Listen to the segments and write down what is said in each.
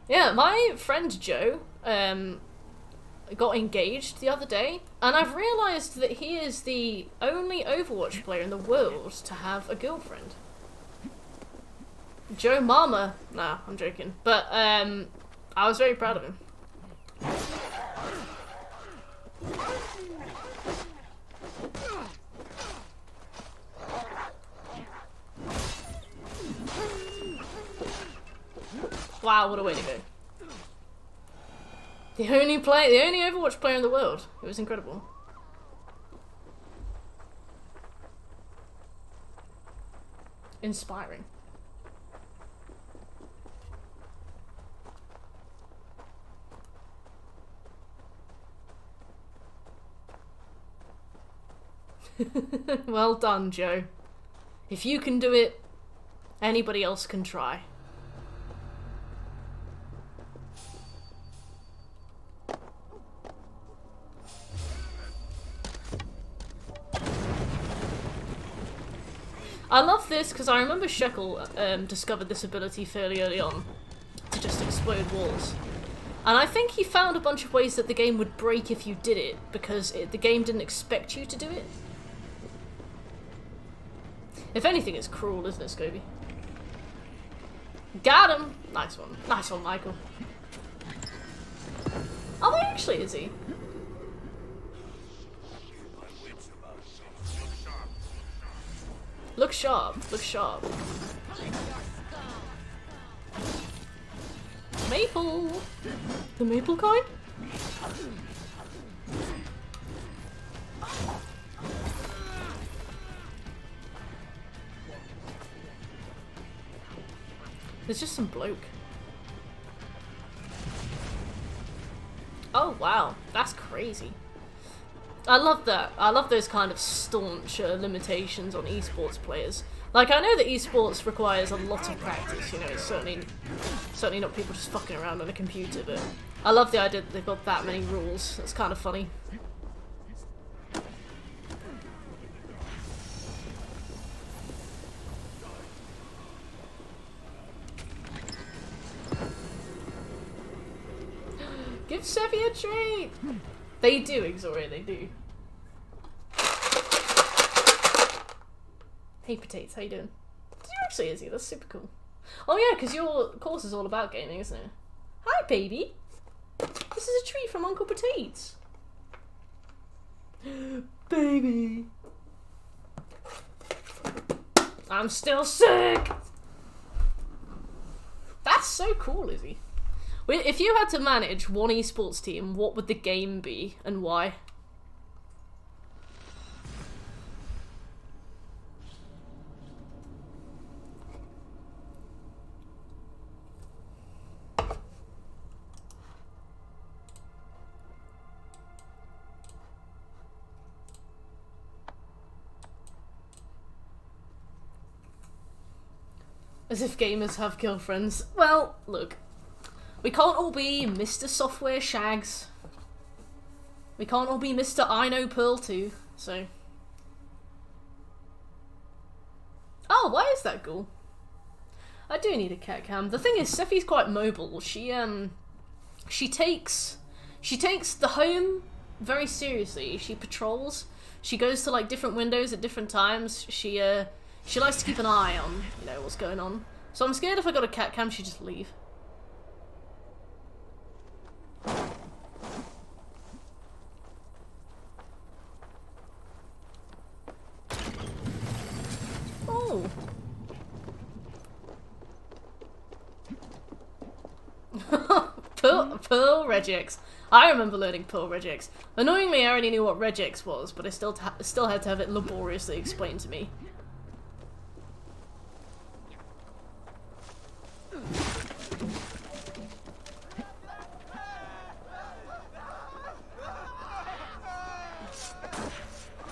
Yeah, my friend Joe got engaged the other day, and I've realised that he is the only Overwatch player in the world to have a girlfriend. Joe Mama. Nah, I'm joking. But I was very proud of him. Wow, what a way to go. The only Overwatch player in the world. It was incredible. Inspiring. Well done, Joe. If you can do it, anybody else can try. I love this because I remember Shekel discovered this ability fairly early on to just explode walls. And I think he found a bunch of ways that the game would break if you did it because the game didn't expect you to do it. If anything, it's cruel, isn't it, Scobie? Got him! Nice one. Nice one, Michael. Oh, wait, actually, is he? Look sharp, look sharp. Maple! The maple kind? There's just some bloke. Oh wow, that's crazy. I love that. I love those kind of staunch limitations on esports players. Like, I know that esports requires a lot of practice, you know, it's certainly not people just fucking around on a computer, but I love the idea that they've got that many rules. It's kind of funny. Give Sevi a treat! They do, Exoria, they do. Hey Potatoes, how you doing? You're actually Izzy, that's super cool. Oh yeah, because your course is all about gaming, isn't it? Hi baby! This is a treat from Uncle Potatoes. Baby! I'm still sick! That's so cool, Izzy. If you had to manage one esports team, what would the game be and why? As if gamers have girlfriends. Well, look. We can't all be Mr. Software Shags. We can't all be Mr. I Know Pearl too, so... Oh, why is that cool? I do need a cat cam. The thing is, Sephi's quite mobile. She takes the home very seriously. She patrols. She goes to like different windows at different times. She likes to keep an eye on, you know, what's going on. So I'm scared if I got a cat cam, she'd just leave. Oh. Pearl Regex. I remember learning Pearl Regex. Annoyingly, I already knew what Regex was, but I still had to have it laboriously explained to me.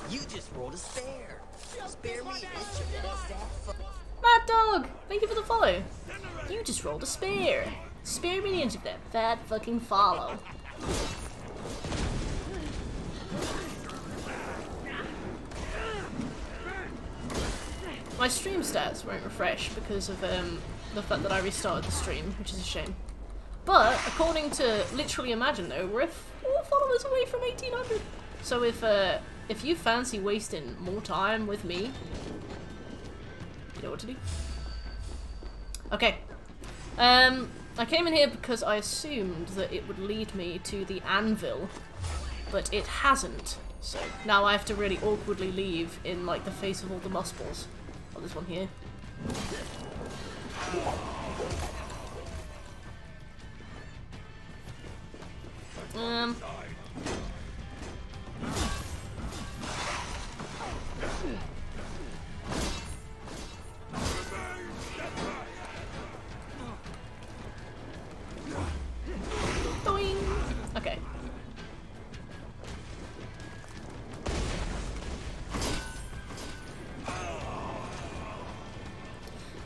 You just rolled a spare. Spare me, it's your best half. Mad Dog! Thank you for the follow. You just rolled a spare. Spare me the inch of that fat fucking follow. My stream stats won't refresh because of the fact that I restarted the stream, which is a shame. But according to Literally Imagine though, we're 4 followers away from 1800. So if you fancy wasting more time with me, you know what to do. Okay. I came in here because I assumed that it would lead me to the anvil, but it hasn't. So now I have to really awkwardly leave in like the face of all the muscles. Oh, there's one here. Doing. Okay.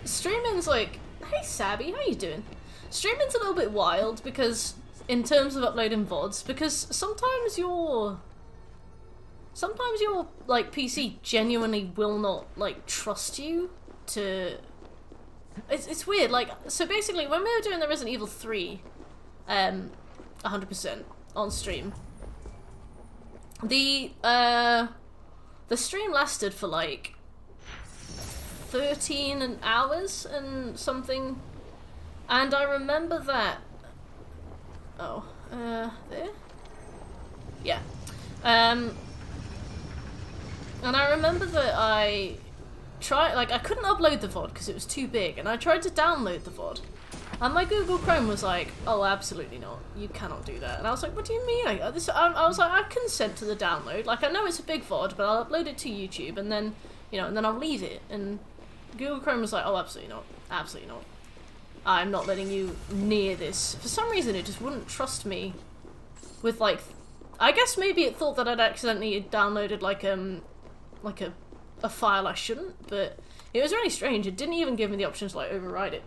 Streaming's like, hey Sabby, how you doing? Streaming's a little bit wild because, in terms of uploading VODs, because sometimes your like PC genuinely will not like trust you to. It's weird. Like, so basically, when we were doing the Resident Evil 3, 100% on stream, the stream lasted for like 13 hours and something, and I remember that. Oh, there? Yeah. And I remember that I tried, like, I couldn't upload the VOD because it was too big, and I tried to download the VOD, and my Google Chrome was like, oh, absolutely not, you cannot do that. And I was like, what do you mean? I was like, I consent to the download, like, I know it's a big VOD, but I'll upload it to YouTube, and then, you know, and then I'll leave it. And Google Chrome was like, oh, absolutely not, absolutely not. I'm not letting you near this. For some reason, it just wouldn't trust me with, like, I guess maybe it thought that I'd accidentally downloaded, like a file I shouldn't, but it was really strange. It didn't even give me the option to, like, override it.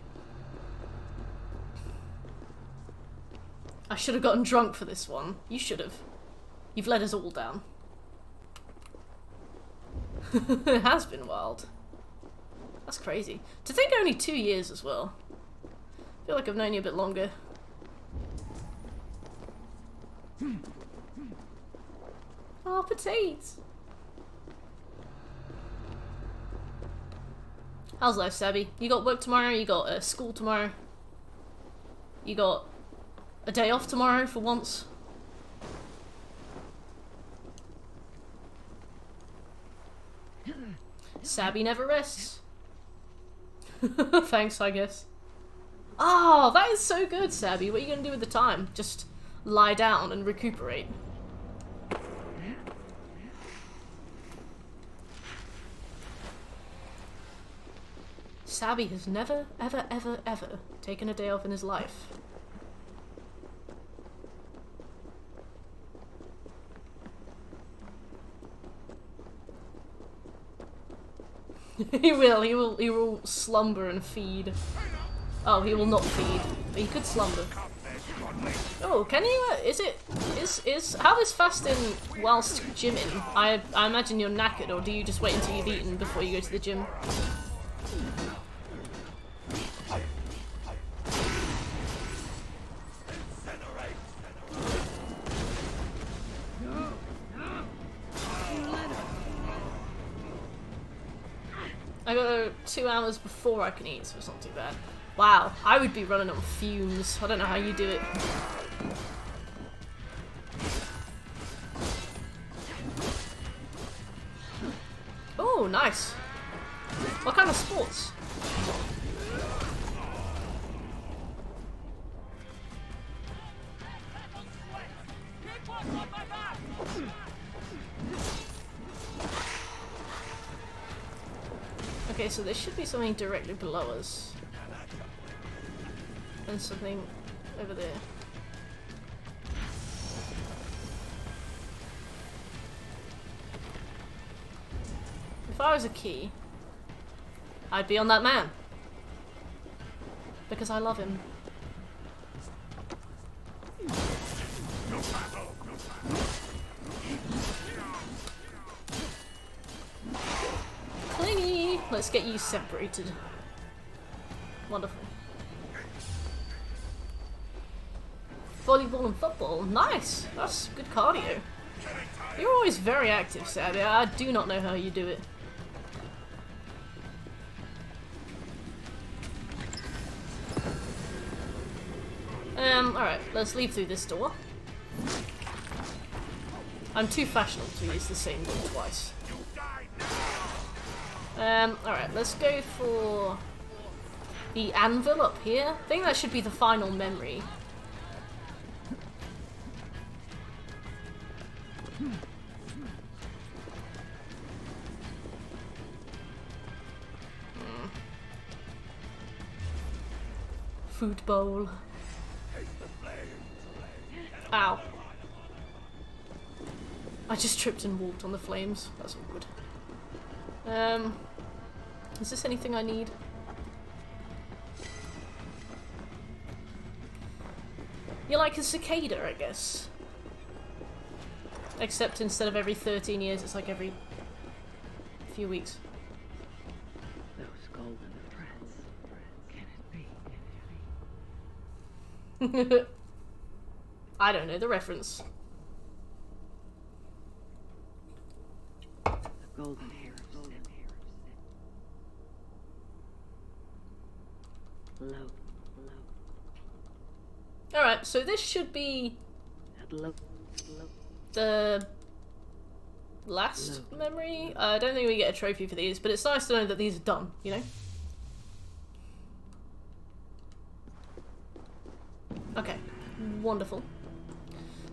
I should have gotten drunk for this one. You should have. You've let us all down. It has been wild. That's crazy. To think only 2 years as well. I feel like I've known you a bit longer. Oh, potatoes. How's life, Sabby? You got work tomorrow, you got school tomorrow. You got a day off tomorrow for once. Sabby never rests. Thanks, I guess. Oh, that is so good, Sabby. What are you going to do with the time? Just lie down and recuperate. Sabby has never, ever, ever, ever taken a day off in his life. He will slumber and feed. Oh, he will not feed. But he could slumber. Oh, can you, how is fasting whilst gymming? I imagine you're knackered, or do you just wait until you've eaten before you go to the gym? I go 2 hours before I can eat, so it's not too bad. Wow, I would be running on fumes. I don't know how you do it. Oh, nice. What kind of sports? Okay, so there should be something directly below us. And something over there. If I was a key, I'd be on that man. Because I love him. Clingy! Let's get you separated. Wonderful. volleyball and football. Nice! That's good cardio. You're always very active, Sabby. I do not know how you do it. Alright, let's leave through this door. I'm too fashionable to use the same door twice. Alright, let's go for the anvil up here. I think that should be the final memory. Food bowl. Ow. I just tripped and walked on the flames. That's awkward. Is this anything I need? You're like a cicada, I guess. Except instead of every 13 years, it's like every few weeks. Those golden threads. Can it be? I don't know the reference. The golden hair of sin. Low. Alright, so this should be the last memory. I don't think we get a trophy for these, but it's nice to know that these are done, you know? Okay, wonderful.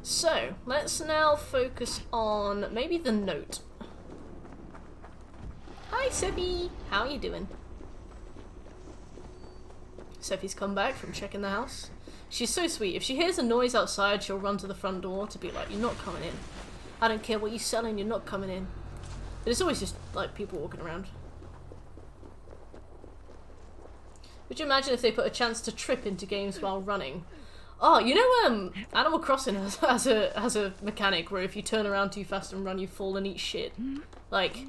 So, let's now focus on maybe the note. Hi, Seppi! How are you doing? Seppi's come back from checking the house. She's so sweet. If she hears a noise outside, she'll run to the front door to be like, you're not coming in. I don't care what you're selling, you're not coming in. But it's always just, like, people walking around. Would you imagine if they put a chance to trip into games while running? Oh, you know, Animal Crossing has a mechanic where if you turn around too fast and run, you fall and eat shit. Like,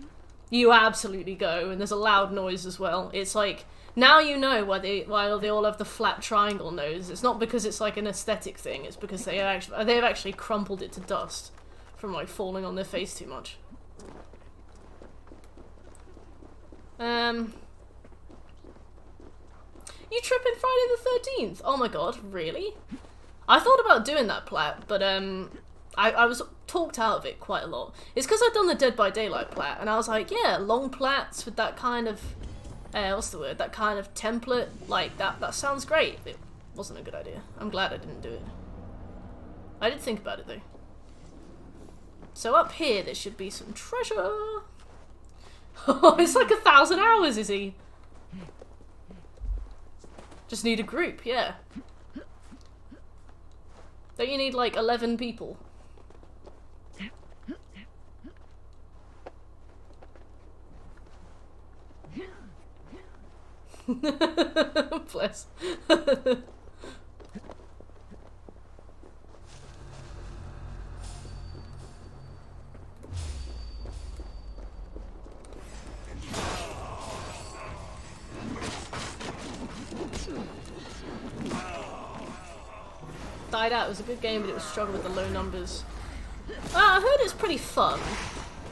you absolutely go, and there's a loud noise as well. It's like, now you know why they all have the flat triangle nose. It's not because it's like an aesthetic thing, it's because they've actually crumpled it to dust from like falling on their face too much. You tripping Friday the 13th? Oh my god, really? I thought about doing that plat, but I was talked out of it quite a lot. It's because I'd done the Dead by Daylight plat, and I was like, yeah, long plats with that kind of, what's the word? That kind of template, like, that sounds great. It wasn't a good idea. I'm glad I didn't do it. I did think about it, though. So up here, there should be some treasure. Oh, it's like 1,000 hours, is he? Just need a group, yeah. Don't you need, like, 11 people? Bless. Died Out was a good game, but it was struggling with the low numbers. I heard it's pretty fun.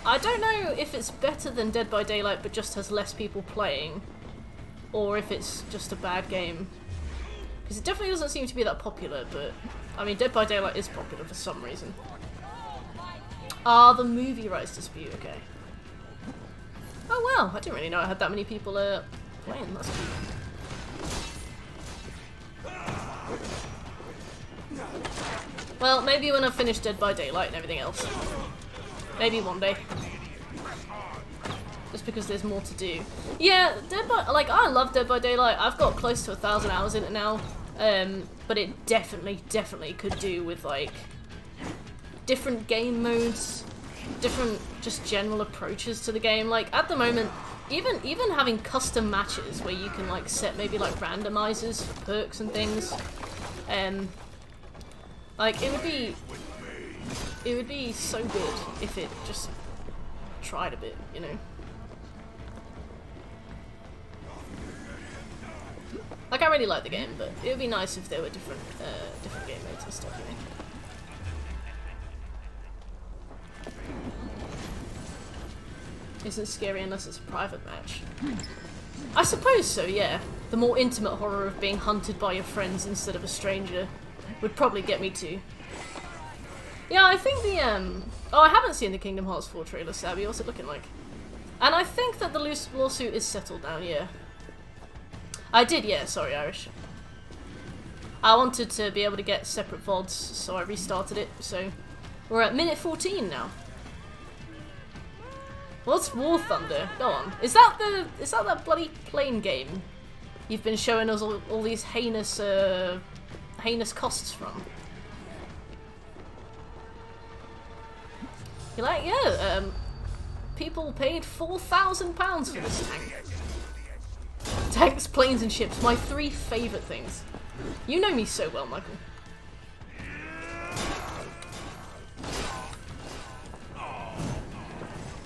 I don't know if it's better than Dead by Daylight, but just has less people playing, or if it's just a bad game. Because it definitely doesn't seem to be that popular, but I mean, Dead by Daylight is popular for some reason. Ah, the movie rights dispute, okay. Oh wow, I didn't really know I had that many people playing, that's cool. Well, maybe when I've finished Dead by Daylight and everything else. Maybe one day. Just because there's more to do. Yeah, I love Dead by Daylight. I've got close to 1,000 hours in it now. But it definitely could do with, like, different game modes, different just general approaches to the game. Like, at the moment, even having custom matches where you can, like, set maybe, like, randomizers for perks and things. Like, it would be so good if it just tried a bit, you know? Like, I really like the game, but it would be nice if there were different game modes and stuff, you know. Isn't scary unless it's a private match. I suppose so, yeah. The more intimate horror of being hunted by your friends instead of a stranger would probably get me to. Yeah, I think the, oh, I haven't seen the Kingdom Hearts 4 trailer, Sabby. What's it looking like? And I think that the lawsuit is settled now, yeah. I did, yeah, sorry, Irish. I wanted to be able to get separate VODs, so I restarted it, so we're at minute 14 now. What's War Thunder? Go on. Is that that bloody plane game you've been showing us all these heinous costs from? You're like, yeah, people paid £4,000 for this tank. Tanks, planes, and ships, my 3 favourite things. You know me so well, Michael.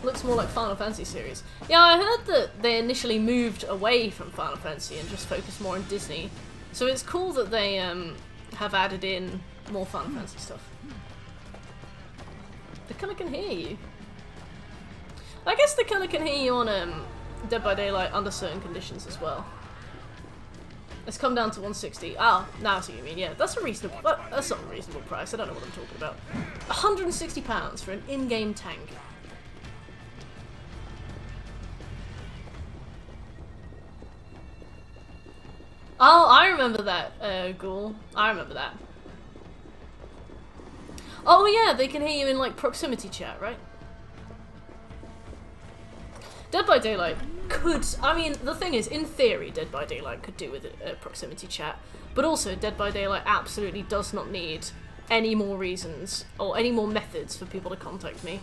Looks more like Final Fantasy series. Yeah, I heard that they initially moved away from Final Fantasy and just focused more on Disney. So it's cool that they have added in more Final Fantasy stuff. The killer can hear you. I guess the killer can hear you on Dead by Daylight under certain conditions as well. Let's come down to 160. Ah, now I see what you mean. Yeah, that's a reasonable. That's not a reasonable price. I don't know what I'm talking about. £160 for an in-game tank. Oh, I remember that, Ghoul. I remember that. Oh yeah, they can hear you in like proximity chat, right? Dead by Daylight could, I mean, the thing is, in theory, Dead by Daylight could do with proximity chat, but also Dead by Daylight absolutely does not need any more reasons or any more methods for people to contact me.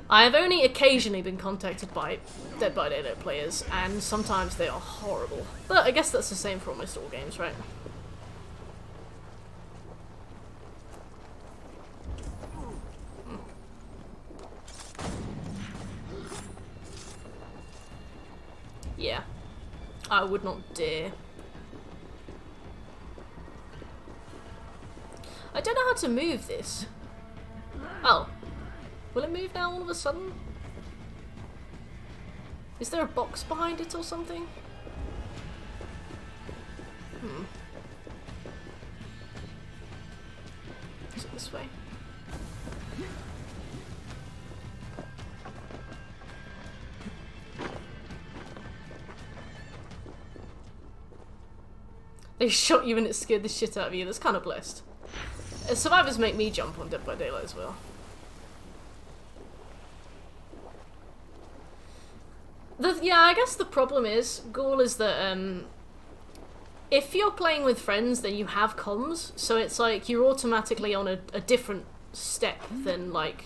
I have only occasionally been contacted by Dead by Daylight players, and sometimes they are horrible. But I guess that's the same for almost all games, right? Yeah. I would not dare. I don't know how to move this. Oh. Will it move now all of a sudden? Is there a box behind it or something? Is it this way? They shot you and it scared the shit out of you. That's kind of blessed. Survivors make me jump on Dead by Daylight as well. Yeah, I guess the problem is, Ghoul, is that if you're playing with friends, then you have comms, so it's like you're automatically on a different step than like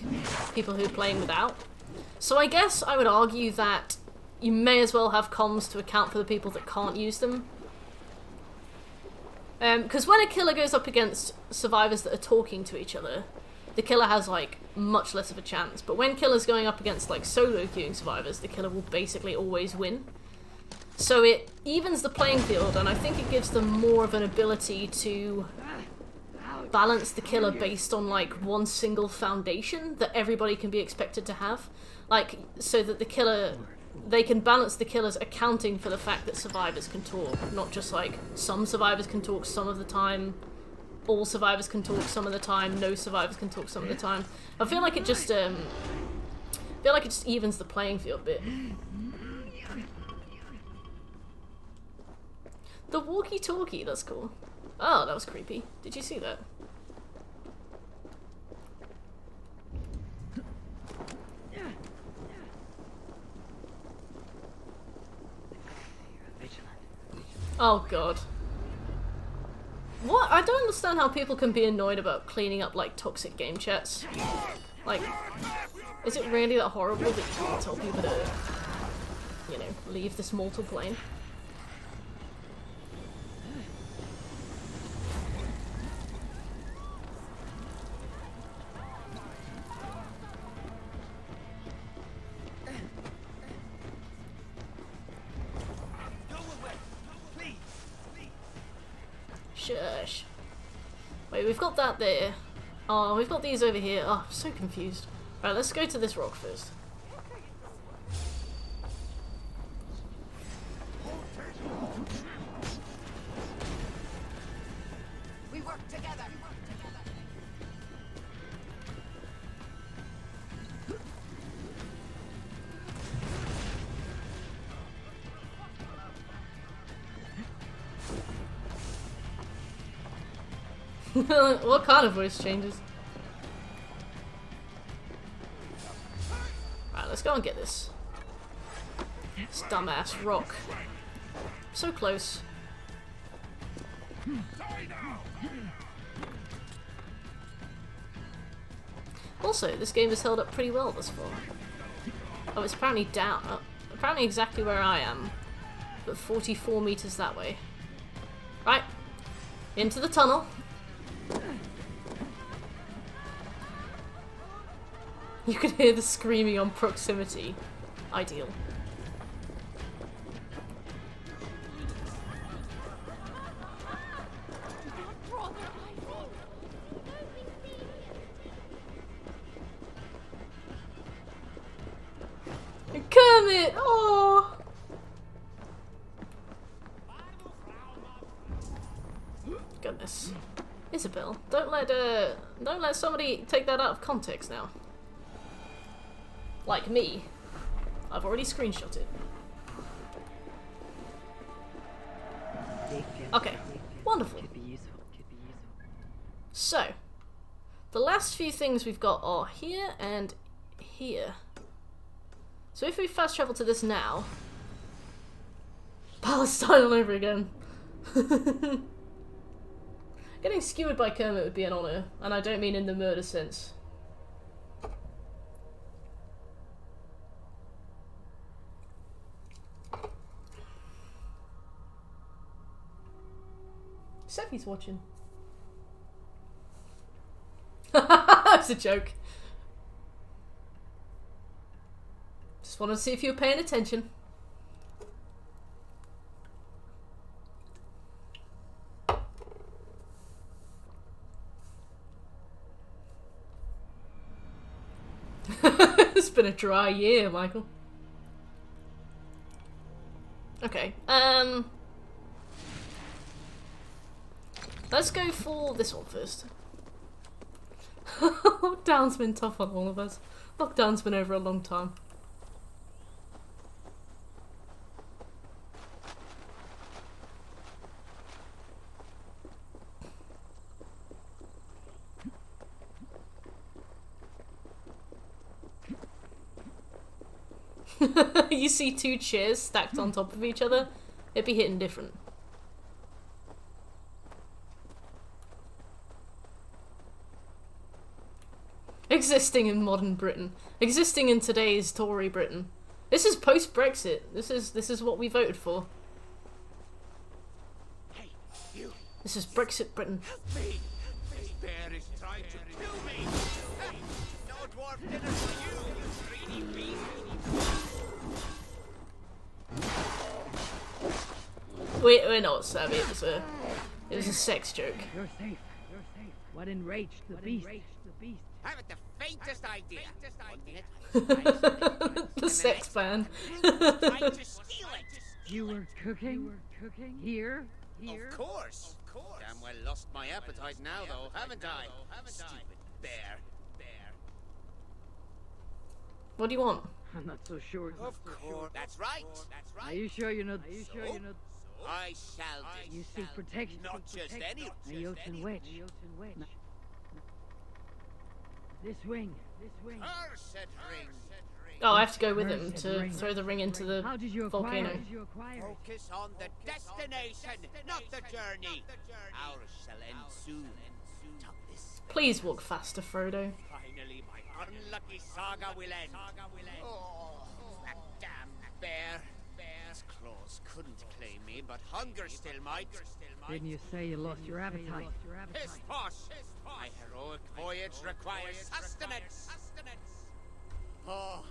people who are playing without. So I guess I would argue that you may as well have comms to account for the people that can't use them. Because when a killer goes up against survivors that are talking to each other, the killer has like much less of a chance. But when killer's going up against like solo queuing survivors, the killer will basically always win. So it evens the playing field, and I think it gives them more of an ability to balance the killer based on like one single foundation that everybody can be expected to have. Like, so that the killer, they can balance the killers accounting for the fact that survivors can talk, not just like some survivors can talk some of the time, all survivors can talk some of the time, no survivors can talk some of the time. I feel like it just evens the playing field a bit. The walkie-talkie, that's cool. Oh, that was creepy. Did you see that? Oh god. What? I don't understand how people can be annoyed about cleaning up like toxic game chats. Like, is it really that horrible that you can't tell people to, you know, leave this mortal plane? Shush. Wait, we've got that there. Oh, we've got these over here. Oh, I'm so confused. Right, let's go to this rock first. We work together. What kind of voice changes? Right, let's go and get this. This dumbass rock. So close. Also, this game has held up pretty well thus far. Oh, it's apparently down. Apparently exactly where I am. But 44 meters that way. Right. Into the tunnel. You can hear the screaming on proximity. Ideal. Kermit! Oh! Goodness. Isabel, don't let somebody take that out of context now. Like me. I've already screenshot it. Okay. Wonderful. So, the last few things we've got are here and here. So if we fast travel to this now... Palestine all over again. Getting skewered by Kermit would be an honour, and I don't mean in the murder sense. Seffi's watching. That's a joke. Just wanted to see if you were paying attention. It's been a dry year, Michael. Okay, let's go for this one first. Lockdown's been tough on all of us. Lockdown's been over a long time. You see two chairs stacked on top of each other, it'd be hitting different. Existing in modern Britain. Existing in today's Tory Britain. This is post-Brexit. This is what we voted for. Hey, you. This is Brexit Britain. Help me. This bear is trying to kill me. Hey, no dwarf dinner for you, you greedy beast. We're not, Sammy. It was a sex joke. You're safe. You're safe. What enraged the beast? Haven't the faintest idea. 1 minute. The sex ban. Trying to steal it. You were cooking? Here? Of course. Damn well lost my appetite now, though, haven't I? Stupid bear. What do you want? I'm not so sure. Of course. That's right. Are you sure you're not? I shall do. You seek protection. Not just any. A Jotun wedge. No. This wing. Cursed ring. Oh, I have to go with him to throw the ring into the How did you volcano. acquire it? Focus on the destination, not the journey. Ours shall end soon. Top this. Please walk faster, Frodo. Finally, my unlucky saga will end. Oh, that damn bear. His claws couldn't claim me, but hunger still might. Didn't you say you lost your appetite? Piss posh. My heroic voyage requires sustenance. Oh,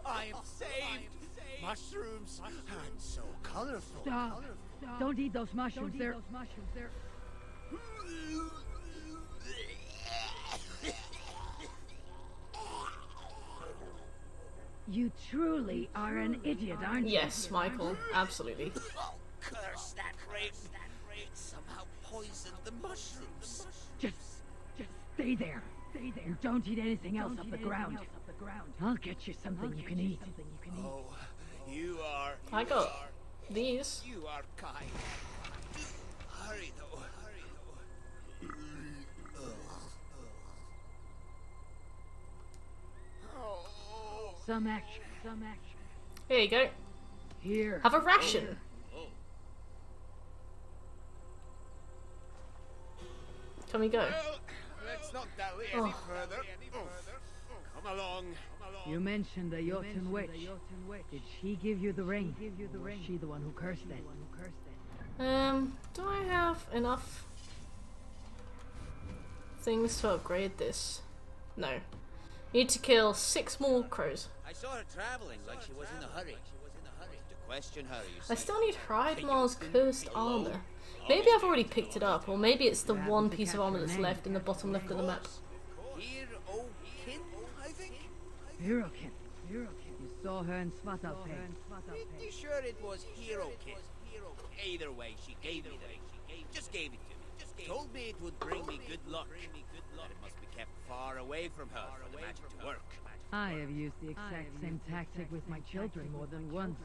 I am saved. Mushrooms, and so colorful. Stop. Don't eat those mushrooms. They're You truly are an idiot, aren't you? Yes, Michael, absolutely. Oh, curse that rape! It somehow poisoned the mushrooms. Just stay there. Stay there. And don't eat anything else off the ground. I'll get you something you can eat. Oh, you are. I got these. You are kind. Hurry though. Oh. Some action. Here you go. Here. Have a ration. Can we go? Well, let's not dally any further. Come along. You mentioned the Jotun witch. Did she give you the ring? Or was she the one who cursed it? Do I have enough things to upgrade this? No. Need to kill 6 more crows. I saw her traveling like she was in a hurry. To question her, you I say. still need Hridemar's cursed armor. Maybe I've already picked it up, or maybe it's the one piece of armor that's left in the bottom left of the map. Herokin, I think. Herokin. You saw her in Svartalfheim. Pretty sure it was Herokin. Either way, she gave me the ring. Just gave it to me. Told me it would bring me good luck. But it must be kept far away from her for the magic to work. I have used the exact same tactic with my children more than once.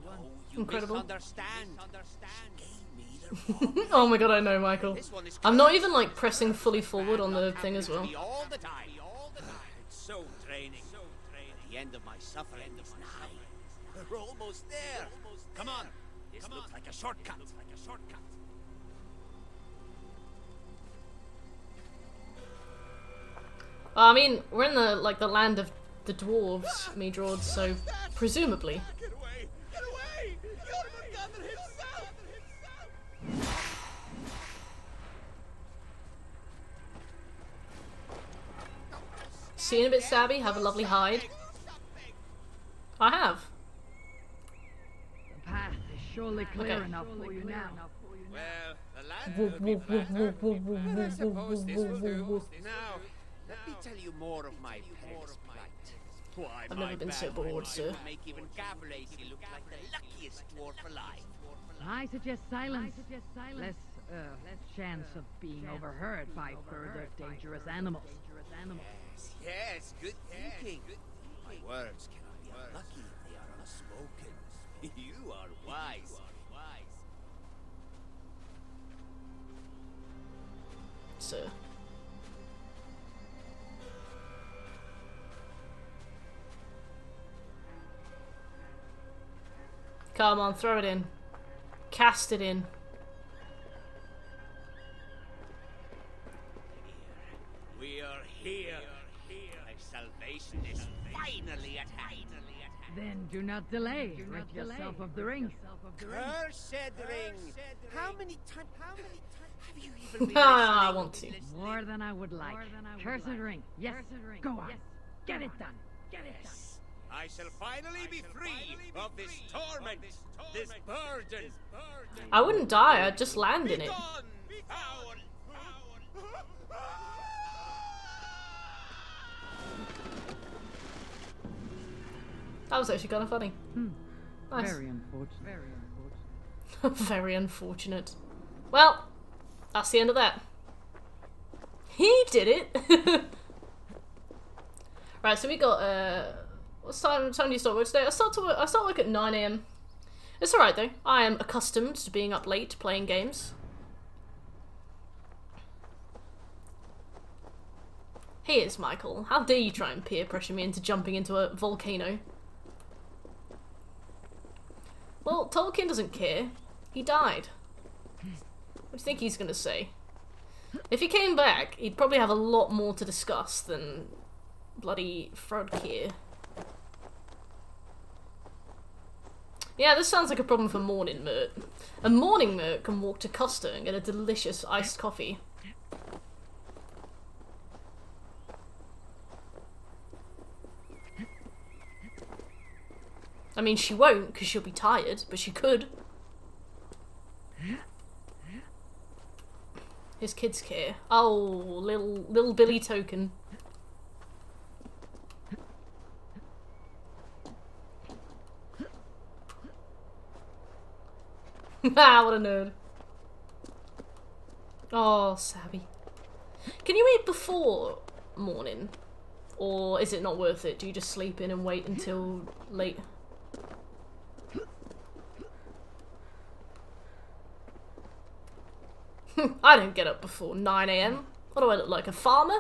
No, you Incredible. misunderstand. She gave me the wrong Oh my god, I know, Michael. This one is I'm not even like pressing fully forward on the thing as well. all the time. It's so draining. The end of my suffering is nigh. We're almost there. Come on. This looks like a shortcut. I mean, we're in the land of the dwarves, me dwarves, so presumably. Get away! Get away! Jormungandr himself! Seeing a bit stabby, have a lovely hide. I have. The path is surely clear Okay. enough for you now. Well, the land could be flatter, but I suppose this will do. Now, let me tell you more of my perilous plight. Why, I've my never been so bad bored, boy sir. will make even Gavlacy look like the luckiest dwarf alive. I suggest silence. Less chance of being overheard by further dangerous animals. Yes, good thinking. My words cannot be unlucky if they are unspoken. You are wise. So. Come on, throw it in. Cast it in. We are here. My salvation is finally at hand. Then do not delay. Rid yourself of the ring. Cursed ring. How many times have you even been I listening? want to. More than I would like. Cursed ring. Yes. Go on. Get it done. Yes. I shall finally be free of this torment, this burden. I wouldn't die, I'd just land in it. Gone, foul. That was actually kind of funny. Nice. Very unfortunate. Very unfortunate. Well, that's the end of that. He did it! Right, so we got, what time do you start work today? I start work at 9 AM. It's alright though. I am accustomed to being up late playing games. Here's Michael. How dare you try and peer pressure me into jumping into a volcano? Well, Tolkien doesn't care. He died. What do you think he's gonna say? If he came back, he'd probably have a lot more to discuss than bloody Frodkir. Yeah, this sounds like a problem for Morning Mert. A Morning Mert can walk to Costa and get a delicious iced coffee. I mean, she won't, because she'll be tired, but she could. His kids care. Oh, little Billy token. Ah, what a nerd. Oh, Sabby. Can you eat before morning? Or is it not worth it? Do you just sleep in and wait until late? I don't get up before 9 AM. What do I look like, a farmer?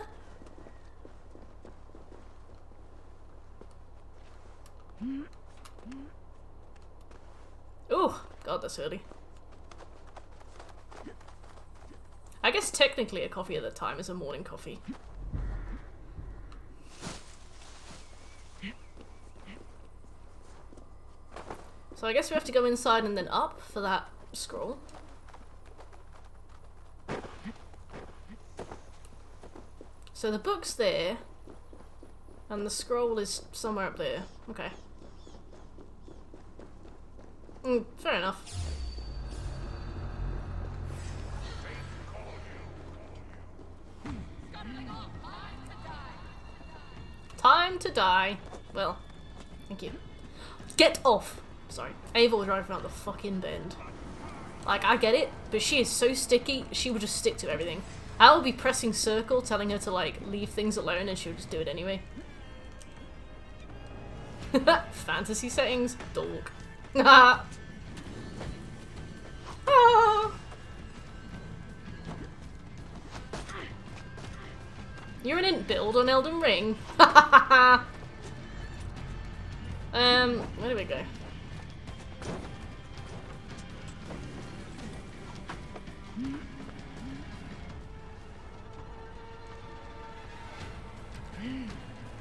Oh, God, that's early. I guess technically a coffee at the time is a morning coffee. So I guess we have to go inside and then up for that scroll. So the book's there, and the scroll is somewhere up there. Okay. Fair enough. Time to die. Well, thank you. Get off! Sorry. Ava will drive around the fucking bend. Like, I get it, but she is so sticky, she will just stick to everything. I will be pressing circle, telling her to, like, leave things alone, and she'll just do it anyway. Fantasy settings? Dork. Ah. You're an int build on Elden Ring? Where do we go?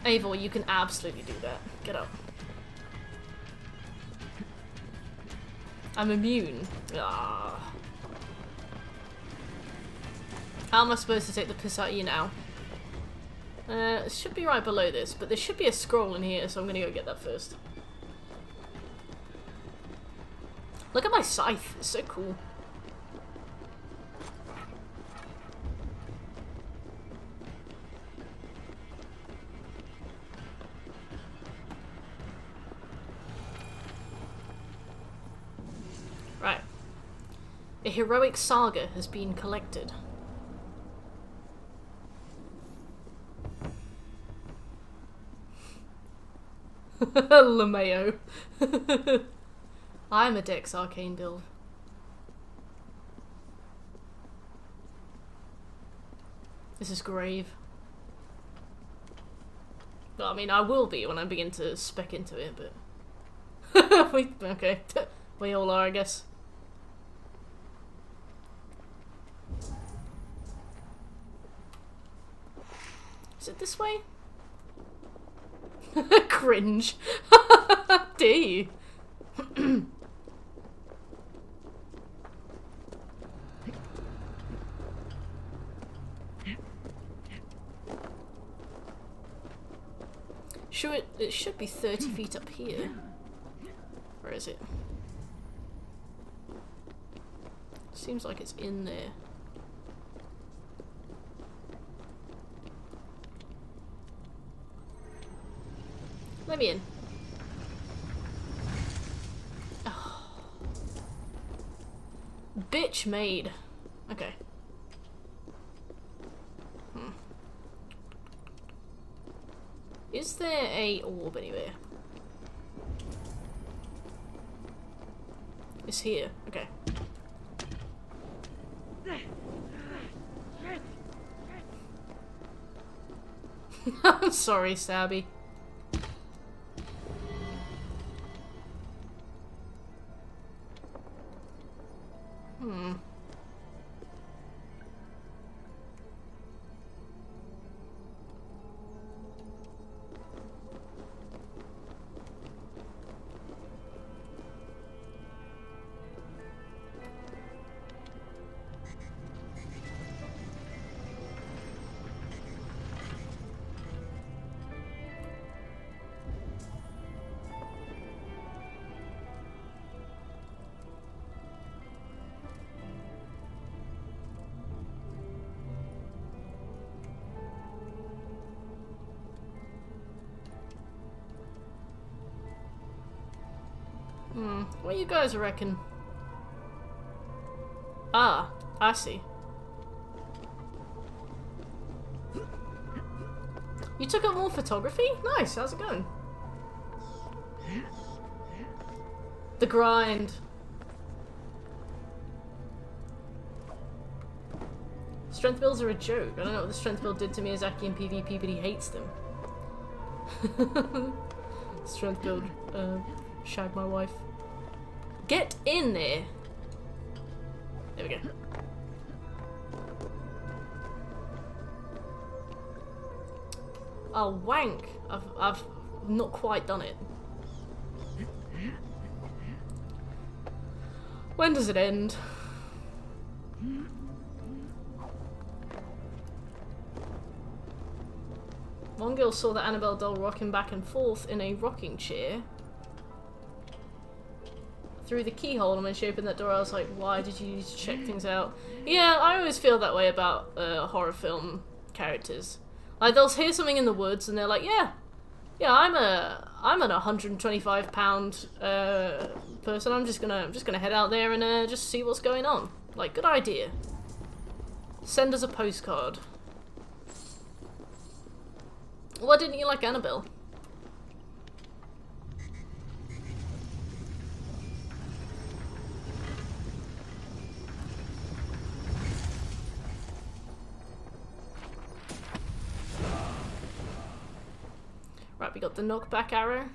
Eivor, you can absolutely do that. Get up. I'm immune. Ah. How am I supposed to take the piss out of you now? It should be right below this, but there should be a scroll in here, so I'm gonna go get that first. Look at my scythe. It's so cool. Right. A heroic saga has been collected. LeMayo. I'm a Dex Arcane build. This is grave. Well, I mean, I will be when I begin to spec into it, but... okay. We all are, I guess. Is it this way? Cringe. Dare you? Sure, it should be 30 feet up here. Where is it? Seems like it's in there. Let me in. Oh. Bitch made. Okay. Is there a orb anywhere? It's here. Okay. I'm sorry, Sabby. What do you guys reckon? Ah, I see. You took up more photography? Nice, how's it going? The grind. Strength builds are a joke. I don't know what the strength build did to Miyazaki in PvP, but he hates them. Strength build, shag my wife. Get in there! There we go. Oh, wank! I've not quite done it. When does it end? One girl saw the Annabelle doll rocking back and forth in a rocking chair through the keyhole, and when she opened that door I was like, why did you need to check things out? Yeah, I always feel that way about horror film characters. Like, they'll hear something in the woods and they're like, yeah, I'm an 125-pound person. I'm just gonna head out there and just see what's going on. Like, good idea. Send us a postcard. Why didn't you like Annabelle? Right, we got the knockback arrow.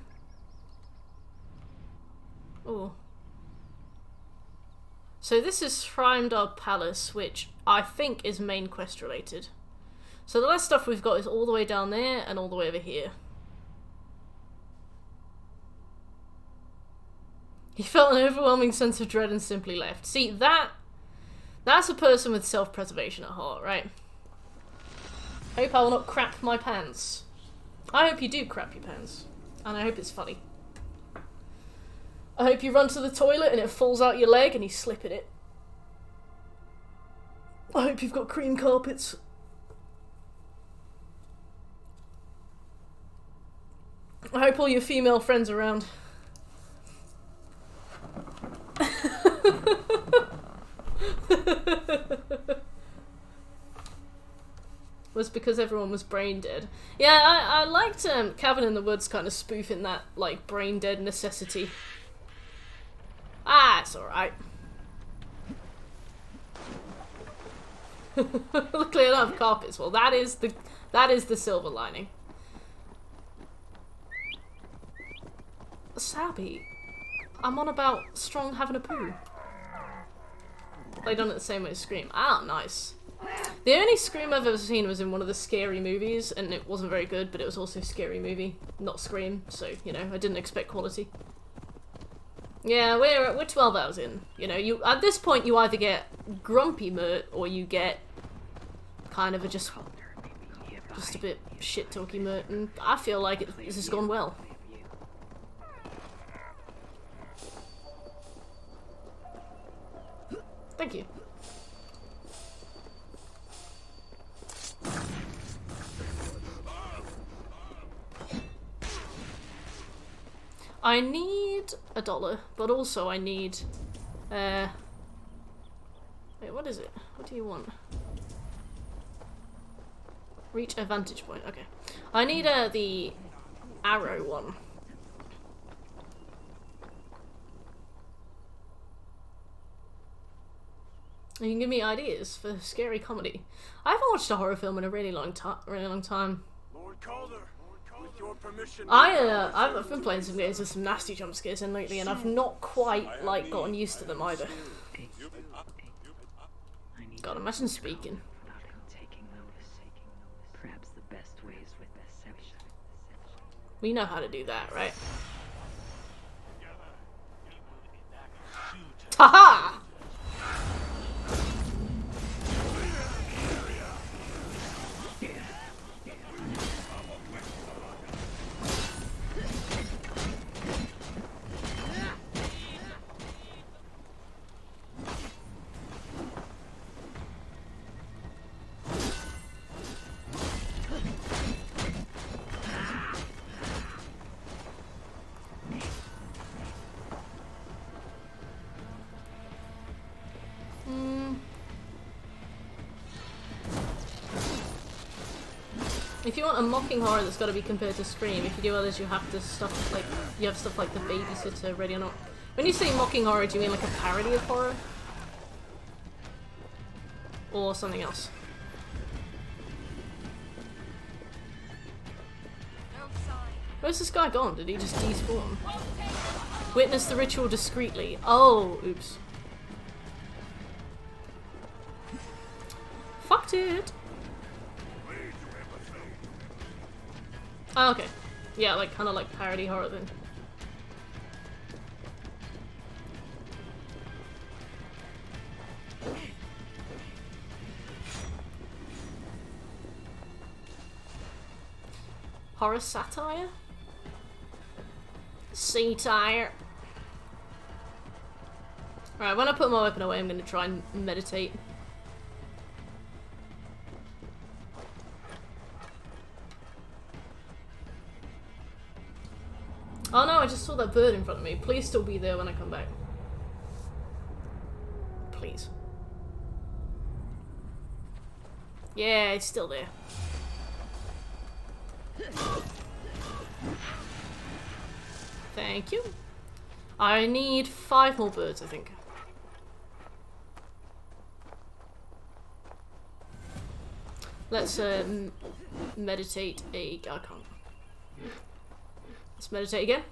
Oh. So this is Hrimdar Palace, which I think is main quest related. So the last stuff we've got is all the way down there and all the way over here. He felt an overwhelming sense of dread and simply left. See, that's a person with self-preservation at heart, right? Hope I will not crap my pants. I hope you do crap your pants. And I hope it's funny. I hope you run to the toilet and it falls out your leg and you slip in it. I hope you've got cream carpets. I hope all your female friends are around. Was because everyone was brain dead. Yeah, I liked Cabin in the Woods kind of spoofing that, like, brain dead necessity. Ah, it's alright. Luckily enough, carpets. Well, that is the silver lining. Sabby, I'm on about Strong having a poo. Played on it the same way as Scream. Ah, nice. The only Scream I've ever seen was in one of the Scary movies, and it wasn't very good, but it was also a Scary movie, not Scream, so, you know, I didn't expect quality. Yeah, we're 12 hours in. You know, at this point you either get grumpy Mert, or you get kind of a just a bit shit-talky Mert, and I feel like this has gone well. Thank you. I need $1, but also I need, wait, what is it? What do you want? Reach a vantage point, okay. I need, the arrow one. You can give me ideas for scary comedy. I haven't watched a horror film in a really long time. Lord Calder, with your permission, I've been playing some games with some nasty jump scares in lately, and I've not quite, like, gotten used to them either. God, imagine speaking. Perhaps the best way is with deception. We know how to do that, right? Haha! If you want a mocking horror that's got to be compared to Scream, if you do others, you have to you have stuff like The Babysitter, Ready or Not. When you say mocking horror, do you mean like a parody of horror? Or something else? Where's this guy gone? Did he just despawn? Witness the ritual discreetly. Oh, oops. Fucked it. Oh, okay. Yeah, like kind of like parody horror then. Horror satire? Satire. Alright, when I put my weapon away, I'm gonna try and meditate. Oh no, I just saw that bird in front of me. Please still be there when I come back. Please. Yeah, it's still there. Thank you. I need 5 more birds, I think. Let's meditate I can't. Let's meditate again.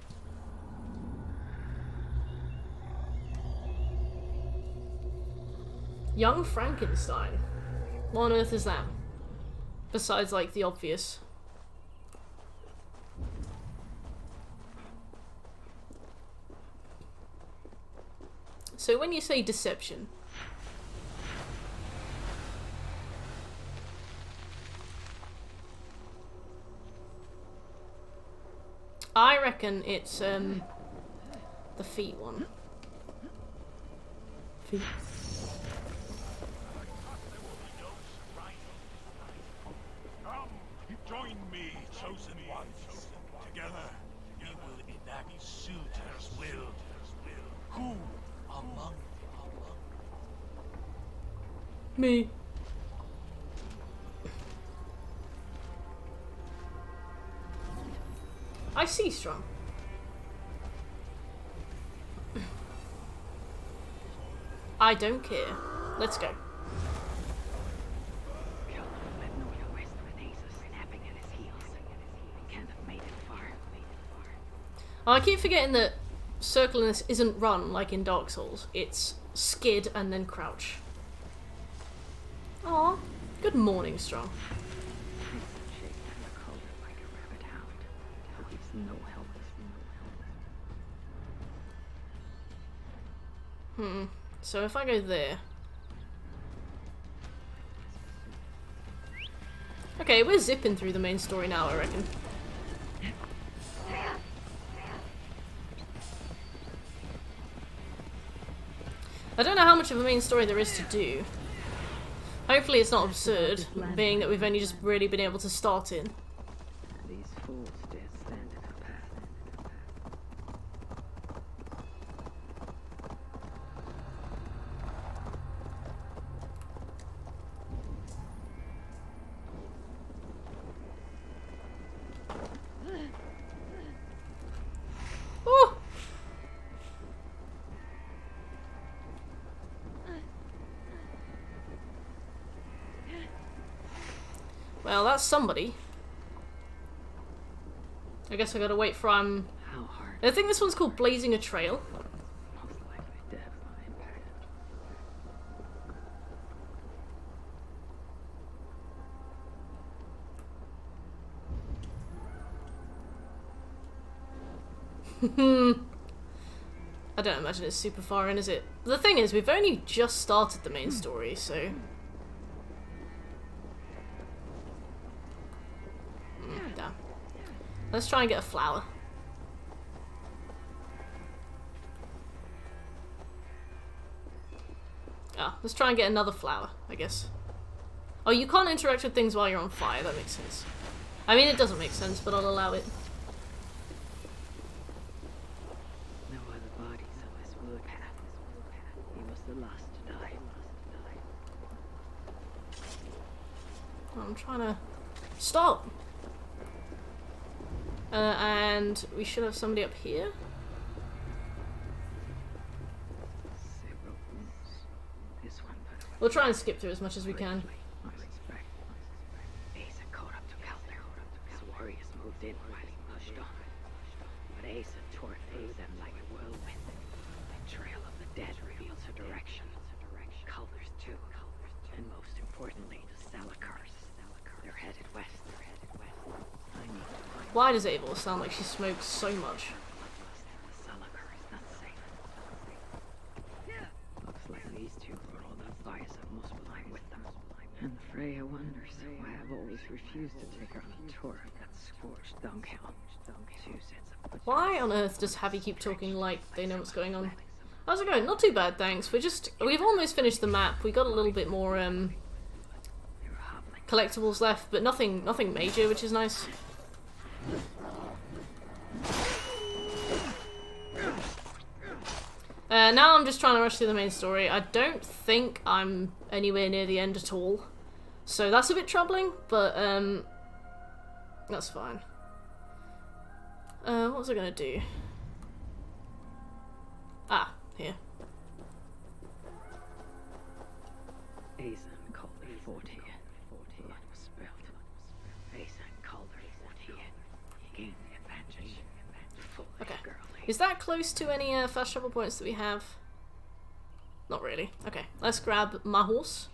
Young Frankenstein. What on earth is that? Besides, like, the obvious. So when you say deception, I reckon it's the feet one. Feet. Come, join me, chosen ones. Together, we will enact Suitor's will. Who among Me. I see, Strong. I don't care. Let's go. Oh, I keep forgetting that circling this isn't run like in Dark Souls. It's skid and then crouch. Aw, good morning, Strong. So if I go there... Okay, we're zipping through the main story now, I reckon. I don't know how much of a main story there is to do. Hopefully it's not absurd, being that we've only just really been able to start in. These fools dare stand in our path. Ooh. Well, that's somebody. I guess I gotta wait for How hard? I think this one's called Blazing a Trail. Most likely death by impact. I don't imagine it's super far in, is it? The thing is, we've only just started the main story, so... Damn. Let's try and get a flower. Ah, let's try and get another flower, I guess. Oh, you can't interact with things while you're on fire, that makes sense. I mean, it doesn't make sense, but I'll allow it. No other bodies on this wood path. He was the last to die. I'm trying to... Stop! And we should have somebody up here. We'll try and skip through as much as we can. Asa caught up to Calder. His warriors moved in while he pushed on. But Asa tore through them like a whirlwind. The trail of the dead reveals her direction. Calder's too. And most importantly, the Salakars. They're headed west. I need to find Why does Abel sound like she smokes so much? the Salakar is not safe. Looks like these two brought all that bias of Muspelheim with them. And Freya wonders why I've always refused to take her on a tour of that scorched dunghill. 2 sets of Why on earth does Javi keep talking like they know what's going on? How's it going? Not too bad, thanks. We've almost finished the map. We got a little bit more collectibles left, but nothing major, which is nice. Now I'm just trying to rush through the main story. I don't think I'm anywhere near the end at all, so that's a bit troubling, but that's fine. What was I gonna do? Ah, here. Asa and Calder fought here. Blood was spilled. Asa and Calder fought here. Gained the advantage. Foolish Okay. girl. Is that close to any fast travel points that we have? Not really. Okay, let's grab my horse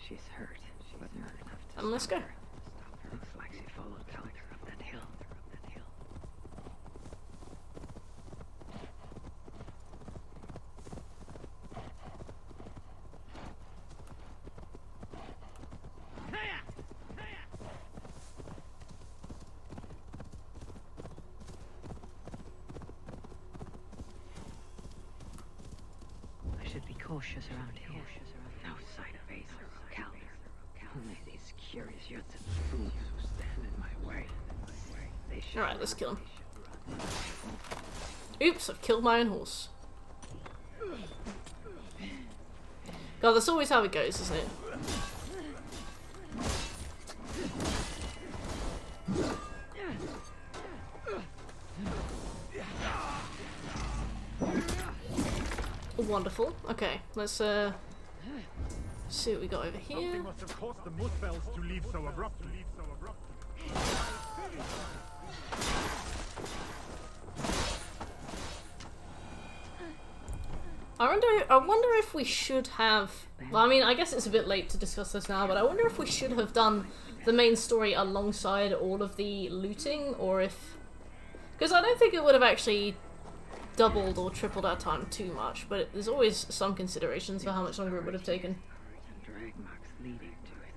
She's hurt, but not enough to and let's go. Looks like she followed Calder up that hill. I should be cautious around here. No sight of Asa or Calder. Only these curious yuts and fools who stand in my way. They should Alright, let's kill him. Oops, I've killed my own horse. God, that's always how it goes, isn't it? Wonderful. Okay, let's see what we got over here. Something must have caused the Muspels to leave so abruptly. I wonder if we should have... Well, I mean, I guess it's a bit late to discuss this now, but I wonder if we should have done the main story alongside all of the looting, or if... Because I don't think it would have actually doubled or tripled our time too much, but there's always some considerations for how much longer it would have taken. and drag marks leading to it.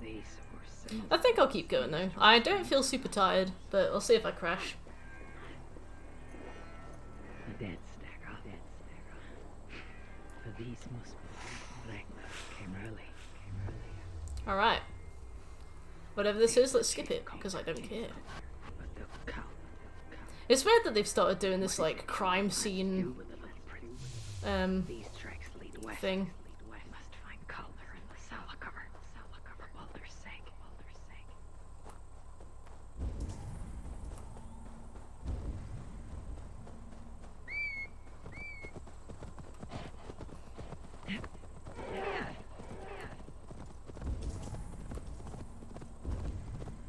These were symbols. I think I'll keep going though. I don't feel super tired, but I'll see if I crash. The dead stagger. For these must be Ragnarok came early. Alright. Whatever this is, let's skip it, because I don't care. But they'll come. It's weird that they've started doing this, like, crime scene, You with the little prince. These tracks lead west. thing. Must find Calder and the Salakar. For Baldur's sake.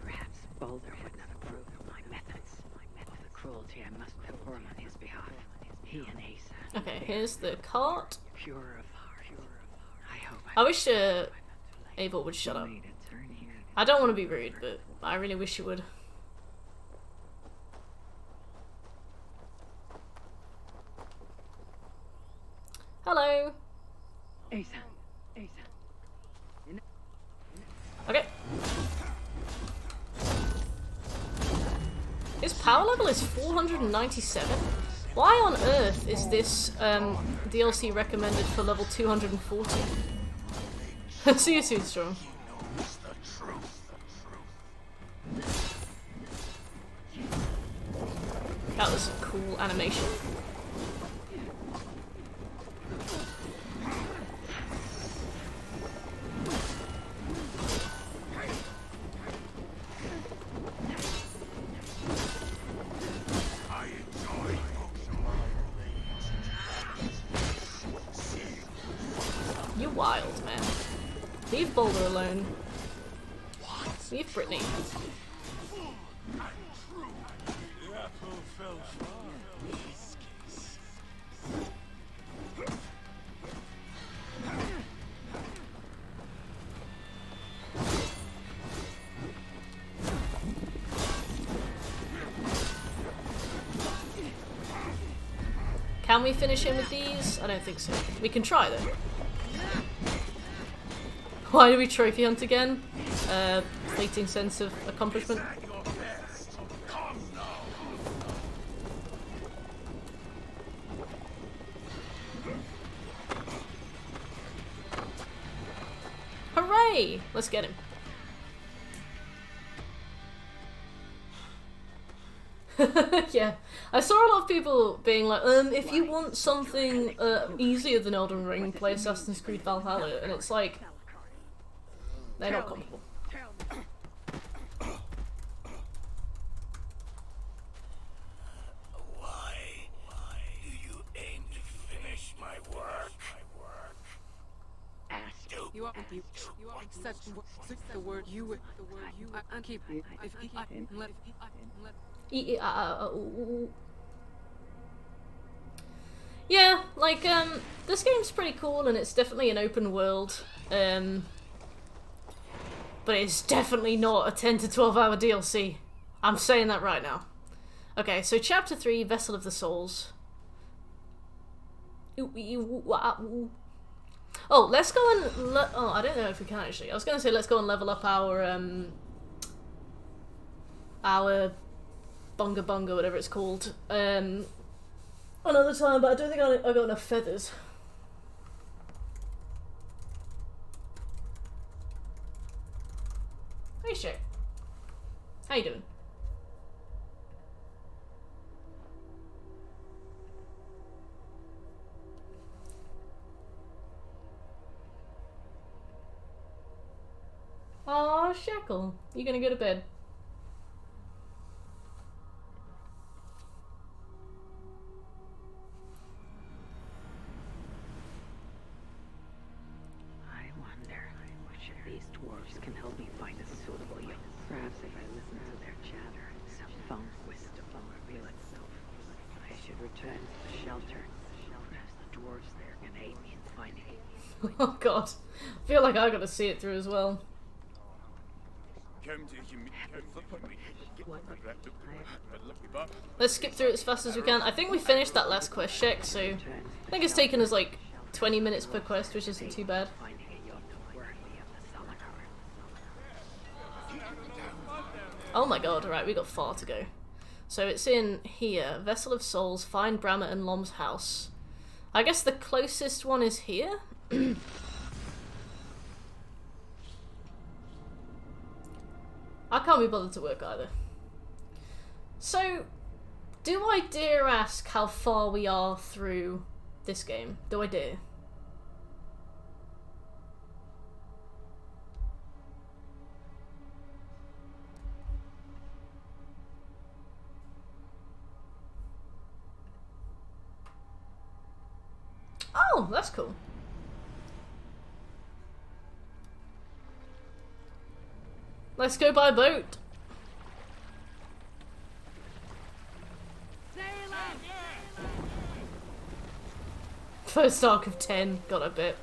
Perhaps Baldur would not approve of my methods. Of the cruelty I must perform on his behalf. He and Asa. Okay, here's the cart. Pure of heart. I hope I wish Abel would shut up. made a turn here. I don't want to be rude, but I really wish you would. Hello. Asa. Okay. His power level is 497. Why on earth is this DLC recommended for level 240? Seriously strong. That was a cool animation. wild, man. Leave Boulder alone. Leave Brittany. Can we finish him with these? I don't think so. We can try though. Why do we trophy hunt again? Fleeting sense of accomplishment. Hooray! Let's get him. Yeah, I saw a lot of people being like, if you want something easier than Elden Ring, play Assassin's Creed Valhalla, and it's like, they're not comparable. Why do you aim to finish my work? You are such the word you I keep if let Yeah, like, this game's pretty cool and it's definitely an open world, but it's definitely not a 10 to 12 hour DLC. I'm saying that right now. Okay, so Chapter 3, Vessel of the Souls. Oh, let's go and oh, I don't know if we can actually. I was gonna say let's go and level up our bunga bunga, whatever it's called, another time, but I don't think I got enough feathers. Hey, shit. How you doing? Aw, Shackle. You gonna go to bed? I wonder which of these dwarves can help me find a suitable young. Perhaps if I listen to their chatter, some found wisdom will reveal itself. I should return to the shelter. Perhaps the dwarves there can aid me in finding it. Oh god. I feel like I gotta see it through as well. Let's skip through it as fast as we can. I think we finished that last quest check, so I think it's taken us like 20 minutes per quest, which isn't too bad. Oh my god, alright, we got far to go. So it's in here. Vessel of Souls, find Brammer and Lom's house. I guess the closest one is here? I can't be bothered to work either. So, do I dare ask how far we are through this game? Do I dare? Oh, that's cool. Let's go by boat. First arc of 10, got a bit.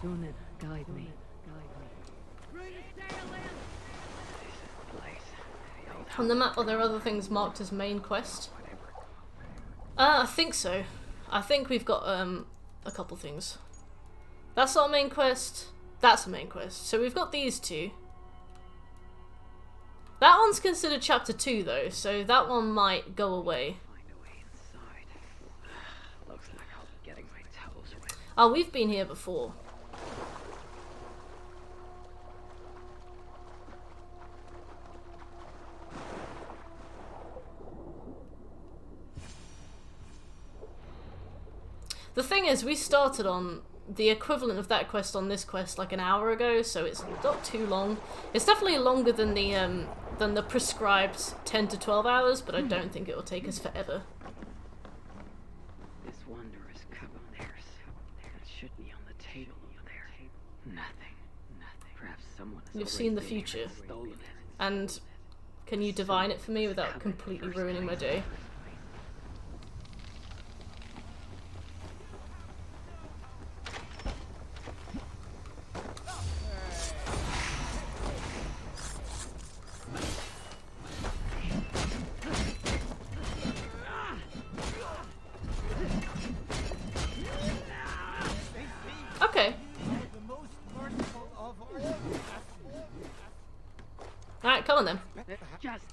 Sunan, guide me. On the map, are there other things marked as main quest? I think so. I think we've got a couple things. That's our main quest. That's a main quest. So we've got these two. That one's considered chapter 2 though, so that one might go away. Looks like I'll be getting my toes wet. Oh, we've been here before. The thing is, we started on the equivalent of that quest on this quest like an hour ago, so it's not too long. It's definitely longer than the prescribed 10 to 12 hours, but I don't think it will take us forever. This wondrous cup of theirs. It should be on the table over there. Nothing. Perhaps someone has You've already seen the been here future. and stolen it. And can you divine it for me without completely ruining my day? Okay. Alright, come on then. Just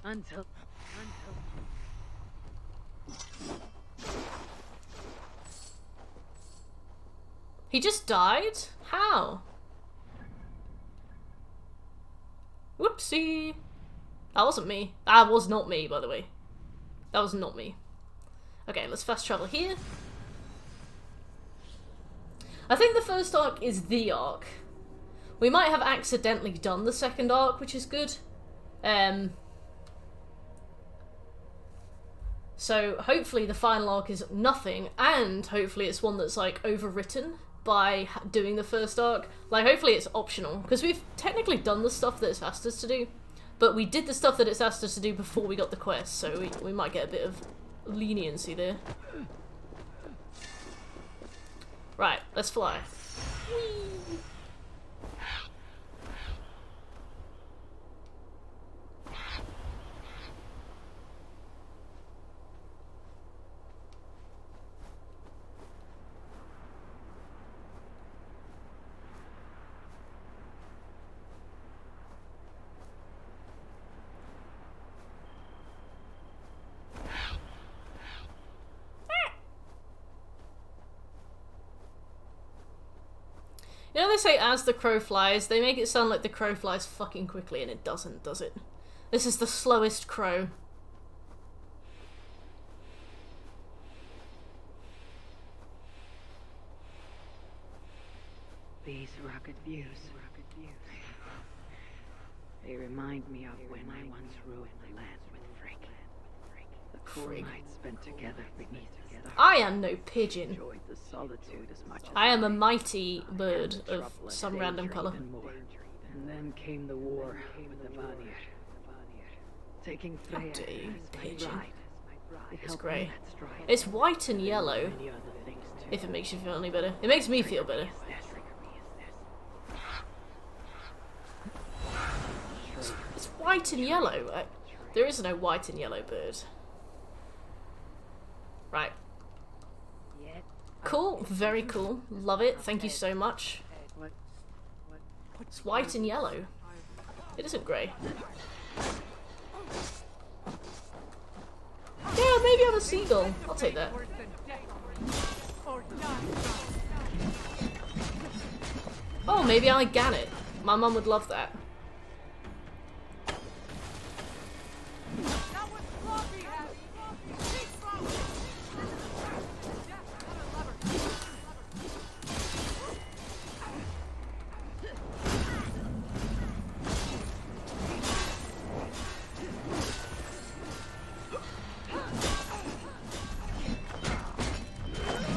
until He just died? How? Whoopsie. That wasn't me. That was not me, by the way. That was not me. Okay, let's fast travel here. I think the first arc is the arc. We might have accidentally done the second arc, which is good. So hopefully the final arc is nothing, and hopefully it's one that's like overwritten by doing the first arc. Like hopefully it's optional, because we've technically done the stuff that it's asked us to do, but we did the stuff that it's asked us to do before we got the quest, so we might get a bit of leniency there. Right, let's fly. Whee! You know they say as the crow flies, they make it sound like the crow flies fucking quickly, and it doesn't, does it? This is the slowest crow. these rugged views. They remind me of when I once rode the land with Frigg. The cool Frigg. nights spent together beneath the stars. I am no pigeon. Enjoyed the solitude as much as I am a did. mighty And bird the of trouble and some random danger colour. even more. And then came the war with the Vanir. Taking Freya dare you, as my pigeon. bride. It It's helped grey. me that strive. It's white and yellow, Many other things too. if it makes you feel any better. It makes me feel better. It's white and yellow. There is no white and yellow bird. Right. Cool. Very cool. Love it. Thank you so much. It's white and yellow. It isn't grey. Yeah, maybe I'm a seagull. I'll take that. Oh, maybe I'm a gannet. My mum would love that.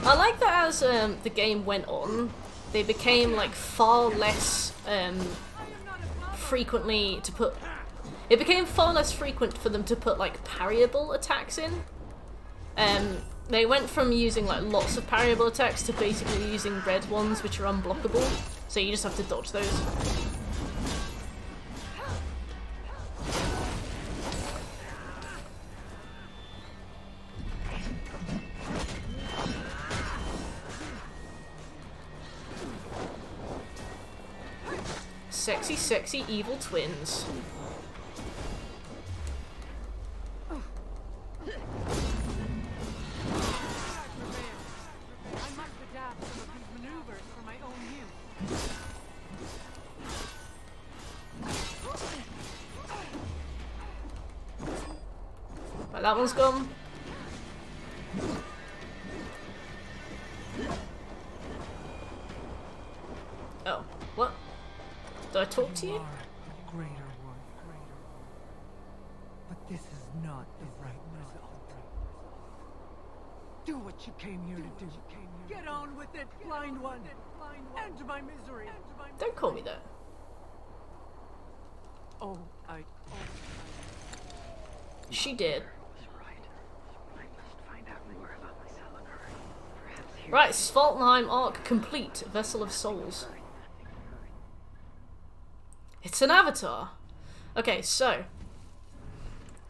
I like that as the game went on, they became like far less frequently to put. It became far less frequent for them to put like parryable attacks in. They went from using like lots of parryable attacks to basically using red ones, which are unblockable. So you just have to dodge those. Sexy, sexy evil twins. Right, that one's gone. Do I talk to you? are the greater one. But this is not the right result. Do what you came here to do. Get on with it, blind one. End my misery. Don't call me that. Oh, She did. Was right. I must find out more about myself and her. Perhaps here. Right, Svartalfheim arc complete. Vessel of Souls. It's an avatar. Okay, so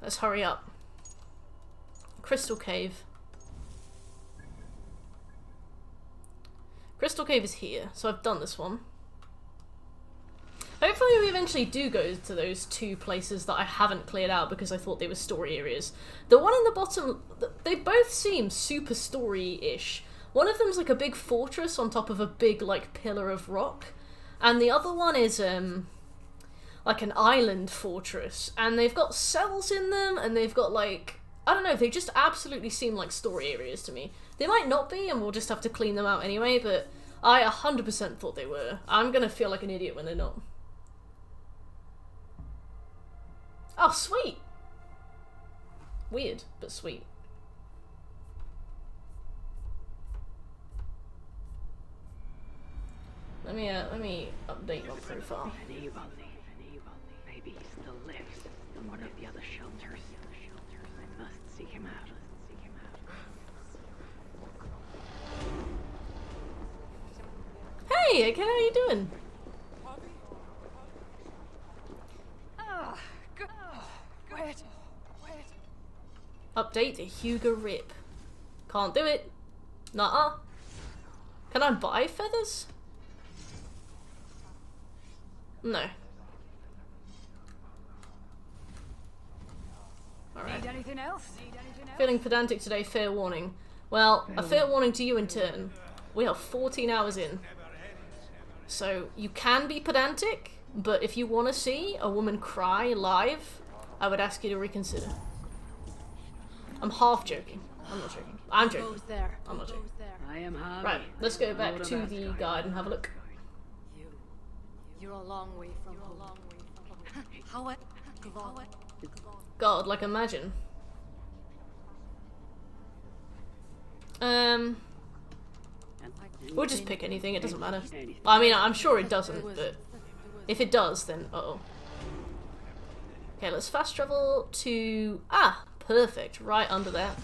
let's hurry up. Crystal Cave. Crystal Cave is here, so I've done this one. Hopefully we eventually do go to those two places that I haven't cleared out because I thought they were story areas. The one in the bottom, they both seem super story-ish. One of them's like a big fortress on top of a big like pillar of rock, and the other one is like an island fortress, and they've got cells in them, and they've got like, I don't know, they just absolutely seem like story areas to me. They might not be, and we'll just have to clean them out anyway, but I 100% thought they were. I'm gonna feel like an idiot when they're not. Oh, sweet! Weird, but sweet. Let me update your profile. Maybe he still lives in one of the other shelters. I must seek him out. Hey, Aka, how you doing? Update the Hugo Rip. Can't do it. Nuh-uh. Can I buy feathers? No. Alright. Need anything else? Feeling pedantic today, fair warning. Well, a fair warning to you in turn. We are 14 hours in. So, you can be pedantic, but if you want to see a woman cry live, I would ask you to reconsider. I'm half joking. I'm not joking. I'm joking. I'm not joking. I am Harvey. Right, let's go back to the guide and have a look. You're a long way from home. How it? God, like imagine. We'll just pick anything, it doesn't matter. I mean, I'm sure it doesn't, but if it does, then uh-oh. Okay, let's fast travel to... Ah, perfect, right under there.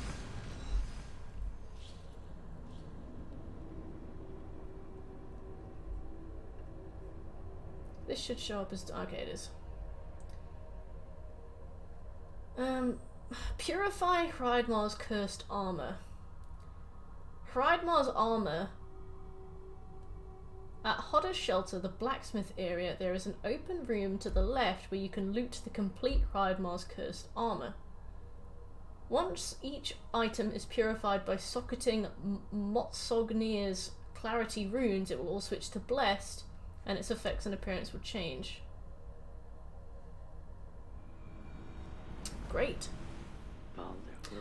This should show up as... Okay, it is. Purify Hreidmar's cursed armor. Hreidmar's armor. At Hodder's shelter, the blacksmith area, there is an open room to the left where you can loot the complete Hreidmar's cursed armor. Once each item is purified by socketing Motsognir's clarity runes, it will all switch to blessed, and its effects and appearance will change. Great.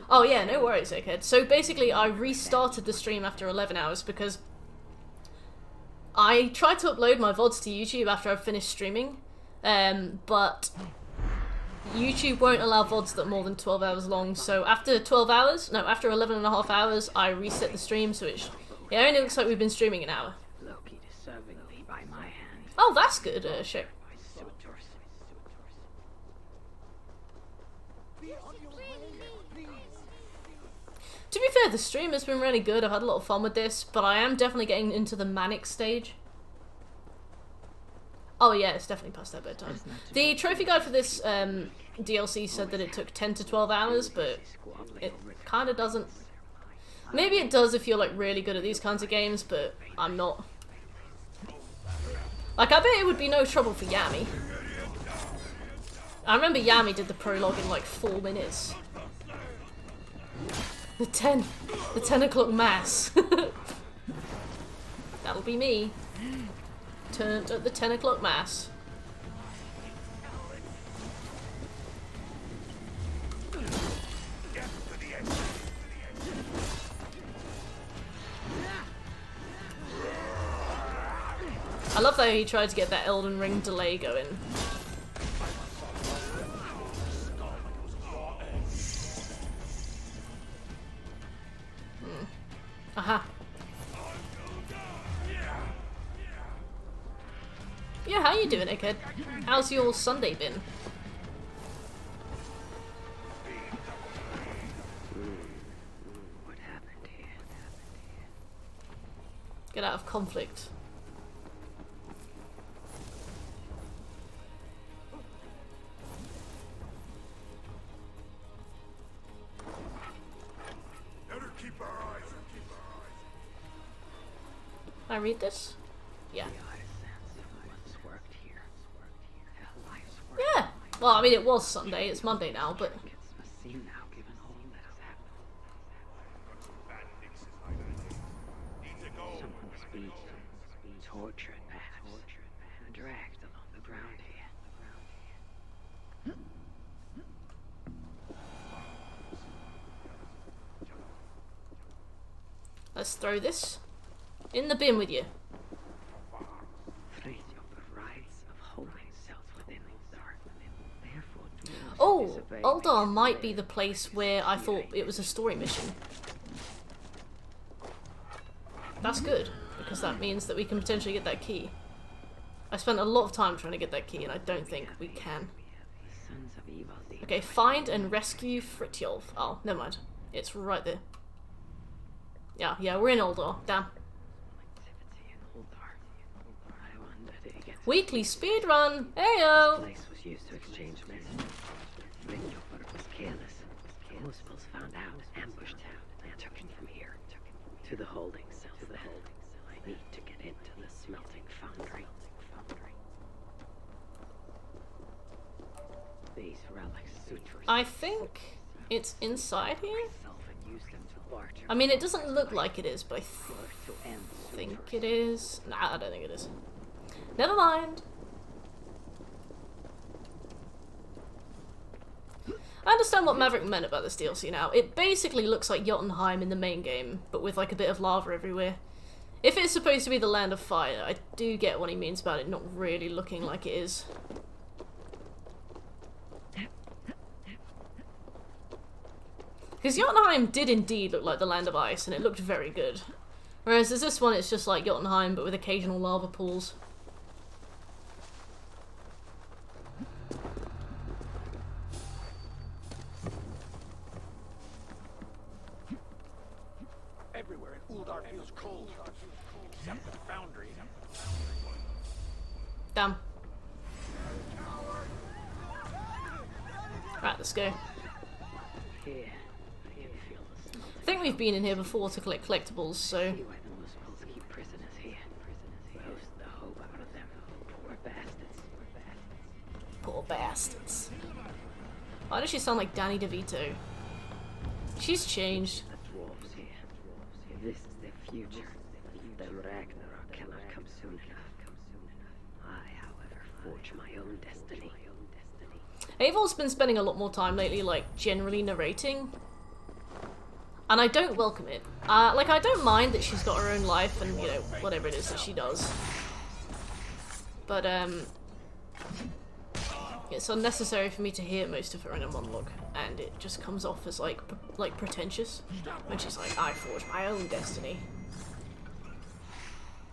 Oh yeah, no worries, Egghead. So basically I restarted the stream after 11 hours because I tried to upload my VODs to YouTube after I've finished streaming, but YouTube won't allow VODs that are more than 12 hours long, so after 12 hours, no, after 11 and a half hours, I reset the stream, so it only looks like we've been streaming an hour. Loki deservingly by my hand. Oh, that's good, shit. To be fair, the stream has been really good. I've had a lot of fun with this, but I am definitely getting into the manic stage. Oh yeah, it's definitely past their bedtime. The trophy guide for this DLC said that it took 10 to 12 hours, but it kind of doesn't. Maybe it does if you're like really good at these kinds of games, but I'm not. Like, I bet it would be no trouble for Yami. I remember Yami did the prologue in like 4 minutes. The 10 o'clock mass. That'll be me. Turned at the 10 o'clock mass. I love that he tried to get that Elden Ring delay going. Aha. Yeah, how you doing, Egghead? How's your Sunday been? What happened here? Get out of conflict. Better keep our eyes. Can I read this? Yeah. Yeah. Well, I mean, it was Sunday. It's Monday now, but... Someone's been tortured, perhaps, and dragged along the ground here. Let's throw this in the bin with you. Oh, Uldar might be the place where I thought it was a story mission. That's good, because that means that we can potentially get that key. I spent a lot of time trying to get that key, and I don't think we can. Okay, find and rescue Fritjolf. Oh, never mind. It's right there. Yeah, we're in Uldar. Damn. Weekly speedrun! Heyo! Place was used to exchange messages. Fritjolf was careless. Muspels found out, ambushed him, and took him from here. To the holding cell. I need to get into the smelting foundry. These relics sutras. I think it's inside here? I mean, it doesn't look like it is, but I think it is. Nah, I don't think it is. Never mind. I understand what Maverick meant about this DLC now. It basically looks like Jotunheim in the main game, but with like a bit of lava everywhere. If it's supposed to be the Land of Fire, I do get what he means about it not really looking like it is. Because Jotunheim did indeed look like the Land of Ice, and it looked very good. Whereas this one, it's just like Jotunheim, but with occasional lava pools. Everywhere in Uldar feels cold. Except the foundry. Damn. Right, let's go. I think we've been in here before to collect collectibles, so... Poor bastards. Why does she sound like Danny DeVito? She's changed. This is the future. The Ragnarok cannot come soon enough. I, however, forge my own destiny. Eivor's been spending a lot more time lately, like, generally narrating. And I don't welcome it. Like, I don't mind that she's got her own life and, you know, whatever it is that she does. But, it's unnecessary for me to hear most of her in a monologue, and it just comes off as, like pretentious. When she's like, I forge my own destiny.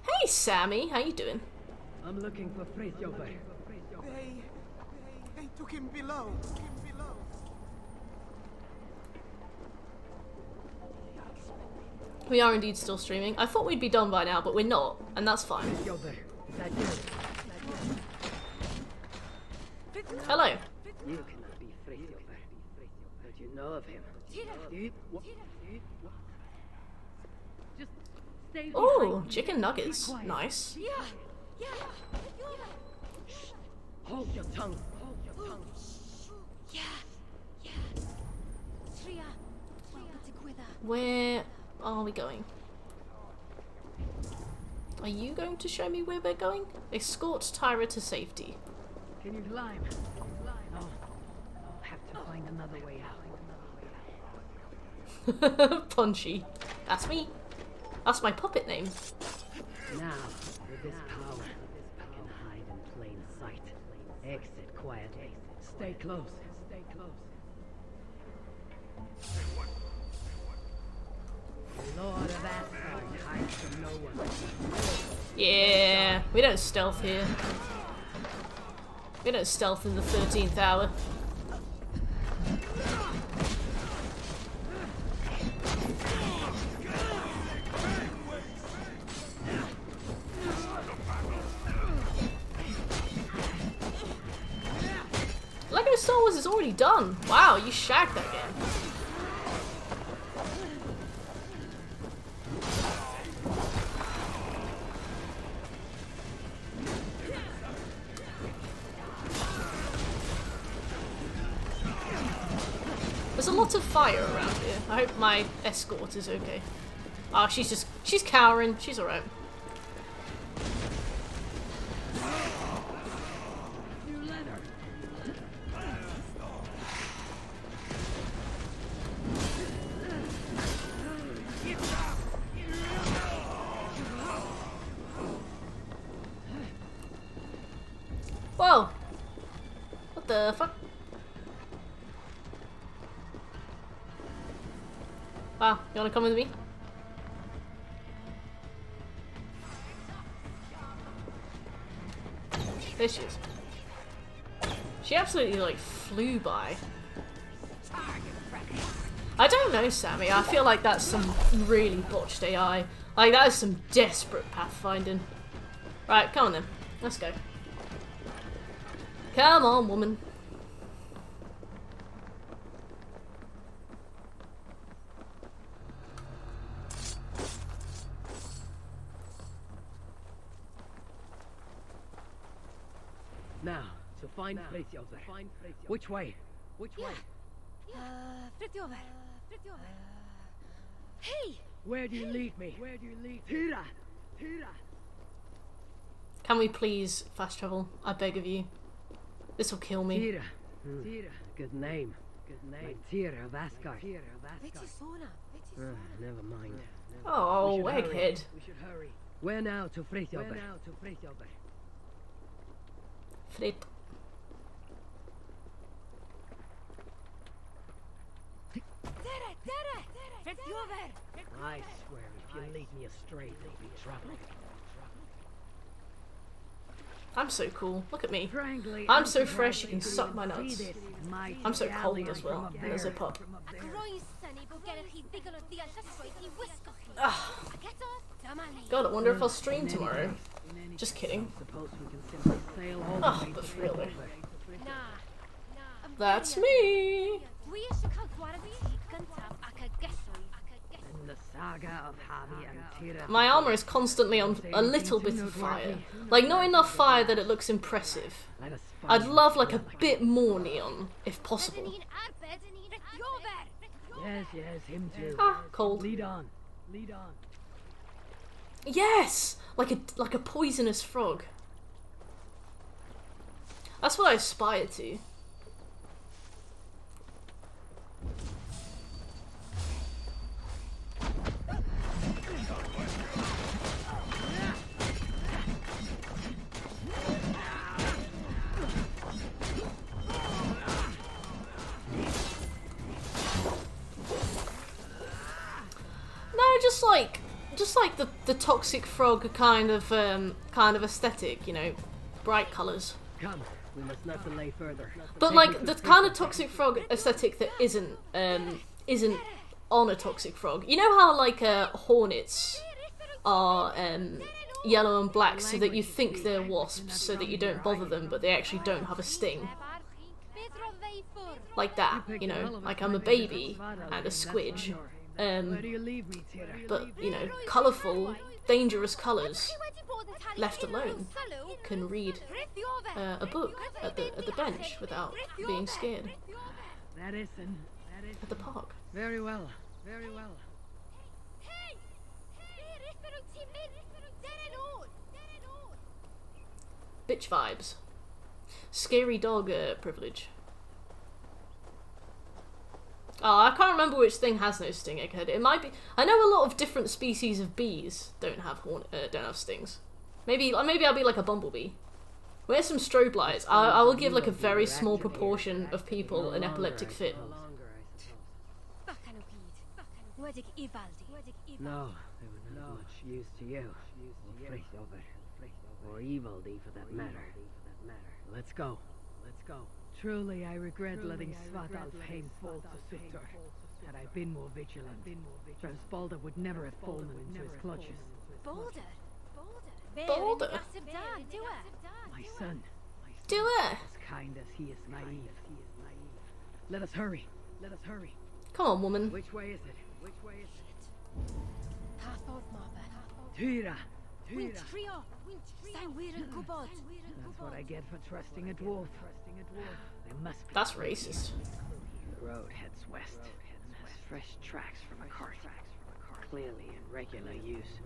Hey, Sammy! How you doing? I'm looking for Fritjolf. They took him below. We are indeed still streaming. I thought we'd be done by now, but we're not, and that's fine. Hello. You cannot be Fritjolf, but you know of him. Just stay Ooh, chicken nuggets. Nice. Hold your tongue. Where are we going? Are you going to show me where we're going? Escort Tyra to safety. Can you climb? No. I'll have to find another way out. Punchy. That's me. That's my puppet name. Now, with this power, quietly. Stay close. Stay close. The Lord of Asgard hides from no one. Yeah, we don't stealth here. We don't stealth in the 13th hour. Lego Star Wars is already done. Wow, you shagged that game. There's a lot of fire around here. I hope my escort is okay. Ah, she's cowering. She's alright. Whoa! What the fuck? Wow, you wanna come with me? There she is. She absolutely, like, flew by. I don't know, Sammy. I feel like that's some really botched AI. Like, that is some desperate pathfinding. Right, come on then. Let's go. Come on, woman. Now, to find Frithjof. Which way? Which way? Frithjof. Hey! Where do you lead me? Where do you lead me? Tira! Tira! Can we please fast travel? I beg of you. This will kill me. Tira. Tira. Good name. Good name. Like Tira of Asgard. Tira of Asgard. Never mind. Oh, egghead. We should hurry. Where now to Frithjof? Where now to Frithjof? Frit. I swear, if you lead me astray, there'll be trouble. I'm so cool. Look at me. Frankly, I'm so fresh you can suck my nuts. I'm so cold as well. There's a pop. Ugh. God, I wonder if I'll stream tomorrow. Just kidding. Oh, but really. That's me! The saga of Havi and Tira. My armor is constantly on a little bit of fire. Like, not enough fire that it looks impressive. I'd love, like, a bit more neon, if possible. Yes, yes, him too. Ah, cold. Lead on. Lead on. Yes! Like a poisonous frog. That's what I aspire to. Just like the toxic frog kind of aesthetic, you know, bright colours. Come, we must not delay further. But like the kind of toxic frog aesthetic that isn't on a toxic frog. You know how like hornets are yellow and black, so that you think they're wasps, so that you don't bother them, but they actually don't have a sting. Like that, you know, like I'm a baby and a squidge. But, you know, colourful, dangerous colours, left alone, can read a book at the bench without being scared. At the park. Very well. Very well. Bitch vibes. Scary dog privilege. Oh, I can't remember which thing has no sting, egghead. It might be. I know a lot of different species of bees don't have stings. Maybe I'll be like a bumblebee, Where's some strobe lights? I will give like a very small proportion of people an epileptic fit. No, they were not much use to you. Or evil for that matter. Let's go. Truly, I regret letting Svartalfheim fall to Surtur. Had I been more vigilant, Balder would never have fallen into his clutches. Balder? Balder? My son. Do it! As kind as he is naive. Let us hurry. Come on, woman. Which way is it? Tyra! That's what I get for trusting a dwarf. There must be. That's racist. The road heads west. And has fresh tracks from a cart. Clearly in regular use.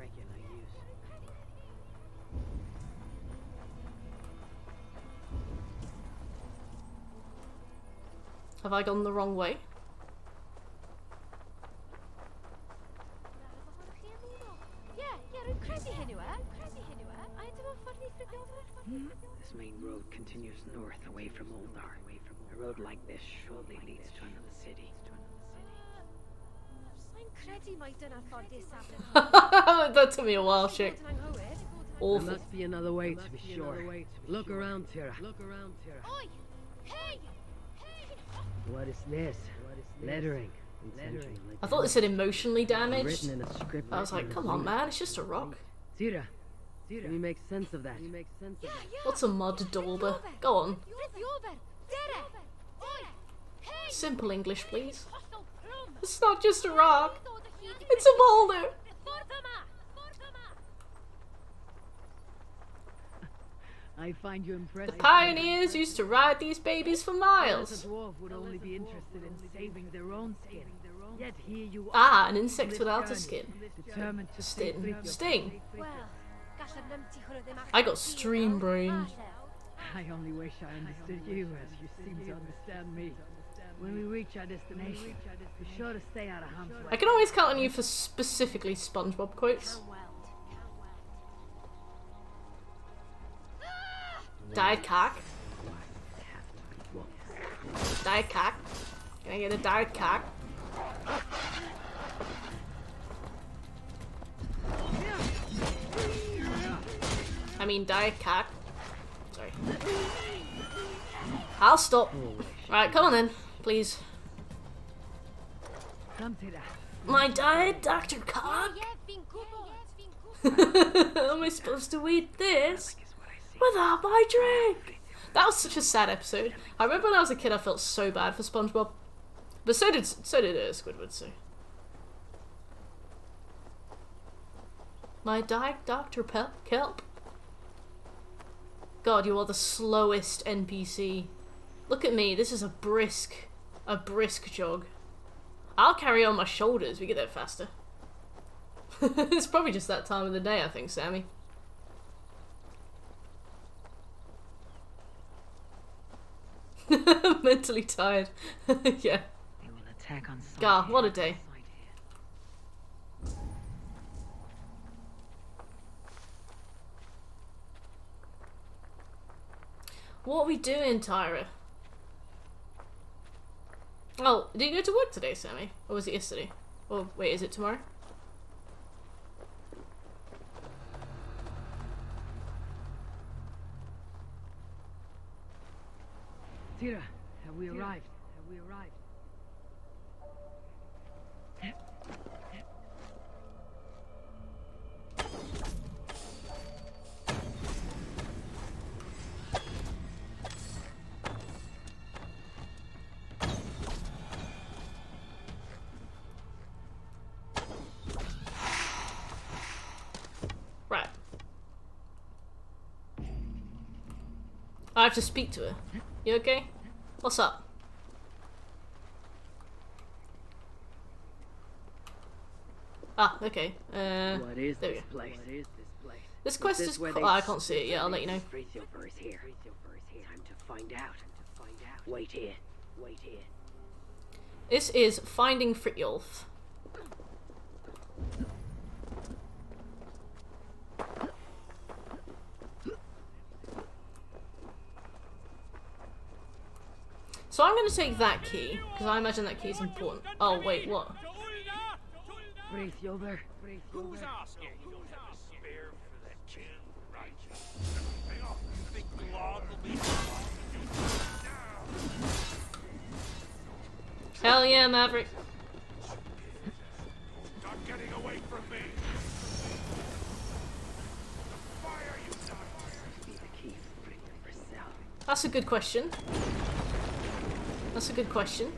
Have I gone the wrong way? This main road continues north away from Uldar. A road like this surely leads to another city. That took me a while, shit. There Awful. must be another way to be sure. Look around, Tira. What is this? Lettering. I thought it said emotionally damaged. Written in a script. I was like, come on, man, it's just a rock. Tira, can you make sense of that? What's a mud dauber? Go on. Simple English, please. It's not just a rock. It's a boulder. I find you The impressive. pioneers used to ride these babies for As miles. a dwarf would only be interested in saving their own skin. Yet here you are. Ah, an insect without a skin. Determined to save Sting. Fridtjof. Sting. I got stream brain. I only wish I understood you as you seem to understand me. When we reach our destination, be sure to stay out of harm's way. I can always count on you for specifically SpongeBob quotes. Diet cock. Diet cock. Can I get a diet cock? I mean diet cock. Sorry. I'll stop. Right, come on then, please. Come to that. My diet, Dr. Cock? Am I supposed to eat this without my drink? That was such a sad episode. I remember when I was a kid I felt so bad for SpongeBob. But so did Squidward, so. My diet Dr. Kelp? God, you are the slowest NPC. Look at me, this is a brisk jog. I'll carry on my shoulders, we get there faster. It's probably just that time of the day, I think, Sammy. Mentally tired. Yeah. They will attack on sight. God, what a day. What are we doing, Tyra? Oh, did you go to work today, Sammy? Or was it yesterday? Or wait, is it tomorrow? Tira, have we arrived? Right. I have to speak to her. You okay? What's up? Ah, okay. What is there we this go. place? This quest is. Oh, I can't see it yet. I'll let you know. Frithjof is here. Time to find out. Wait here. This is Finding Frithjof. So I'm going to take that key, because I imagine that key is important. Oh, wait, what? Brace you there. Who's asking? Spare for that chin, right? Hang on. Think Claude will be Hell yeah, Maverick. not getting away from me. Fire, you Be the key for yourself. That's a good question. That's a good question.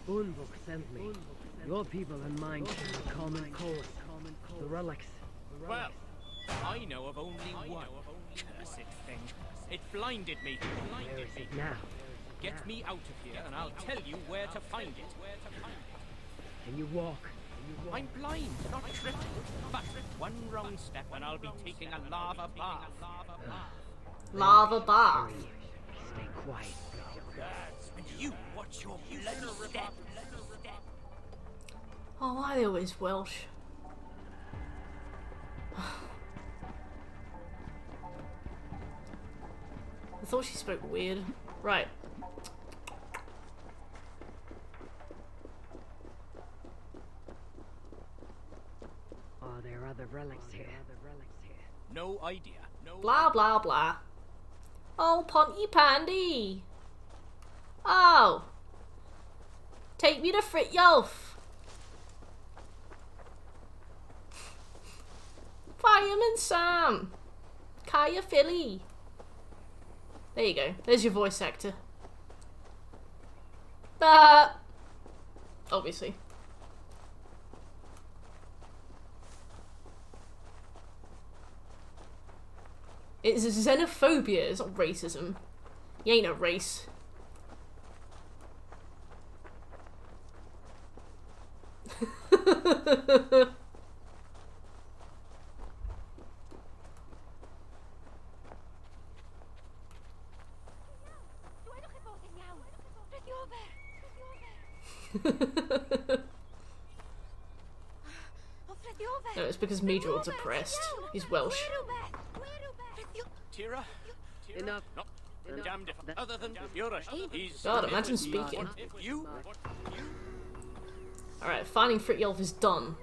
Unbook sent me. Your people and mine share a common cause. The relics. Well, I know of only one. Cursed thing. It blinded me. Where is it now? Get me out of here and I'll tell you where to find it. Can you walk? I'm blind, not crippled. But one wrong step and I'll be taking a lava bath. Lava bath. Stay quiet. And you watch your bloody step. Oh, why are they always Welsh? I thought she spoke weird. Right. Are there other relics here? No idea. No. Blah blah blah. Oh, Ponty Pandy. Oh. Take me to Fritjolf. Fireman Sam. Kaya Philly. There you go. There's your voice actor. Obviously. It's xenophobia, it's not racism. You ain't a race. No, it's because Meadrill's depressed. He's Welsh. Tira? Enough. No. Damned if other than Tira. He's God, imagine speaking. You? Alright, finding Fritjolf is done.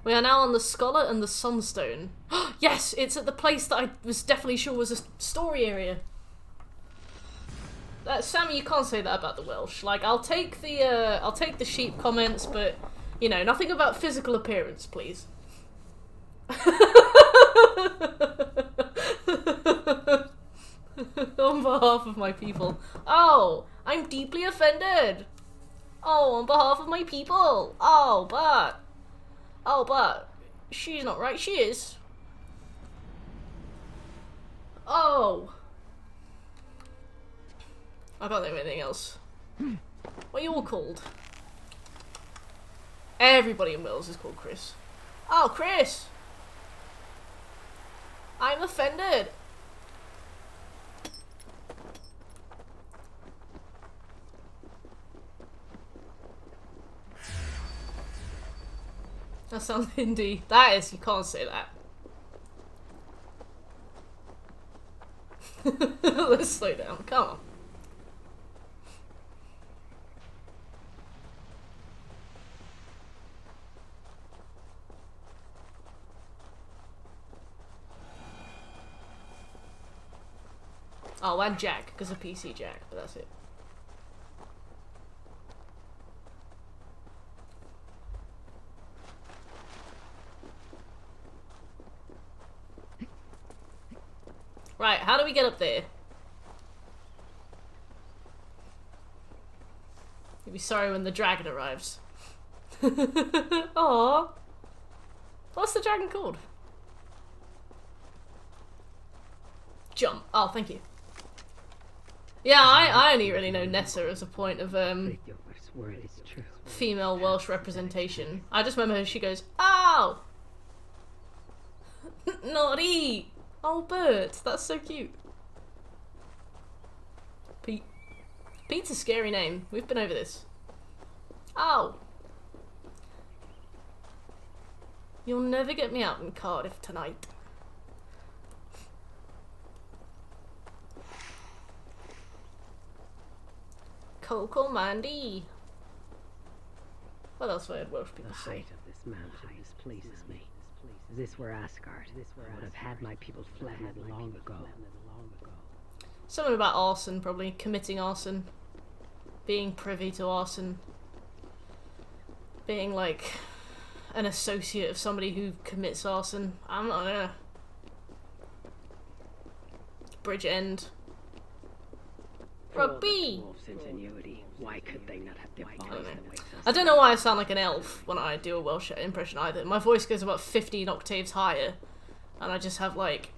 We are now on the Scholar and the Sunstone. Yes, it's at the place that I was definitely sure was a story area. Sammy, you can't say that about the Welsh. Like, I'll take the sheep comments, but you know, nothing about physical appearance, please. On behalf of my people. Oh, I'm deeply offended. Oh, on behalf of my people. Oh, but she's not right. She is. Oh. I can't think of anything else. What are you all called? Everybody in Wales is called Chris. Oh, Chris! I'm offended. That sounds Hindi. That is, you can't say that. Let's slow down, come on. Oh, and Jack, because of PC Jack, but that's it. Right, how do we get up there? You'll be sorry when the dragon arrives. Aww. What's the dragon called? Jump. Oh, thank you. Yeah, I only really know Nessa as a point of female Welsh representation. I just remember she goes, "Ow! Naughty! Oh, birds, that's so cute." Pete. Pete's a scary name. We've been over this. Ow! You'll never get me out in Cardiff tonight. Coco Mandy. What else have I heard Welsh people The say? height of this mountain displeases me. Is this where Asgard? I would have had my people flattened long ago. Something about arson, probably. Committing arson. Being privy to arson. Being like an associate of somebody who commits arson. I'm not know. Bridge End. Rugby! Wolf's ingenuity. Why could they not have devised a way I don't know why I sound like an elf when I do a Welsh impression either. My voice goes about 15 octaves higher. And I just have like...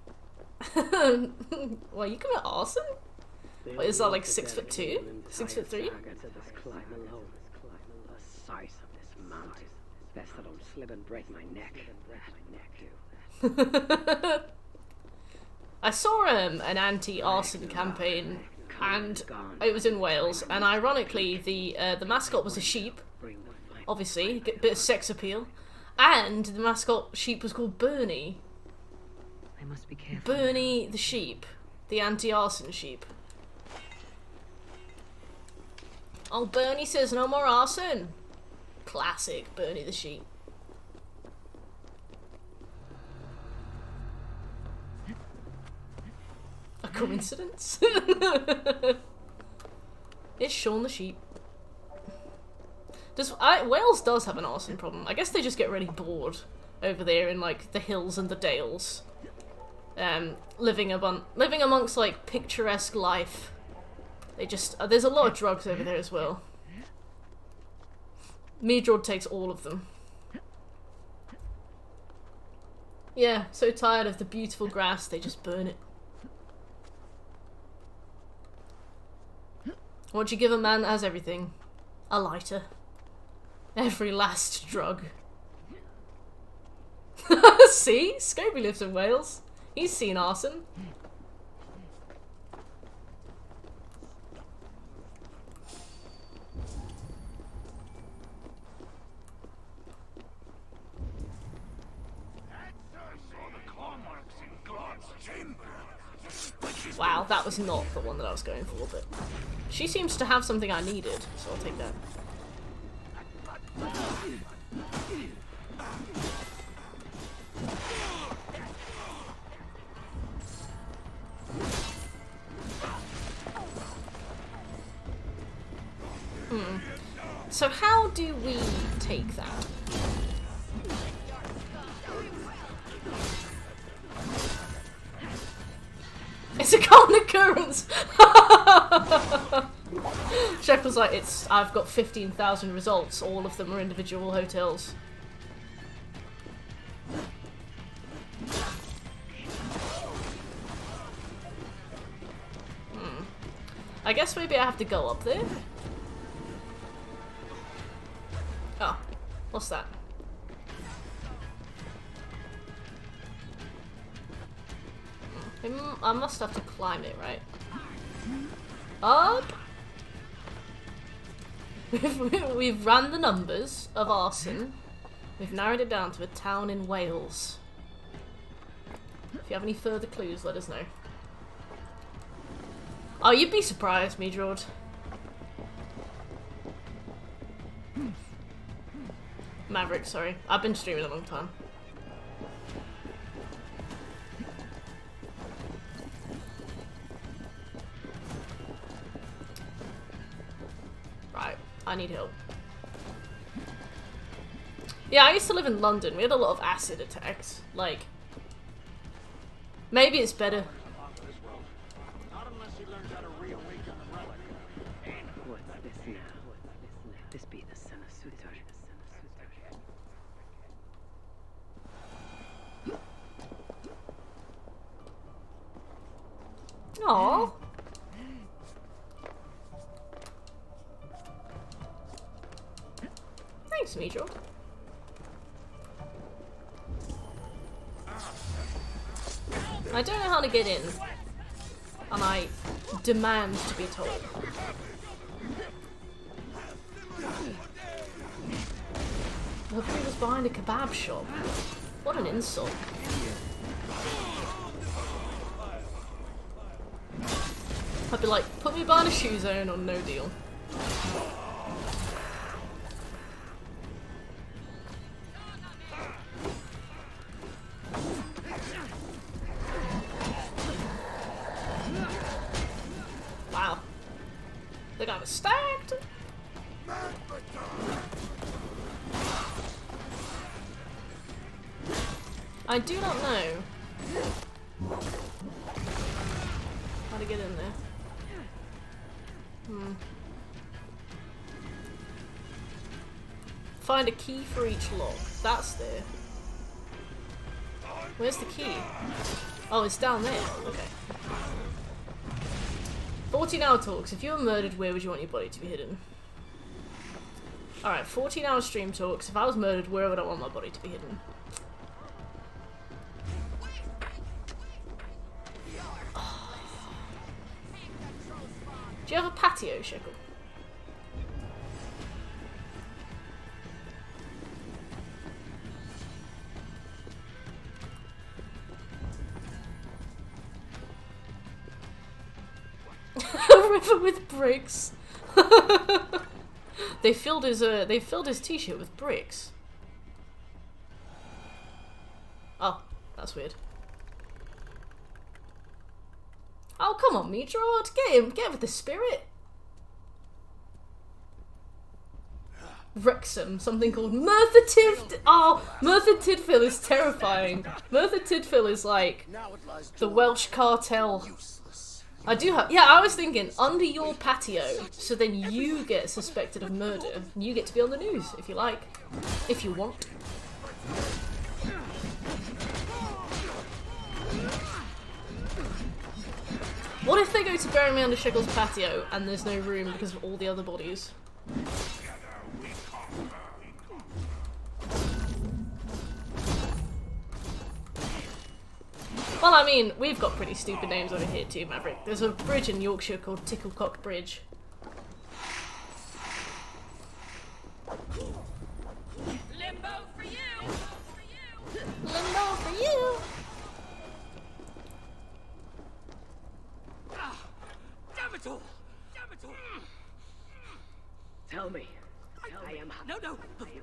Well, you commit arson? What, is that like 6'2"? 6'3"? The size of this mountain. Best I don't slip and break my neck. I saw an anti-arson campaign, and it was in Wales, and ironically the mascot was a sheep, obviously, a bit of sex appeal, and the mascot sheep was called Bernie. I must be careful. Bernie the sheep, the anti-arson sheep. Oh, Bernie says no more arson. Classic Bernie the sheep. A coincidence? It's Shaun the sheep. Wales does have an arson problem. I guess they just get really bored over there in like the hills and the dales. Living amongst like picturesque life. They just there's a lot of drugs over there as well. Meadrod takes all of them. Yeah, so tired of the beautiful grass, they just burn it. What'd you give a man that has everything? A lighter. Every last drug. See? Scobie lives in Wales. He's seen arson. Wow, that was not the one that I was going for, but she seems to have something I needed, so I'll take that. So how do we take that? It's a common occurrence! Shep was like, I've got 15,000 results, all of them are individual hotels. I guess maybe I have to go up there? Oh, what's that? I must have to climb it, right? Up! We've run the numbers of arson. We've narrowed it down to a town in Wales. If you have any further clues, let us know. Oh, you'd be surprised, Meadrod. Maverick, sorry. I've been streaming a long time. Right, I need help. Yeah, I used to live in London. We had a lot of acid attacks. Like, maybe it's better. What's this now? This be the son of Sutar. Aww. Thanks, Meadrod. I don't know how to get in, and I demand to be told. The food was behind a kebab shop. What an insult. I'd be like, put me behind a shoe zone or no deal. Wow. The guy was stacked! I do not know how to get in there. Find a key for each lock. That's there. Where's the key? Oh, it's down there. Okay. 14-hour talks. If you were murdered, where would you want your body to be hidden? Alright, 14-hour stream talks. If I was murdered, where would I want my body to be hidden? Do you have a patio, Shekel? A river with bricks. They filled his t-shirt with bricks. Oh, that's weird. Oh, come on, Meatrod. Get with the spirit. Wrexham, something called Merthyr Tydfil. Oh, Merthyr Tydfil is terrifying. Merthyr Tydfil is like the Welsh cartel. I do have, yeah, I was thinking under your patio, so then you get suspected of murder. And you get to be on the news if you like, if you want. What if they go to bury me under Shekel's patio and there's no room because of all the other bodies? Well, I mean, we've got pretty stupid names over here too, Maverick. There's a bridge in Yorkshire called Ticklecock Bridge. Limbo for you! Limbo for you! Damn it all! Damn it all! Tell me. I am. No.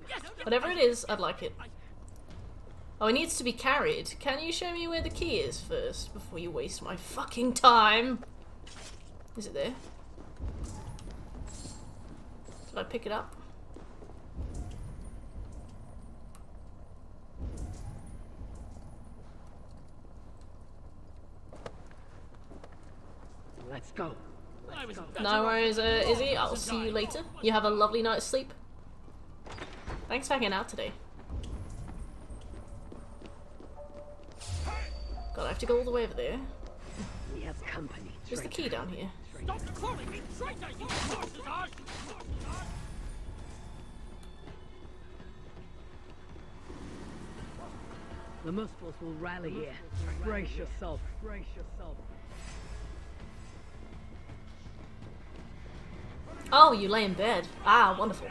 Yes. Whatever it is, I'd like it. Oh, it needs to be carried. Can you show me where the key is first, before you waste my fucking time? Is it there? Did I pick it up? Let's go. No worries, Izzy. I'll see you later. You have a lovely night's sleep. Thanks for hanging out today. God, I have to go all the way over there. We have company. There's the key down here. Stop calling me traitor, you sorcerers! The Muspels will rally here. Brace yourself. Brace yourself. Oh, you lay in bed. Ah, wonderful.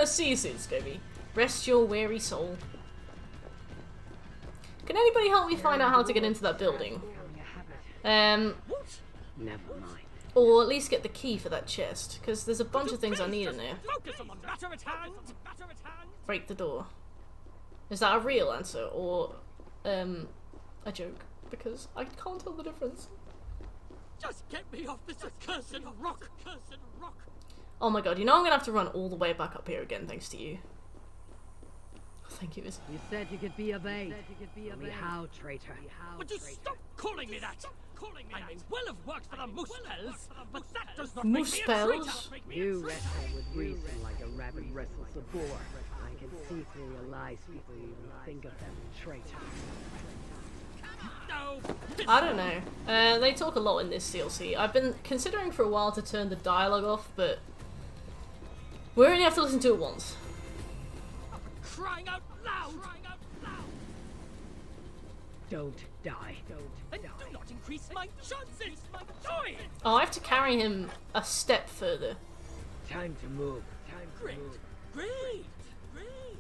See you soon, Scobie. Rest your weary soul. Can anybody help me find out how to get into that building? Never mind. Or at least get the key for that chest, because there's a bunch of things I need in there. Focus on the matter at hand! Break the door. Is that a real answer, or a joke? Because I can't tell the difference. Just get me off this accursed rock! Oh my god, you know I'm gonna have to run all the way back up here again, thanks to you. Thank you, Izzy. You said you could be of aid. Only how, traitor? Would you stop calling me that? I may well have worked for the Muspels, but that does not Moose make me a traitor! spells? You wrestle with reason like a rabbit wrestles a boar. I can see through your lies before you even think of them, traitor. No! I don't know. They talk a lot in this DLC. I've been considering for a while to turn the dialogue off, but we only have to listen to it once. Crying out loud! Don't die. And do not increase my chances! Do it! Oh, I have to carry him a step further. Time to move. Time to Great, move. great, great.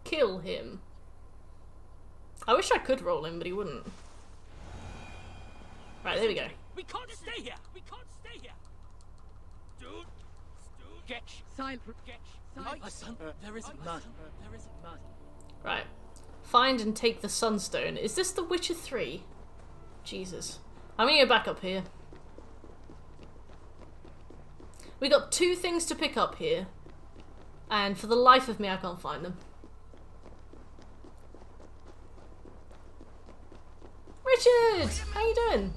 Kill him. I wish I could roll him, but he wouldn't. Right, there we go. We can't stay here. We can't stay here. Dude. Getch. Silent. Getch. My son, there isn't none. There isn't none. Right. Find and take the Sunstone. Is this The Witcher 3? Jesus. I'm gonna go back up here. We got 2 things to pick up here. And for the life of me, I can't find them. Richard! How you doing?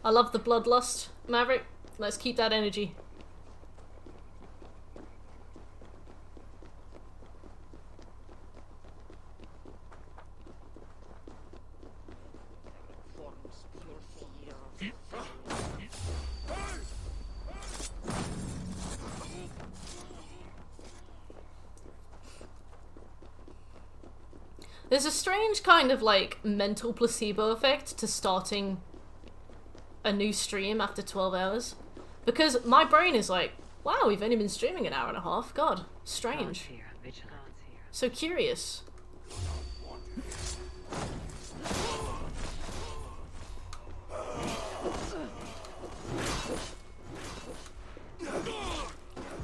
I love the bloodlust, Maverick. Let's keep that energy. There's a strange kind of like mental placebo effect to starting a new stream after 12 hours. Because my brain is like, wow, we've only been streaming an hour and a half. God, strange. Here, vigilance here. So curious.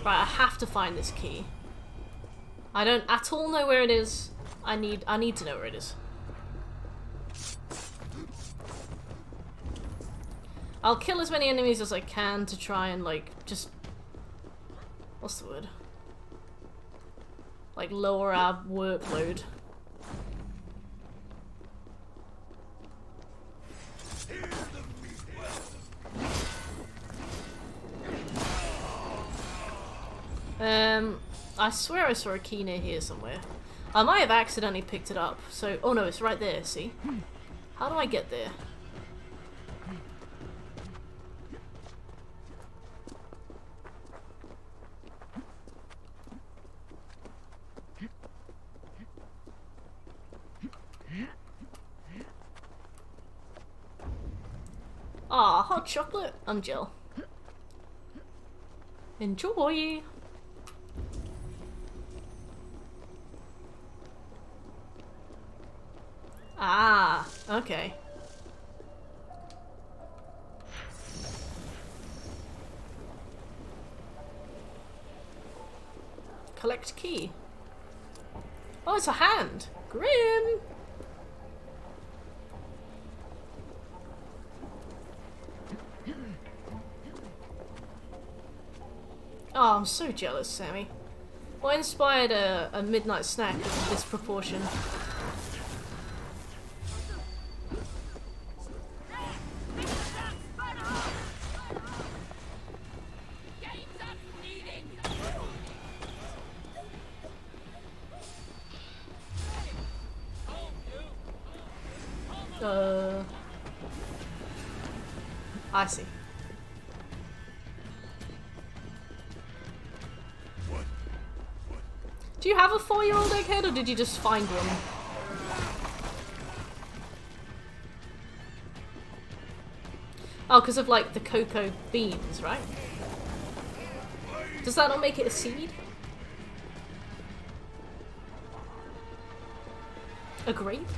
Right, I have to find this key. I don't at all know where it is. I need to know where it is. I'll kill as many enemies as I can to try and like just what's the word? Like lower our workload. I swear I saw a key near here somewhere. I might have accidentally picked it up, so... Oh no, it's right there, see? How do I get there? Ah, hot chocolate. I'm Jill. Enjoy! Ah, okay. Collect key. Oh, it's a hand. Grim. Oh, I'm so jealous, Sammy. What inspired a midnight snack of this proportion? I see. Do you have a 4-year-old egghead, or did you just find one? Oh, because of like the cocoa beans, right? Does that not make it a seed? A grape?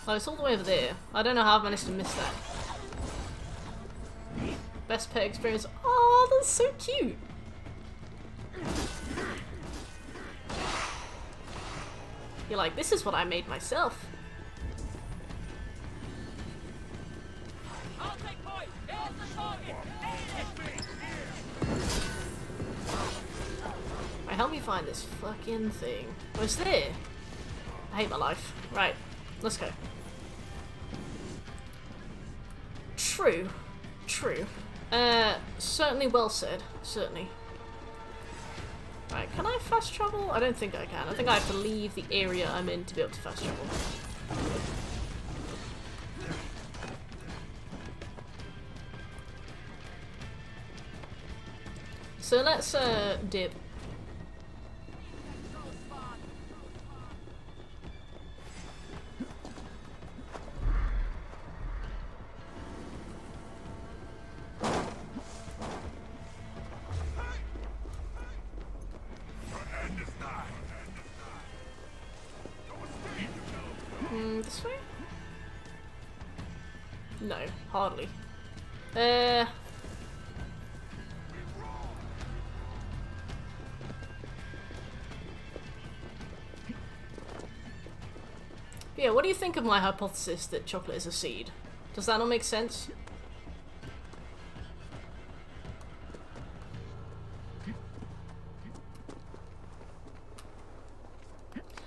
Oh, it's all the way over there. I don't know how I've managed to miss that. Best pet experience. Oh, that's so cute. You're like, this is what I made myself. Right, help me find this fucking thing. Oh, it's there. I hate my life. Right, let's go. True. True. Certainly well said. Certainly. Right, can I fast travel? I don't think I can. I think I have to leave the area I'm in to be able to fast travel. So let's, dip. This way? No, hardly. Yeah, what do you think of my hypothesis that chocolate is a seed? Does that not make sense?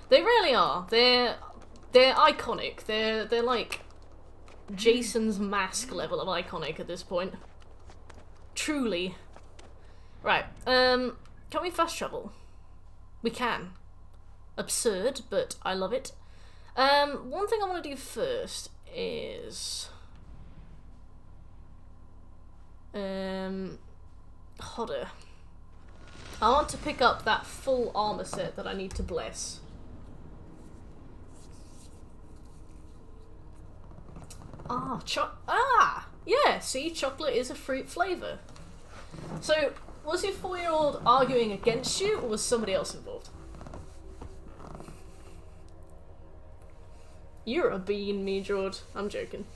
They really are. They're iconic. They're like Jason's mask level of iconic at this point. Truly. Right. Can we fast travel? We can. Absurd, but I love it. One thing I want to do first is Hodder. I want to pick up that full armor set that I need to bless. Yeah, see, chocolate is a fruit flavor. So, was your 4-year-old arguing against you, or was somebody else involved? You're a bean, me, George. I'm joking.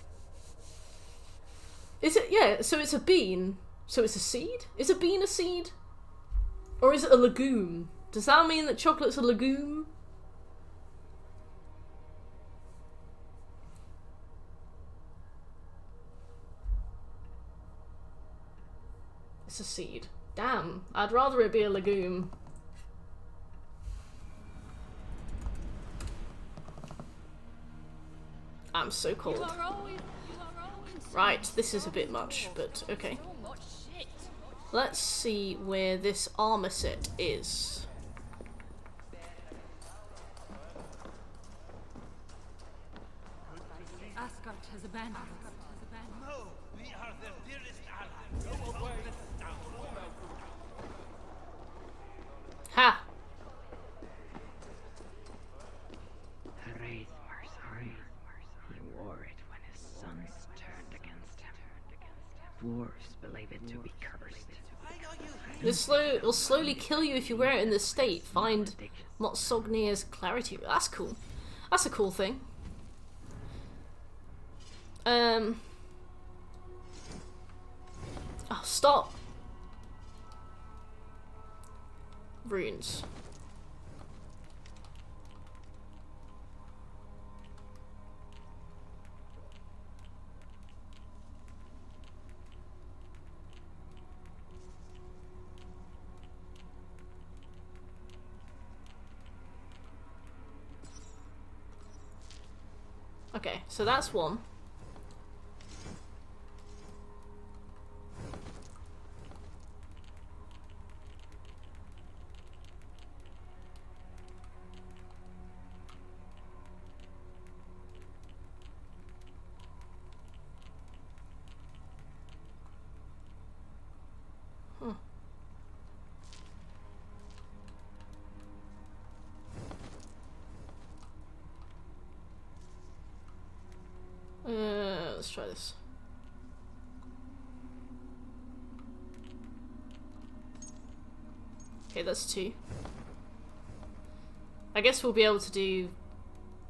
Is it? Yeah, so it's a bean. So it's a seed? Is a bean a seed? Or is it a legume? Does that mean that chocolate's a legume? It's a seed. Damn, I'd rather it be a legume. I'm so cold. Right, this is a bit much, but okay. Let's see where this armor set is. Asgard has abandoned us. No, we are their dearest allies. Go away. Ha! Sorry. He wore it when his sons turned against him. Dwarves believe it to be cursed. It'll slowly kill you if you wear it in this state. Find Motsognir's clarity. That's cool. That's a cool thing. Oh, stop. Runes. Okay, so that's one. Let's try this. Okay, that's 2. I guess we'll be able to do...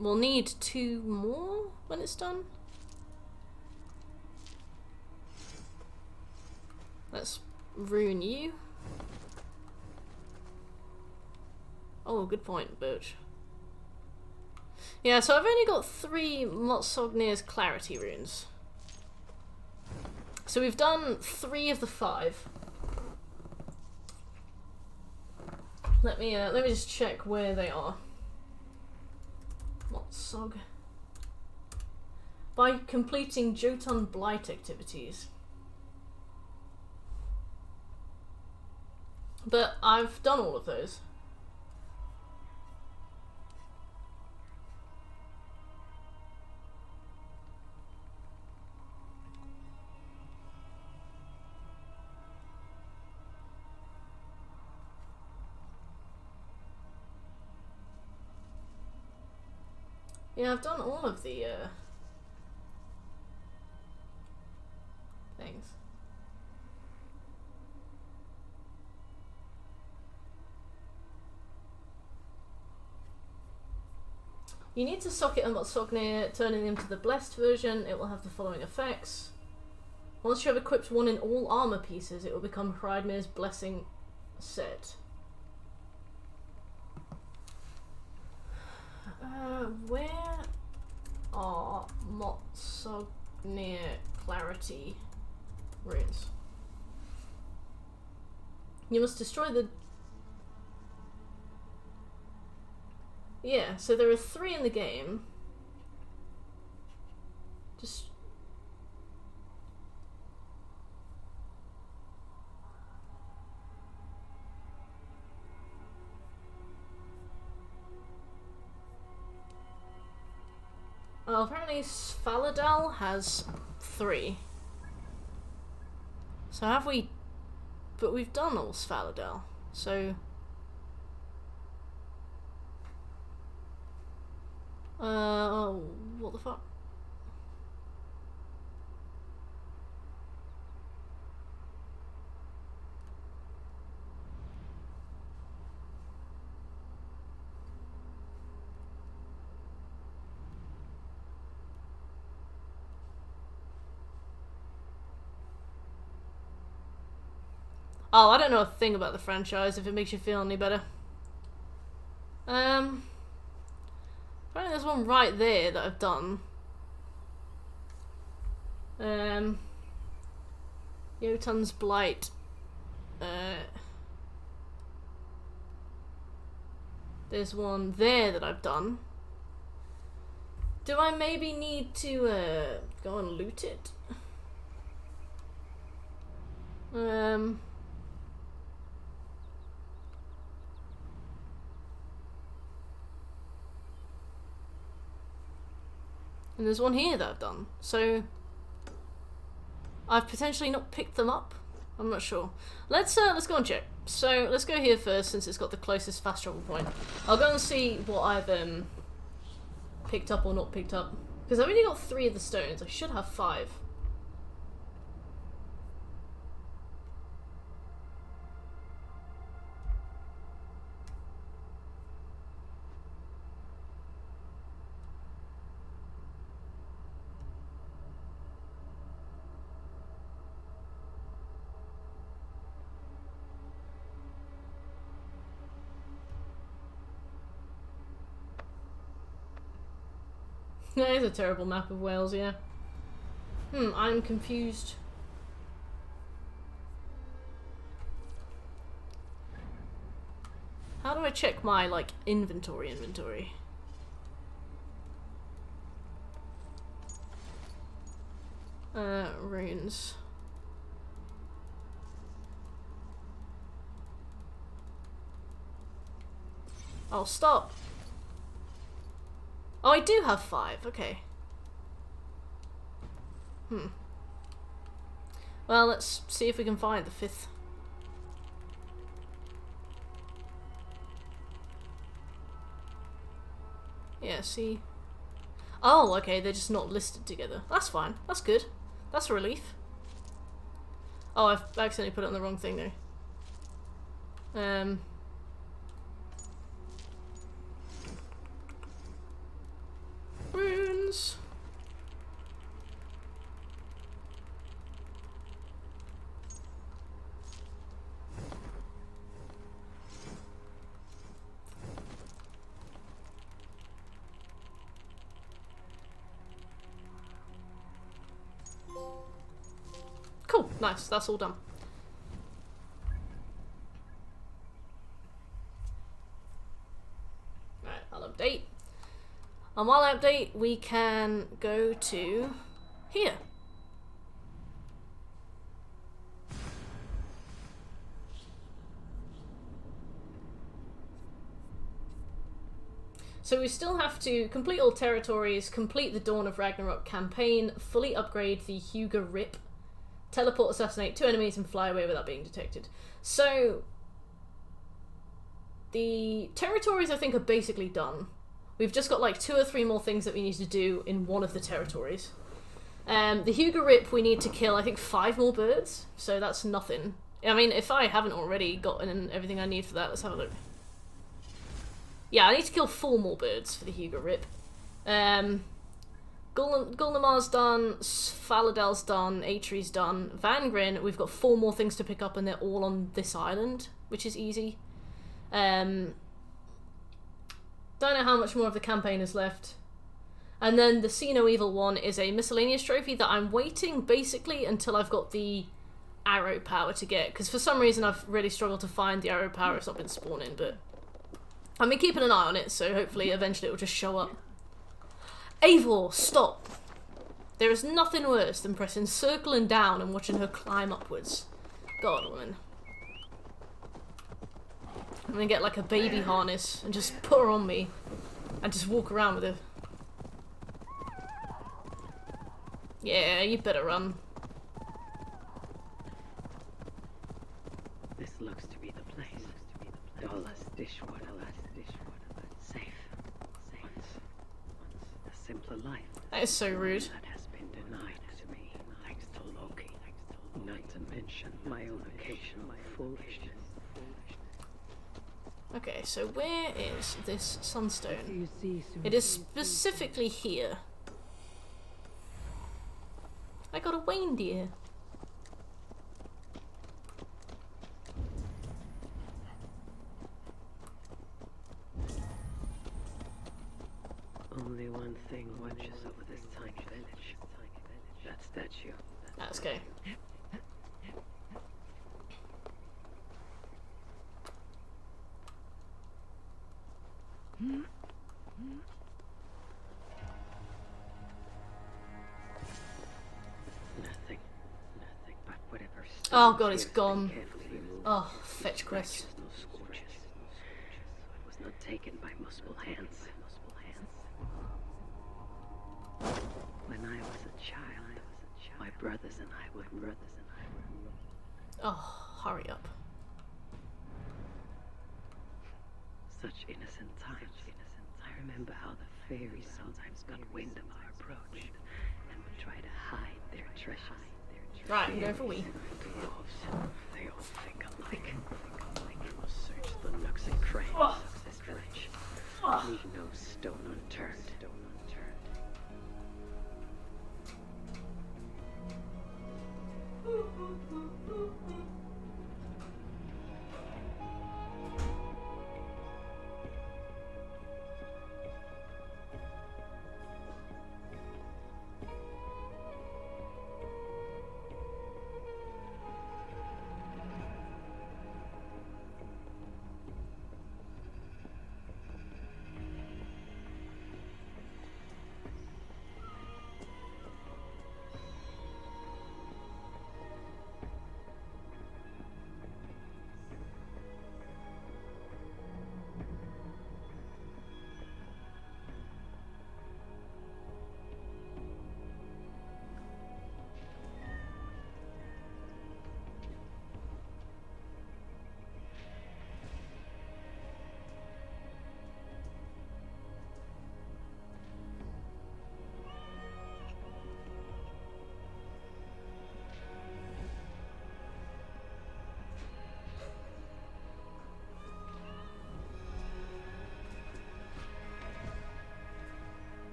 We'll need 2 more when it's done. Let's rune you. Oh, good point, Birch. Yeah, so I've only got 3 Motsognir's clarity runes. So we've done 3 of the 5. Let me just check where they are. What sog? By completing Jotun Blight activities. But I've done all of those. Yeah, I've done all of the things. You need to socket and Sognir, turning them to the blessed version. It will have the following effects. Once you have equipped one in all armor pieces, it will become Hreidmir's Blessing set. Where are Motsognir Clarity runes? You must destroy the... Yeah, so there are 3 in the game. Just... Oh, apparently Svaladal has 3. So have we... But we've done all Svaladal, so... what the fuck? Oh, I don't know a thing about the franchise, if it makes you feel any better. Apparently there's one right there that I've done. Jotun's Blight. There's one there that I've done. Do I maybe need to go and loot it? And there's one here that I've done. So I've potentially not picked them up. I'm not sure. Let's go and check. So let's go here first, since it's got the closest fast travel point. I'll go and see what I've picked up or not picked up, because I've only got 3 of the stones. I should have 5. That is a terrible map of Wales, yeah. I'm confused. How do I check my, like, inventory? Runes. Oh, stop! Oh, I do have 5, okay. Well, let's see if we can find the 5th. Yeah, see? Oh, okay, they're just not listed together. That's fine. That's good. That's a relief. Oh, I've accidentally put it on the wrong thing though. Runes. Nice, that's all done. Right, I'll update. And while I update, we can go to here. So we still have to complete all territories, complete the Dawn of Ragnarok campaign, fully upgrade the Huga Rip, teleport, assassinate 2 enemies, and fly away without being detected. So the territories I think are basically done. We've just got like 2 or 3 more things that we need to do in one of the territories. The Huga Rip we need to kill I think 5 more birds, so that's nothing. I mean, if I haven't already gotten everything I need for that, let's have a look. Yeah, I need to kill 4 more birds for the Huga Rip. Gulnamar's done, Faladel's done, Atri's done. Vangrin, we've got 4 more things to pick up and they're all on this island, which is easy. Don't know how much more of the campaign is left. And then the See No Evil one is a miscellaneous trophy that I'm waiting basically until I've got the arrow power to get, because for some reason I've really struggled to find the arrow power. It's not been spawning, but I've been keeping an eye on it, so hopefully eventually it will just show up. Eivor, stop! There is nothing worse than pressing circle and down and watching her climb upwards. God, woman. I'm gonna get like a baby harness and just put her on me and just walk around with her. Yeah, you better run. This looks to be the place. Dollars, dishwater, safe. Once a simpler life. That is so rude. That has been denied to me, thanks to Loki. Not to mention my own occasional foolishness. Okay, so where is this sunstone? You see, It is specifically here. I got a reindeer. Only one thing watches over this tiny village. That statue. Let's go. Nothing. But whatever. Oh god, it's gone. Carefully removed. Oh, fetch quest. No scorches. It was not taken by multiple hands. When I was a child, my brothers and I would run. Oh, hurry up. Such innocent times. I remember how the fairies sometimes got wind of our approach and would try to hide their treasures. Right, I'm going for wee. Dwarves, they all think alike. We must search the nooks and crannies of this village. Leave no stone unturned.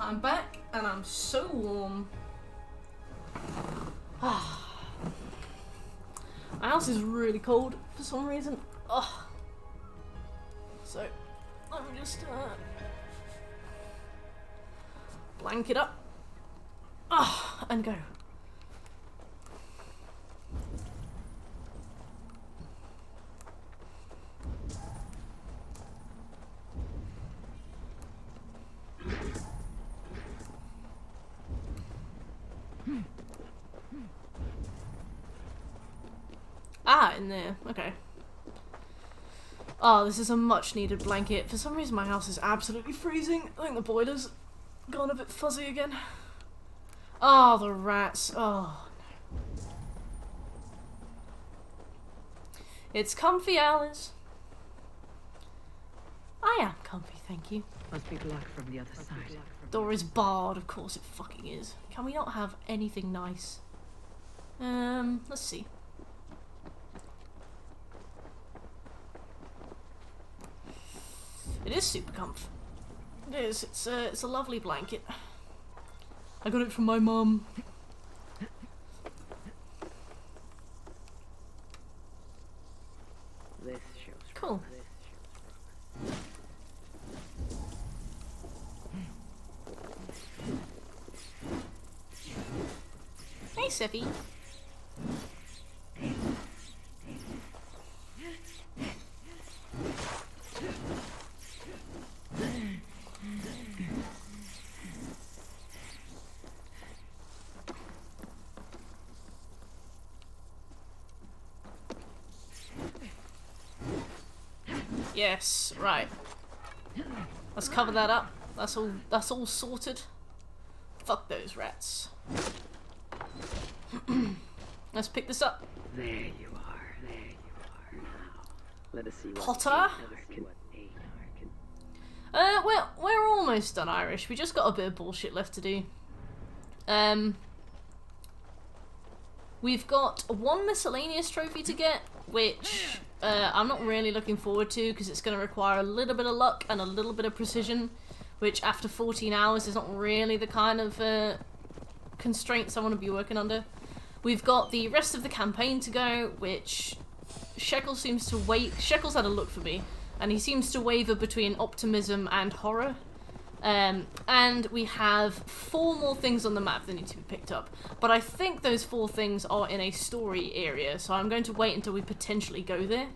I'm back and I'm so warm. My house is really cold for some reason. Ugh. So, let me just blanket up. Ugh, and go. Ah, in there. Okay. Oh, this is a much needed blanket. For some reason my house is absolutely freezing. I think the boiler's gone a bit fuzzy again. Oh, the rats. Oh, no. It's comfy hours. I am comfy, thank you. Must be blocked from the other side. Door is barred, of course it fucking is. Can we not have anything nice? Let's see. It is super comfy. It is. It's a lovely blanket. I got it from my mum. This shows Cool. Hey, Sippy. Yes, right. Let's cover that up. That's all sorted. Fuck those rats. Let's pick this up. There you are. There you are. Now, let us see what Potter? We're almost done, Irish. We just got a bit of bullshit left to do. We've got one miscellaneous trophy to get, which I'm not really looking forward to because it's going to require a little bit of luck and a little bit of precision, which after 14 hours is not really the kind of constraints I want to be working under. We've got the rest of the campaign to go, which Shekel seems to Shekel's had a look for me, and he seems to waver between optimism and horror. And we have 4 more things on the map that need to be picked up. But I think those 4 things are in a story area, so I'm going to wait until we potentially go there.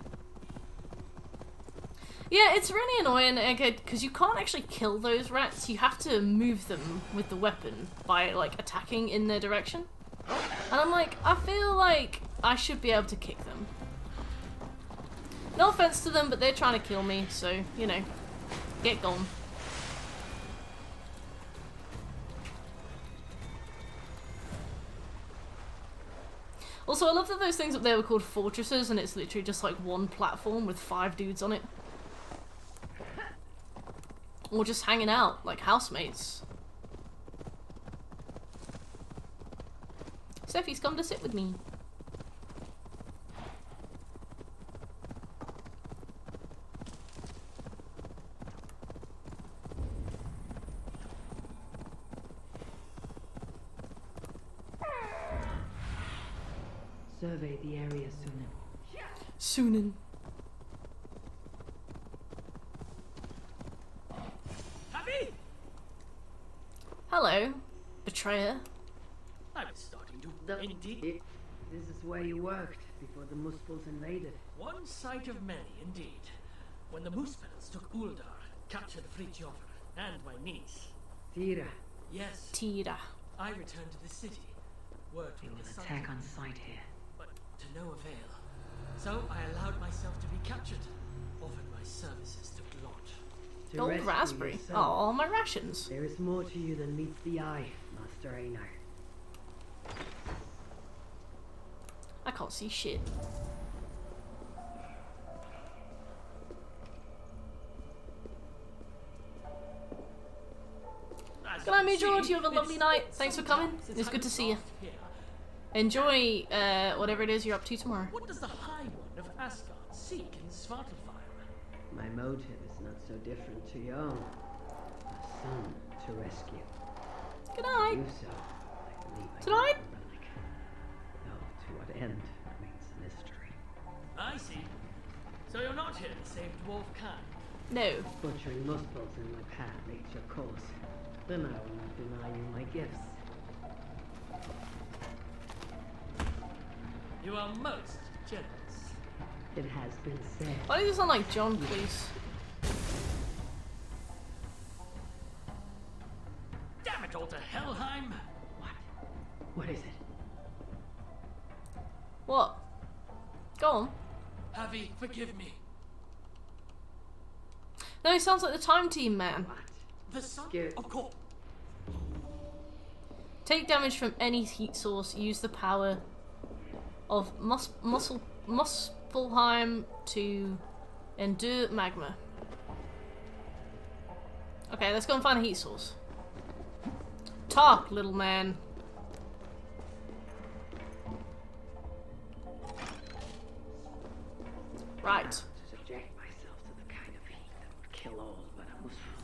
Yeah, it's really annoying, because you can't actually kill those rats. You have to move them with the weapon by, like, attacking in their direction. And I'm like, I feel like I should be able to kick them. No offense to them, but they're trying to kill me, so, you know, get gone. Also, I love that those things up there were called fortresses, and it's literally just like one platform with 5 dudes on it. Or just hanging out, like housemates. Sophie's come to sit with me. Survey the area sooner. Soonin. Happy? Hello, betrayer. I was starting to indeed. This is where you worked before the Muspels invaded. One sight of many, indeed. When the Moosepells took Uldar, captured Fritjof and my niece. Tira, Yes, Tira. I returned to the city. Worked they with will the Sun, attack on sight here. but to no avail. So I allowed myself to be captured. Offered my services to Glot. To Gold rescue raspberry. your son. Oh, my rations. There is more to you than meets the eye, Master Einar. I can't see shit. Good night, me, George. You have a lovely night. Thanks for coming. It's good to see you. Enjoy whatever it is you're up to tomorrow. What does the High One of Asgard seek in Svartalfheim? My motive is not so different to your own. A son to rescue. Good night. Do so, I believe I Tonight? know, Though to what end remains a mystery. I see. So you're not here to save dwarf kind. No. Butchering muscles in my path makes your course. Then I will not deny you my gifts. You are most generous. It has been said. Why does it sound like John, please? Damn it all to Helheim! What? What is it? What? Go on. Javi, forgive me. No, he sounds like the Time Team man. What? The sun? Scared. Of course. Take damage from any heat source. Use the power of Muspelheim to endure magma. Okay, let's go and find a heat source. Talk, little man. Right. To subject myself to the kind of heat that would kill all but a Muspel.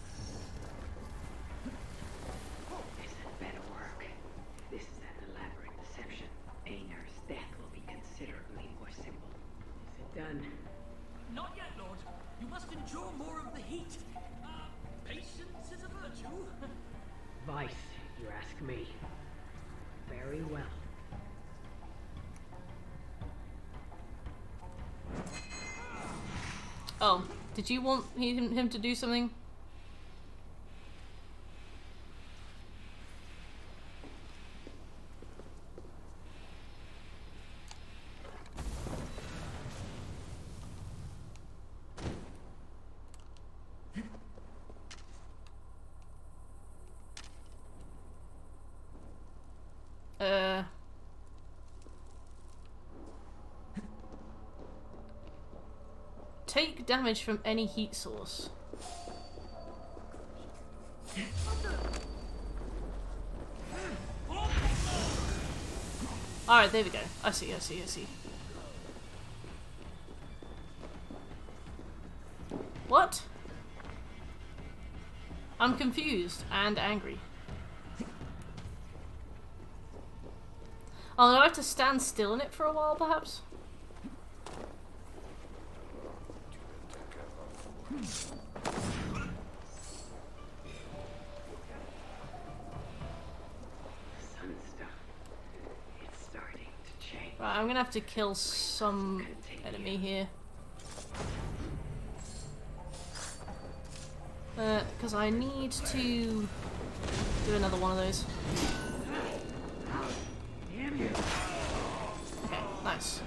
This had better work. If this is an elaborate deception, Einar's death will be considerably more simple. Is it done? Not yet, Lord. You must endure more of the heat. Patience is a virtue. Vice, you ask me. Very well. Oh, did you want him to do something? Take damage from any heat source. Alright, there we go. I see. What? I'm confused and angry. Oh, do I have to stand still in it for a while, perhaps? It's starting to change. Right, I'm gonna have to kill some enemy here. Because I need to do another one of those. Okay, nice.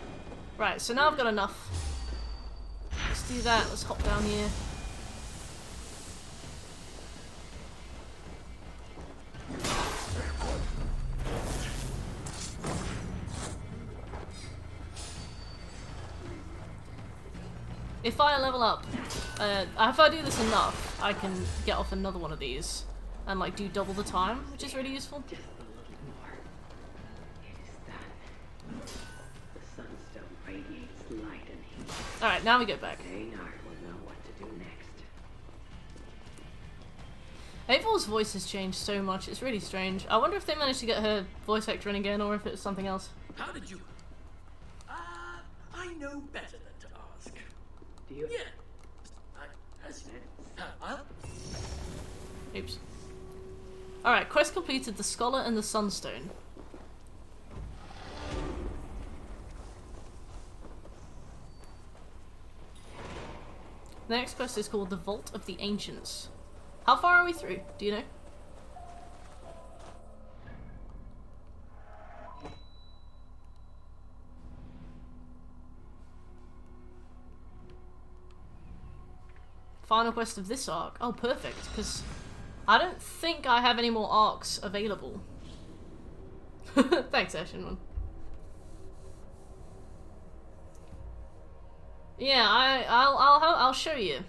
Right, so now I've got enough. Let's do that. Let's hop down here. If I level up, if I do this enough, I can get off another one of these and like do double the time, which is really useful. Just a little more. It is done. The sunstone radiates light and heat. Alright, now we go back. Einar will know what to do next. April's voice has changed so much, it's really strange. I wonder if they managed to get her voice actor in again or if it's something else. How did you? I know better than to ask. Do you? Yeah. Oops. Alright, quest completed, the Scholar and the Sunstone. The next quest is called the Vault of the Ancients. How far are we through? Do you know? Final quest of this arc. Oh, perfect, because I don't think I have any more arcs available. Thanks, Ashen. Yeah, I'll show you.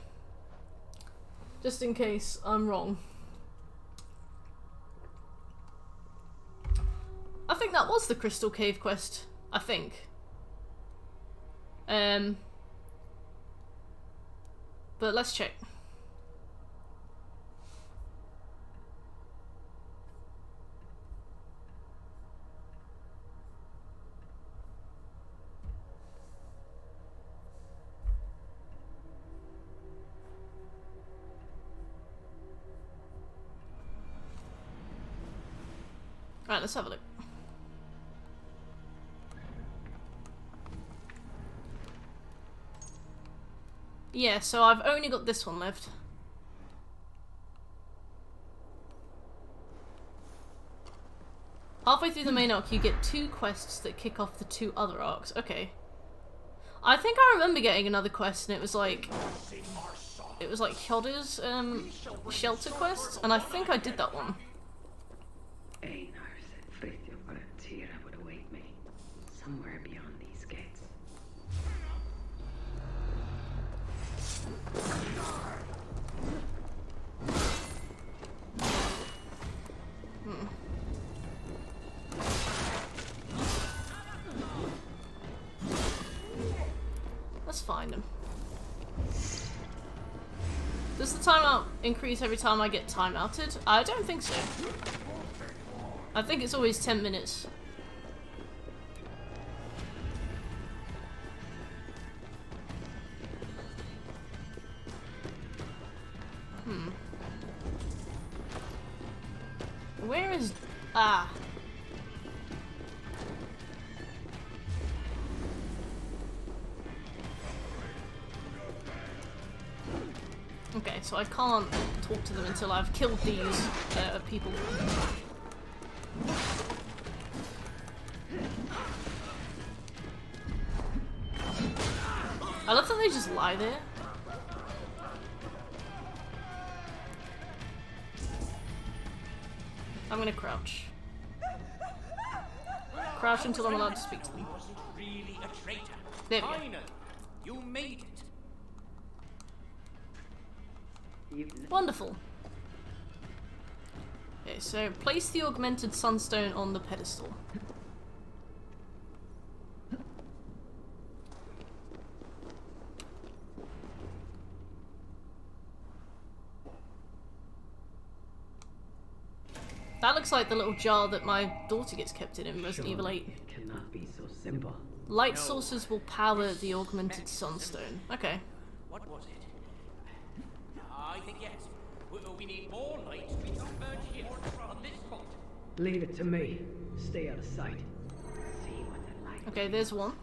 Just in case I'm wrong. I think that was the Crystal Cave quest. I think. But let's check. Alright, let's have a look. Yeah, so I've only got this one left. Halfway through the main arc, you get 2 quests that kick off the 2 other arcs. Okay. I think I remember getting another quest, and it was like Hyoda's shelter quest, and I think I did that one. Einar said Frithjof Tira would await me somewhere beyond these gates. Let's find him. Does the timeout increase every time I get timeouted? I don't think so. I think it's always 10 minutes. Where is... Ah. Okay, so I can't talk to them until I've killed these people. I love that they just lie there. I'm gonna crouch. Crouch until I'm allowed to speak to them. Wasn't really a traitor. There we go. Finally, you made it. Wonderful. Okay, so place the augmented sunstone on the pedestal. That looks like the little jar that my daughter gets kept in Resident Evil 8. It cannot be so simple. Light sources will power the augmented sunstone. Okay. What was it? I think yes. We need more light to converge here on this spot. Leave it to me. Stay out of sight. See what the light. Okay, there's one.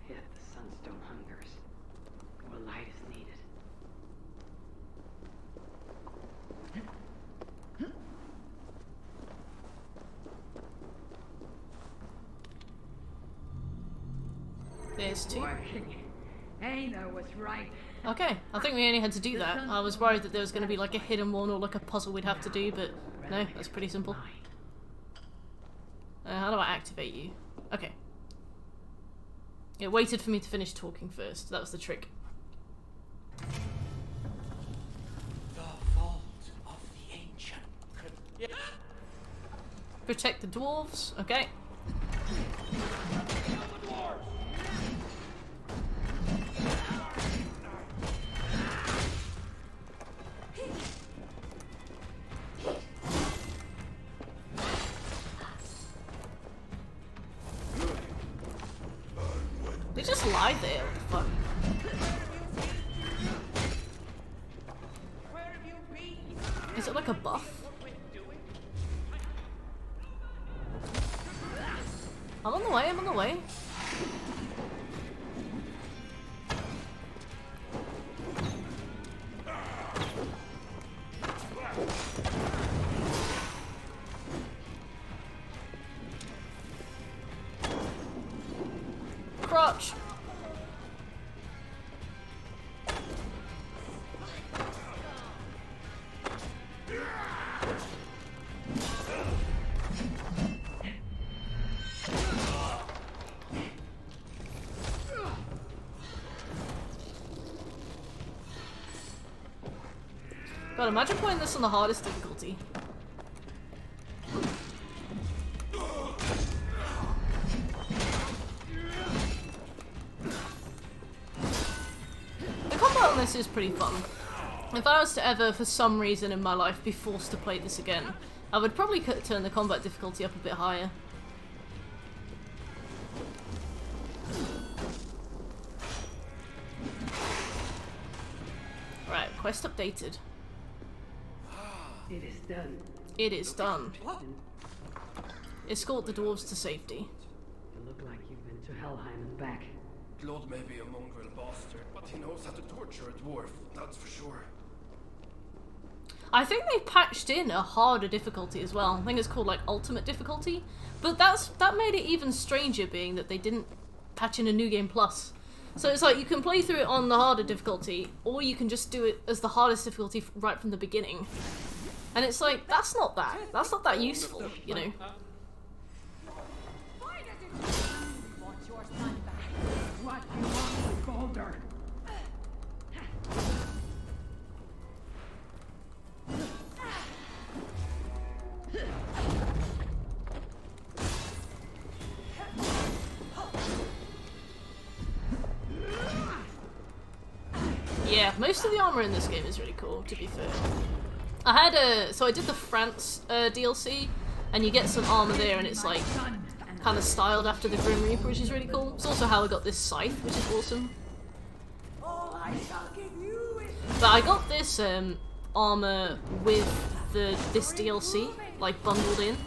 If the sunstone hungers, more light is needed. There's 2. Einar was right. Okay, I think we only had to do that. I was worried that there was going to be like a hidden one or like a puzzle we'd have to do, but no, that's pretty simple. How do I activate you? Okay. It waited for me to finish talking first. That was the trick. The vault of the ancient. Yeah. Protect the dwarves. Okay. They just lie there. What the fuck? Where have you been? Is it like a buff? I'm on the way, I'm on the way. Crotch. God, imagine playing this on the hardest difficulty. The combat on this is pretty fun. If I was to ever, for some reason in my life, be forced to play this again, I would probably turn the combat difficulty up a bit higher. Right, quest updated. It is done. It is done. Escort the dwarves to safety. You look like you've been to Helheim and back. Claude may be a mongrel bastard, but he knows how to torture a dwarf, that's for sure. I think they patched in a harder difficulty as well. I think it's called like ultimate difficulty. But that made it even stranger, being that they didn't patch in a new game plus. So it's like you can play through it on the harder difficulty, or you can just do it as the hardest difficulty right from the beginning. And it's like, that's not that useful, you know. Want your son back? What you want with Baldur? Yeah, most of the armor in this game is really cool, to be fair. So I did the France DLC, and you get some armor there, and it's like kind of styled after the Grim Reaper, which is really cool. It's also how I got this scythe, which is awesome. But I got this armor with this DLC, like bundled in,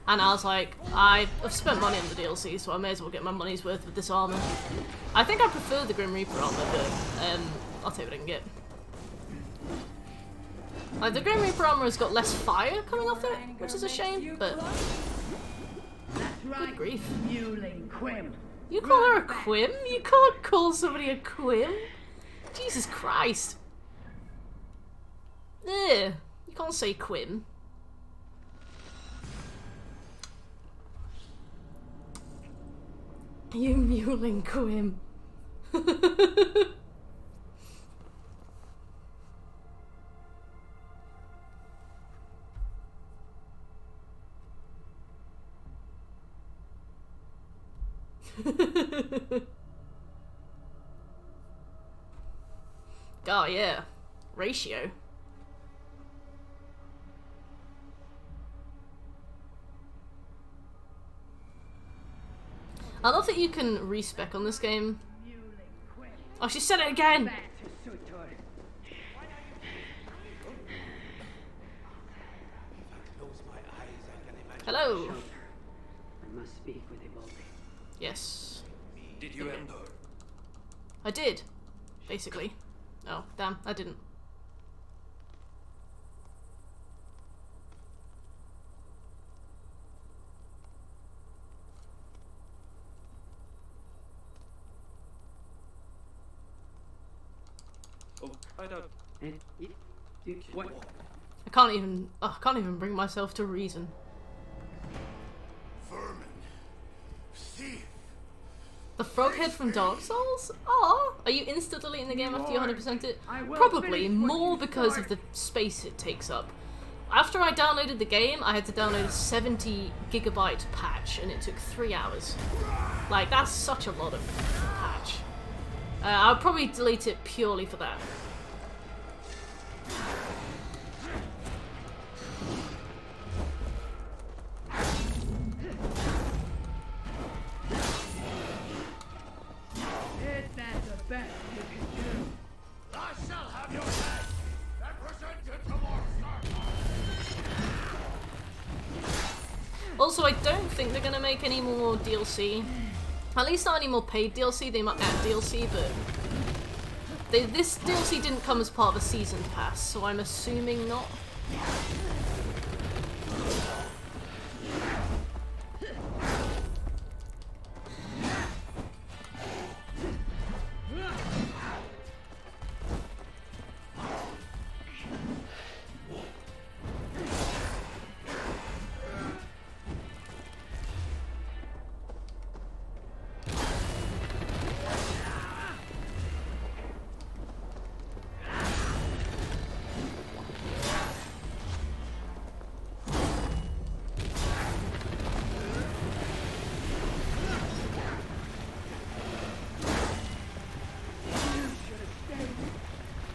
and I was like, I've spent money on the DLC, so I may as well get my money's worth with this armor. I think I prefer the Grim Reaper armor, but I'll take what I can get. Like, the Grim Reaper armor has got less fire coming off it, which is a shame, but good grief. You call her a quim? You can't call somebody a quim? Jesus Christ. Ugh, you can't say quim. You mewling quim. Oh yeah, ratio. I love that you can respec on this game. Oh, she said it again! Hello! I must speak with Ivaldi. Yes. Did you end her? I did, basically. Oh, damn, I didn't. Oh, I don't. What? I can't even bring myself to reason. Vermin. Thief. The froghead from Dark Souls? Aw! Are you insta-deleting the game after you 100% it? I will Probably, finish what more you because of start. the space it takes up. After I downloaded the game, I had to download a 70 gigabyte patch, and it took 3 hours. Like, that's such a lot of patch. I'll probably delete it purely for that. Is that the best you can do? I shall have your head and present it to Monster. Also, I don't think they're gonna make any more DLC. At least not any more paid DLC. They might add DLC, but this DLC didn't come as part of a season pass, so I'm assuming not.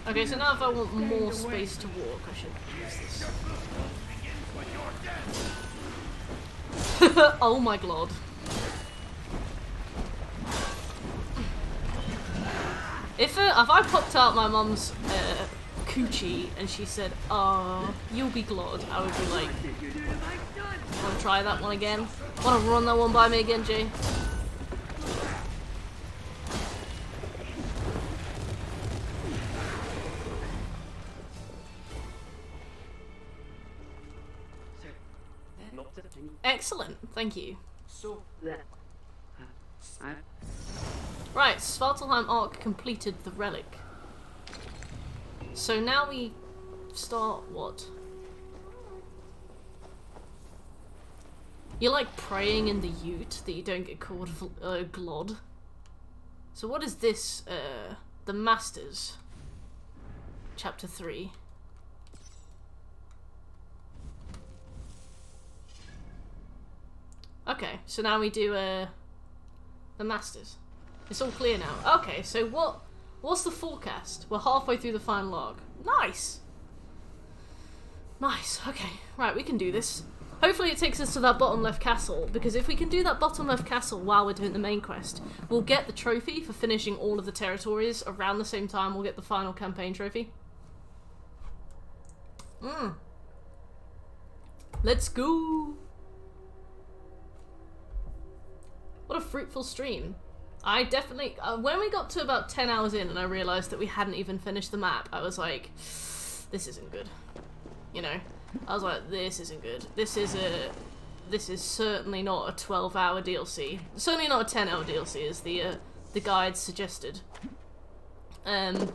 Okay, so now if I want more space to walk, I should use this. Oh my god. If I popped out my mum's coochie and she said, "Oh, you'll be glad," I would be like, Want to try that one again? Want to run that one by me again, Jay? Excellent, thank you. So that Right, Svartalheim Arc completed the relic. So now we start what? You're like praying in the Ute that you don't get called Glod. So what is this? The Masters. Chapter 3. Okay, so now we do the Masters. It's all clear now. Okay, so what's the forecast? We're halfway through the final arc. Nice! Nice, okay. Right, we can do this. Hopefully it takes us to that bottom left castle, because if we can do that bottom left castle while we're doing the main quest, we'll get the trophy for finishing all of the territories around the same time we'll get the final campaign trophy. Let's go! What a fruitful stream. I definitely... when we got to about 10 hours in and I realised that we hadn't even finished the map, I was like, this isn't good. You know? I was like, this isn't good. This is certainly not a 12-hour DLC. Certainly not a 10-hour DLC, as the guide suggested. I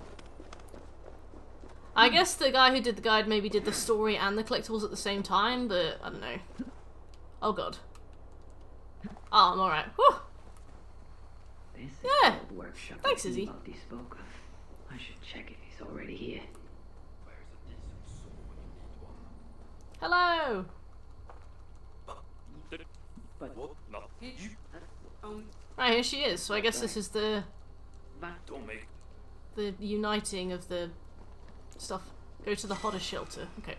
guess the guy who did the guide maybe did the story and the collectibles at the same time, but I don't know. Oh god. Oh, I'm alright. Whew! this is Yeah. the workshop Thanks, that Izzy. Timothy spoke of. I should check if he's already here. Hello! But No. Right, here she is. So I guess this is the Don't make. uniting of the stuff. Go to the hotter shelter. Okay.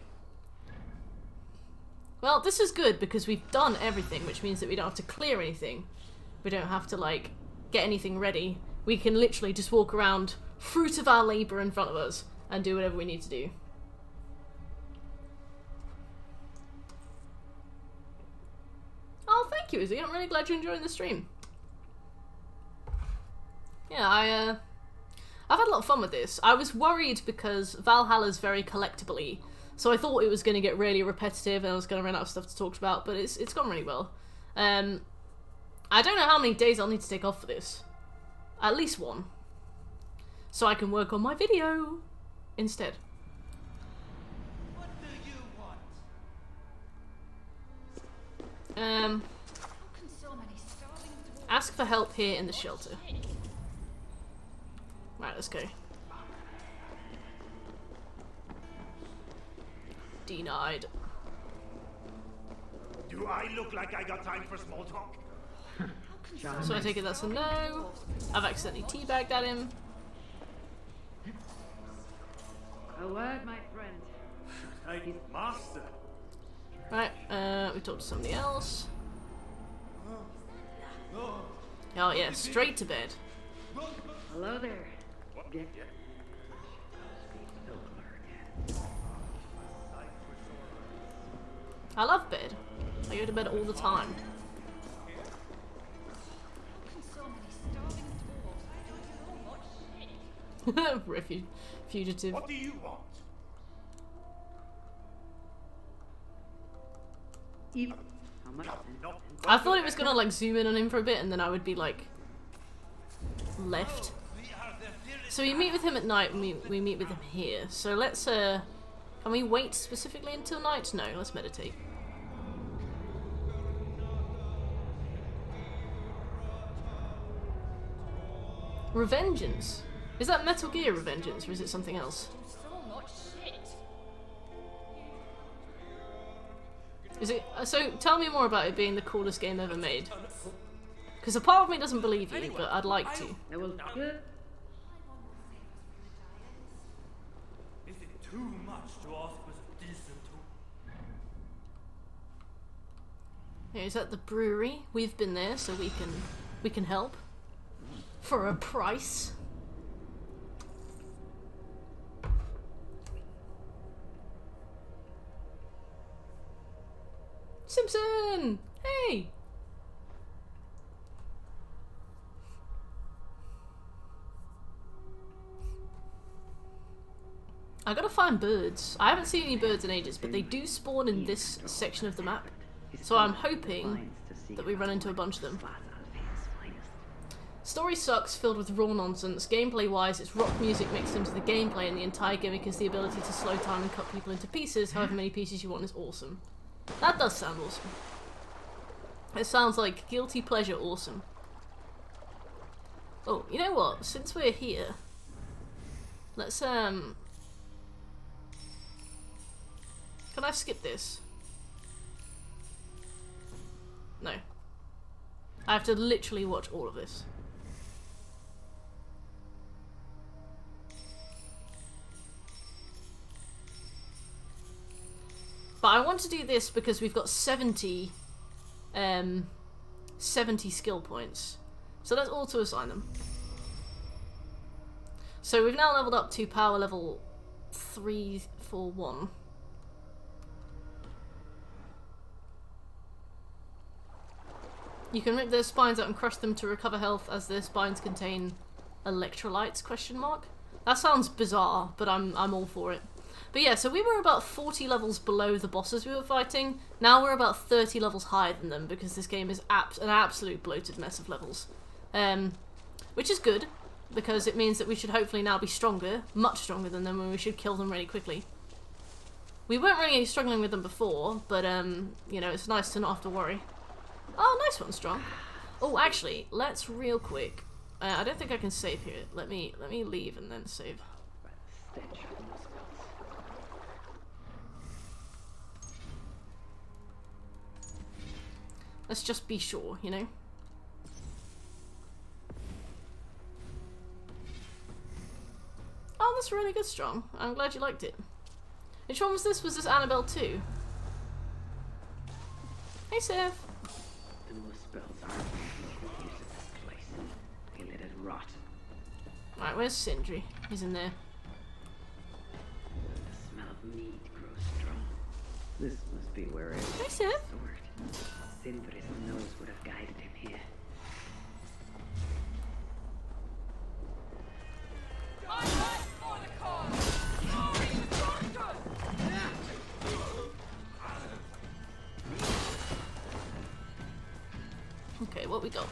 Well, this is good because we've done everything, which means that we don't have to clear anything. We don't have to, like, get anything ready. We can literally just walk around, fruit of our labour in front of us, and do whatever we need to do. Oh, thank you, Izzy. I'm really glad you're enjoying the stream. Yeah, I've had a lot of fun with this. I was worried because Valhalla's very collectible-y, so I thought it was going to get really repetitive and I was going to run out of stuff to talk about, but it's gone really well. I don't know how many days I'll need to take off for this. At least one. So I can work on my video instead. What do you want? Ask for help here in the shelter. Right, let's go. Denied. Do I look like I got time for small talk? So I take it that's a no. I've accidentally teabagged at him. A word, my friend. Hey, master. Right, we talked to somebody else. Oh yeah, straight to bed. Hello there. Get I love bed. I go to bed all the time. Fugitive. What do you want? How much? I thought it was gonna like zoom in on him for a bit and then I would be like left. So we meet with him at night and we meet with him here. So let's can we wait specifically until night? No, let's meditate. Revengeance? Is that Metal Gear Revengeance or is it something else? Is it? So tell me more about it being the coolest game ever made. Because a part of me doesn't believe you, but I'd like to. It was good. Is it too much to ask for a decent Yeah, is that the brewery? We've been there, so we can help for a price. Simpson! Hey! I gotta find birds. I haven't seen any birds in ages, but they do spawn in this section of the map. So I'm hoping that we run into a bunch of them. Story sucks, filled with raw nonsense. Gameplay-wise, it's rock music mixed into the gameplay, and the entire gimmick is the ability to slow time and cut people into pieces. However many pieces you want is awesome. That does sound awesome. It sounds like guilty pleasure awesome. Oh, you know what? Since we're here, let's Can I skip this? No. I have to literally watch all of this. But I want to do this because we've got 70 skill points. So let's auto-assign them. So we've now leveled up to power level 341. You can rip their spines out and crush them to recover health, as their spines contain electrolytes, question mark? That sounds bizarre, but I'm all for it. But yeah, so we were about 40 levels below the bosses we were fighting. Now we're about 30 levels higher than them, because this game is an absolute bloated mess of levels. Which is good, because it means that we should hopefully now be stronger, much stronger than them, and we should kill them really quickly. We weren't really struggling with them before, but you know, it's nice to not have to worry. Oh, nice one, Strong. Oh, actually, let's real quick. I don't think I can save here. Let me leave and then save. Let's just be sure, you know? Oh, that's really good, Strong. I'm glad you liked it. Which one was this? Was this Annabelle 2? Hey, Seth. The most spells aren't used in this place. They let it rot. Alright, where's Sindri? He's in there. The smell of meat grows strong. This must be where it is. Hey, Seth. Sindri's nose would have guided him here. Okay, what we got?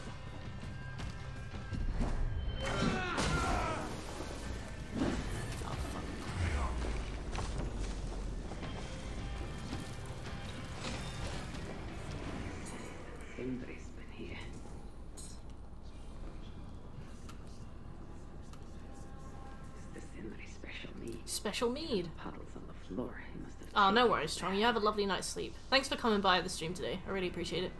Sindri's been here. It's the Sindri special mead. Special mead. Puddles on the floor. He must have. Oh, no worries, Strong. You have a lovely night's sleep. Thanks for coming by the stream today. I really appreciate it.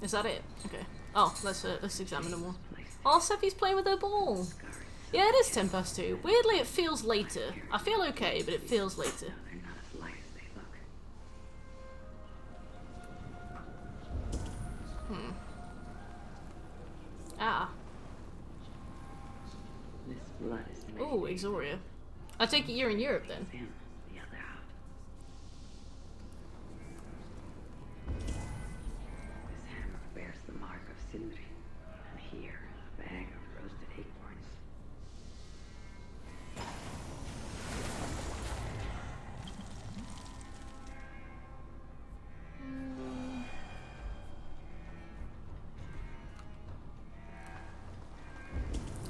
Is that it? Okay. Oh, let's examine them more. Oh, Sephi's playing with her ball. Yeah, it is 10 past 2. Weirdly, it feels later. I feel okay, but it feels later. They're not as light as they look. Ah. This blood is made. Oh, Exoria. I take it you're in Europe then. In, the other out. This hammer bears the mark of Sindri, and here a bag of roasted acorns.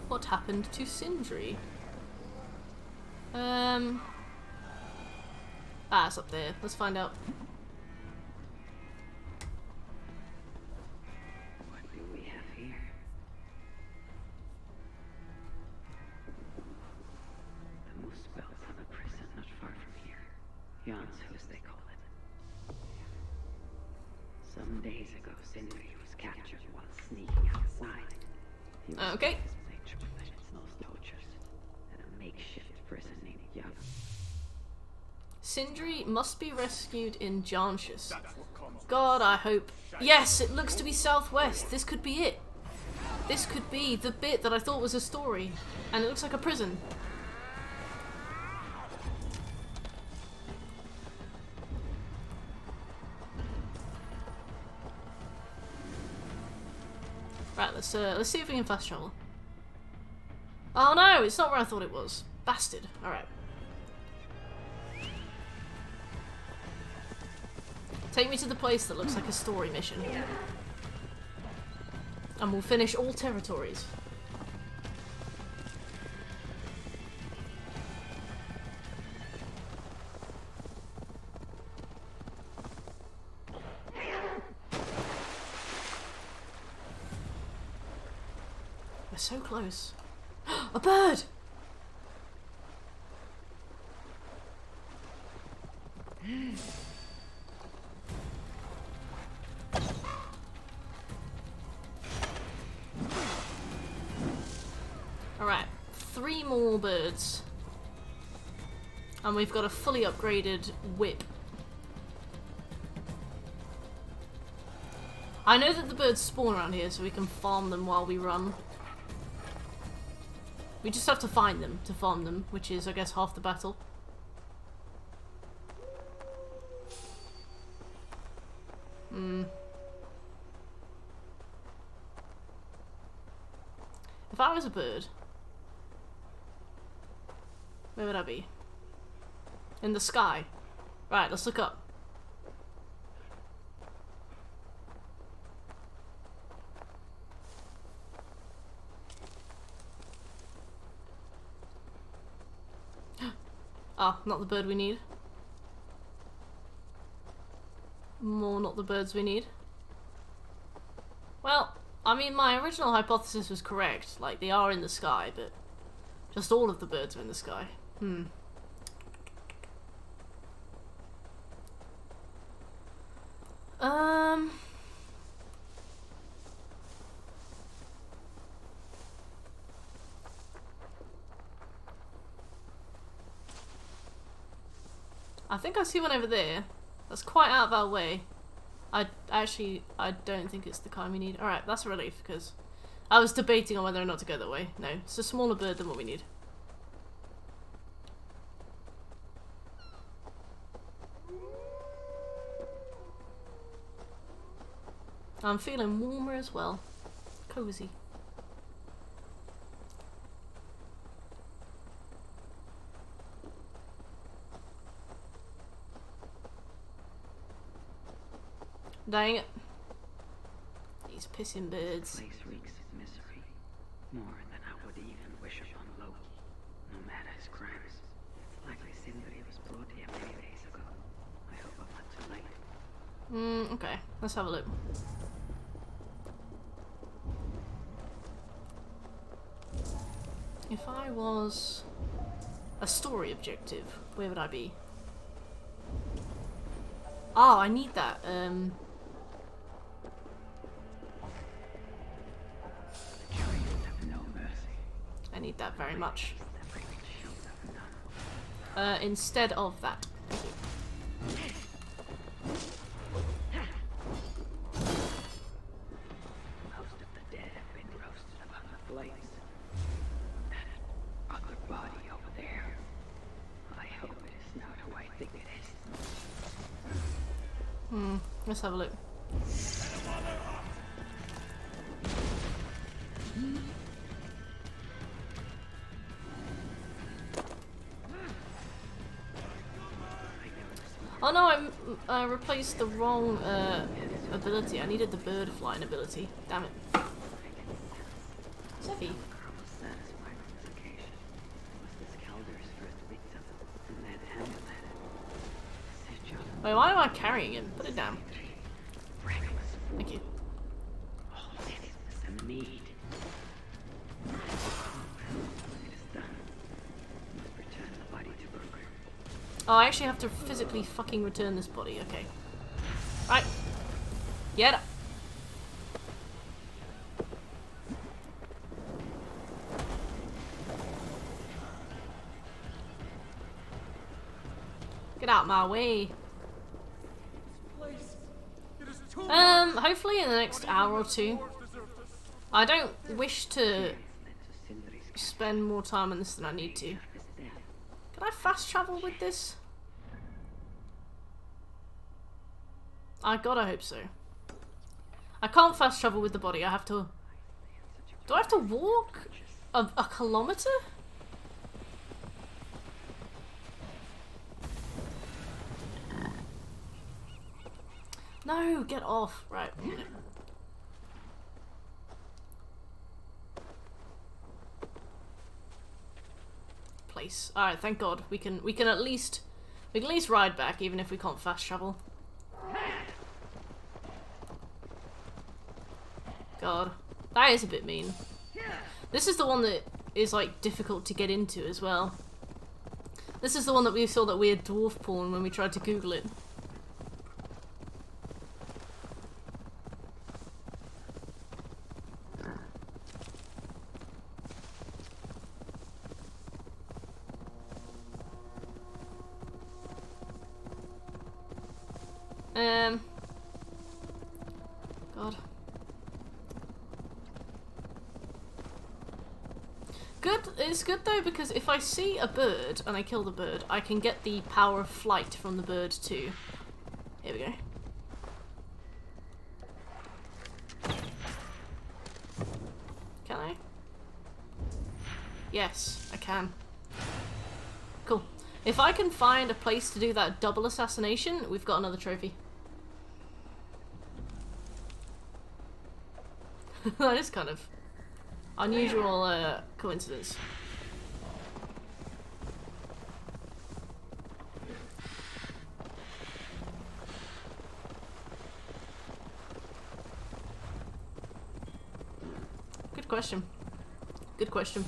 What happened to Sindri? It's up there. Let's find out. What do we have here? The moose spells have a prison not far from here. Jan's as they call it. Some days ago, Sindri was captured while sneaking outside. He was Okay. at a makeshift prison named Jan. Sindri must be rescued in Janshus. God, I hope. Yes, it looks to be southwest. This could be it. This could be the bit that I thought was a story, and it looks like a prison. Right, let's see if we can fast travel. Oh no, it's not where I thought it was. Bastard. Alright. Take me to the place that looks like a story mission. And we'll finish all territories. We're so close. A bird! Alright, 3 more birds. And we've got a fully upgraded whip. I know that the birds spawn around here, so we can farm them while we run. We just have to find them to farm them, which is, I guess, half the battle. If I was a bird, where would I be? In the sky. Right, let's look up. Ah, not the bird we need. More not the birds we need. Well, I mean, my original hypothesis was correct. Like, they are in the sky, but just all of the birds are in the sky. I think I see one over there. That's quite out of our way. I don't think it's the kind we need. Alright, that's a relief, because I was debating on whether or not to go that way. No, it's a smaller bird than what we need. I'm feeling warmer as well. Cozy. Dang it. These pissing birds. The place reeks of misery, more than I would even wish upon Loki, no matter his crimes. It's likely somebody was brought here many days ago. I hope I'm not too late. Okay. Let's have a look. If I was a story objective, where would I be? Oh, I need that. I need that very much. Instead of that. Thank you. Most of the dead have been roasted upon the flames. That other body over there. I hope it is not who I think it is. Let's have a look. Oh no, I replaced the wrong ability. I needed the bird flying ability. Damn it. Seffi. Wait, why am I carrying him? Put it down. Thank you. Oh, I actually have to physically fucking return this body. Okay. Right. Get up. Get out my way. Hopefully in the next hour or two, I don't wish to spend more time on this than I need to. Can I fast travel with this? I gotta hope so. I can't fast travel with the body. I have to... Do I have to walk a kilometer? No, get off. Right. Place. Alright, thank God. We can at least ride back even if we can't fast travel. God. That is a bit mean. This is the one that is like difficult to get into as well. This is the one that we saw that weird dwarf porn when we tried to Google it. God. Good, it's good though because if I see a bird and I kill the bird, I can get the power of flight from the bird too. Here we go. Can I? Yes, I can. Cool. If I can find a place to do that double assassination, we've got another trophy. That is kind of unusual coincidence. Good question. Good question.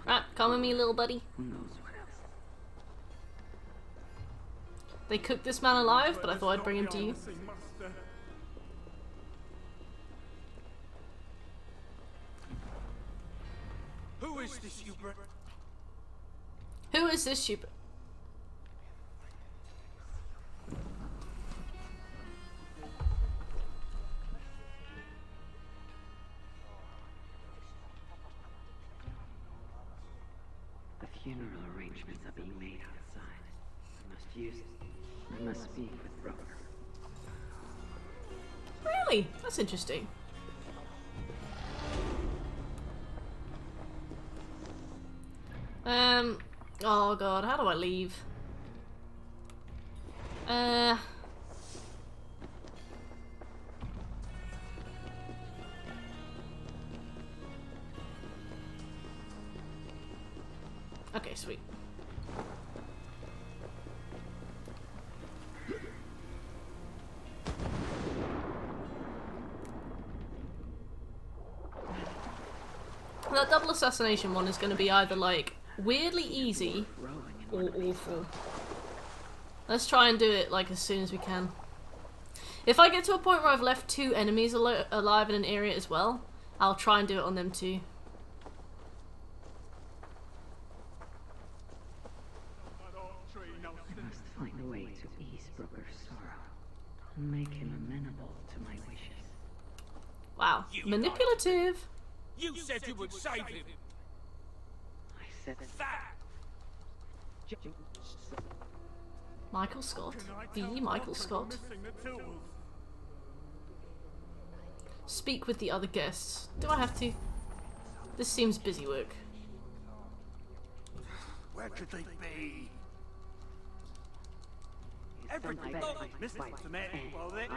Right, come with me, little buddy. They cooked this man alive, but I thought I'd bring him to you. Who is this Hubert? Who is this Hubert? Funeral arrangements are being made outside. I must use it. I must speak with brother. Really? That's interesting. Oh god, how do I leave? Okay, sweet. That double assassination one is going to be either like weirdly easy or awful. Let's try and do it like as soon as we can. If I get to a point where I've left 2 enemies alive in an area as well, I'll try and do it on them too. I must find a way to ease Brooker's sorrow. Make him amenable to my wishes. Wow. Manipulative. You said you would save him. I said That. Michael Scott. The Michael Scott. Speak with the other guests. Do I have to? This seems busy work. Where could they be? everything. Mr. Man, well then,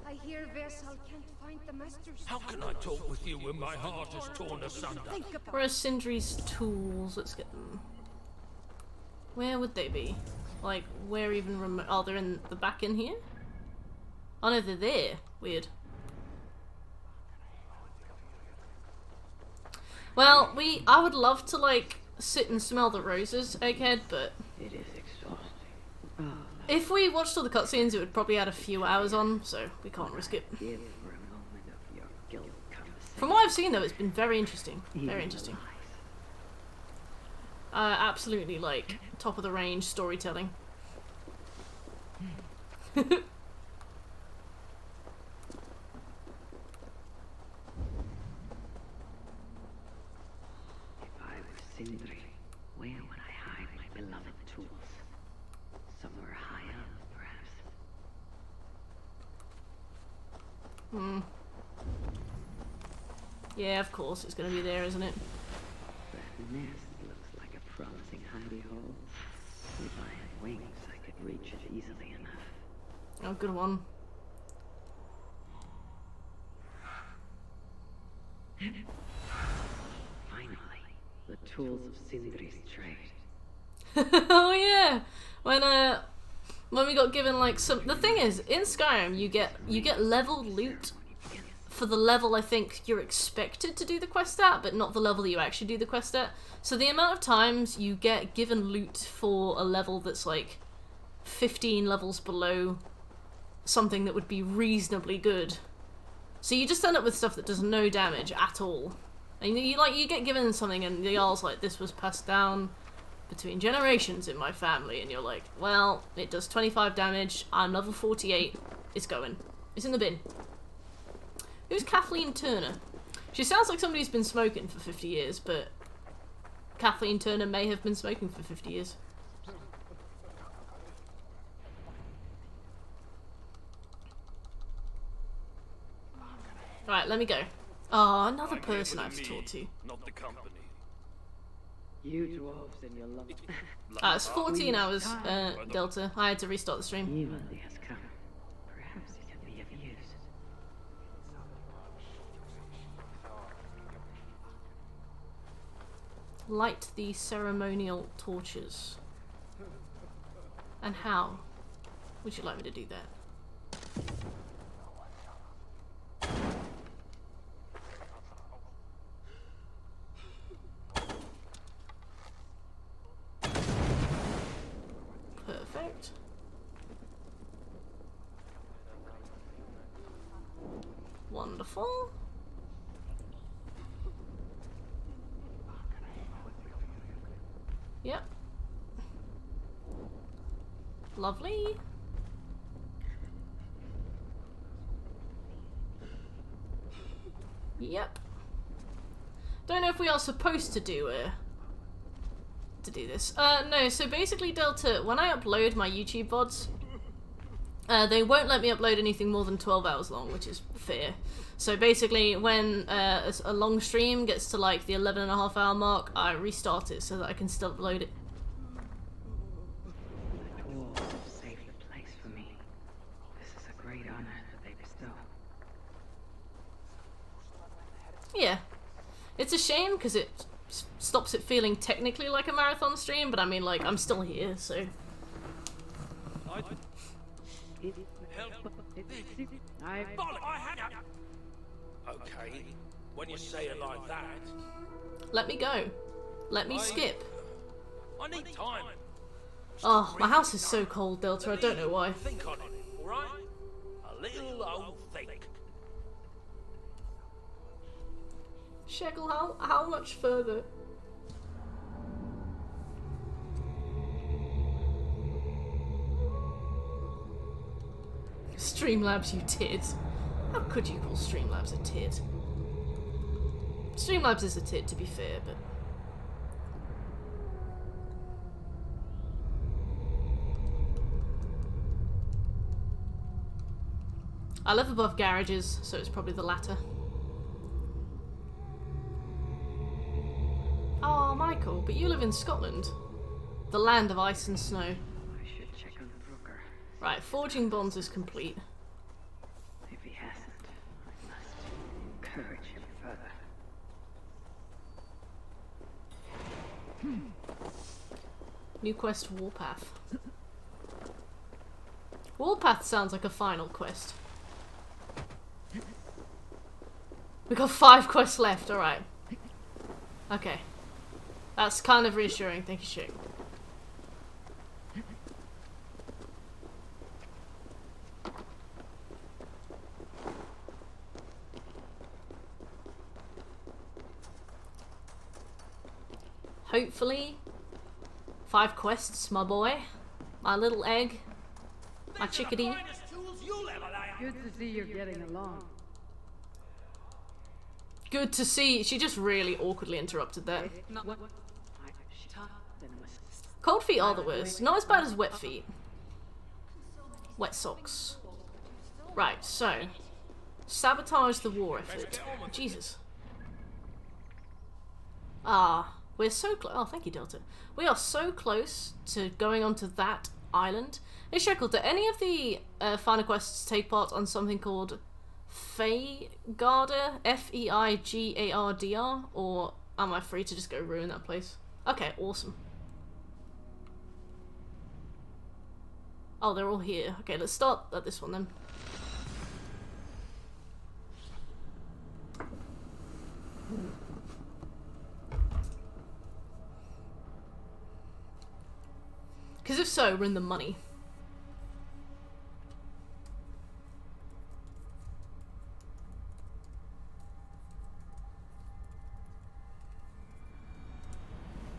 I hear Versal can't find the master's. How can I talk with you when my heart is torn asunder? Where are Sindri's tools? Let's get them. Where would they be? Like, where even remote? Oh, they're in the back in here? Oh no, they're there. Weird. Well, I would love to, like, sit and smell the roses, Egghead, but... It is exhausting. Oh, if we watched all the cutscenes, it would probably add a few hours on, so we can't risk it. give for a moment of your guilt conversation. From what I've seen, though, it's been very interesting. Very interesting. Absolutely, like, top of the range storytelling. Sindri, where would I hide my beloved tools? Somewhere high up, perhaps. Hmm. Yeah, of course, it's gonna be there, isn't it? That nest looks like a promising hidey hole. If I had wings, I could reach it easily enough. Oh, good one. The tools of Sindri's trade. Oh yeah, when we got given like some. The thing is, in Skyrim, you get level loot for the level I think you're expected to do the quest at, but not the level that you actually do the quest at. So the amount of times you get given loot for a level that's like 15 levels below something that would be reasonably good. So you just end up with stuff that does no damage at all. And you get given something and the Jarl's like, this was passed down between generations in my family, and you're like, well, it does 25 damage, I'm level 48, it's going. It's in the bin. Who's Kathleen Turner? She sounds like somebody who's been smoking for 50 years, but Kathleen Turner may have been smoking for 50 years. Right, let me go. Oh, another person I have to talk to. Not the company. You dwarves and your love. It's 14 hours, Delta. I had to restart the stream. Evenly has come. Perhaps it can be of use. Light the ceremonial torches. And how would you like me to do that? Perfect. Wonderful. Yep. Lovely. Yep. Don't know if we are supposed to do this. No, so basically, Delta, when I upload my YouTube VODs, they won't let me upload anything more than 12 hours long, which is fair. So basically, when a long stream gets to like the 11.5 hour mark, I restart it so that I can still upload it. The dwarves have saved the place for me. This is a great honor that they bestow. Yeah. It's a shame because it stops it feeling technically like a marathon stream, but I mean, like, I'm still here, so... Okay, when you say it like that... Let me go. Let me skip. I need time. Oh, my house is so cold, Delta, I don't know why. Think on it, alright? A little old think. Shekel, how much further? Streamlabs, you tit. How could you call Streamlabs a tit? Streamlabs is a tit, to be fair, but... I live above garages, so it's probably the latter. Oh, Michael, but you live in Scotland. The land of ice and snow. I should check on Brooker. Right, forging bonds is complete. If he hasn't, I must encourage him further. New quest, Warpath. Warpath sounds like a final quest. We got 5 quests left, alright. Okay. That's kind of reassuring. Thank you, Shake. Hopefully, 5 quests, my boy. My little egg. My chickadee. Good to see you're getting along. Good to see. She just really awkwardly interrupted that. Cold feet are the worst. Not as bad as wet feet. Wet socks. Right, so. Sabotage the war effort. Jesus. Ah, we're so close. Oh, thank you, Delta. We are so close to going onto that island. Hey, Shekel, do any of the final quests take part on something called Feigardr? Feigardr? Or am I free to just go ruin that place? Okay, awesome. Oh, they're all here. Okay, let's start at this one then. Because if so, we're in the money.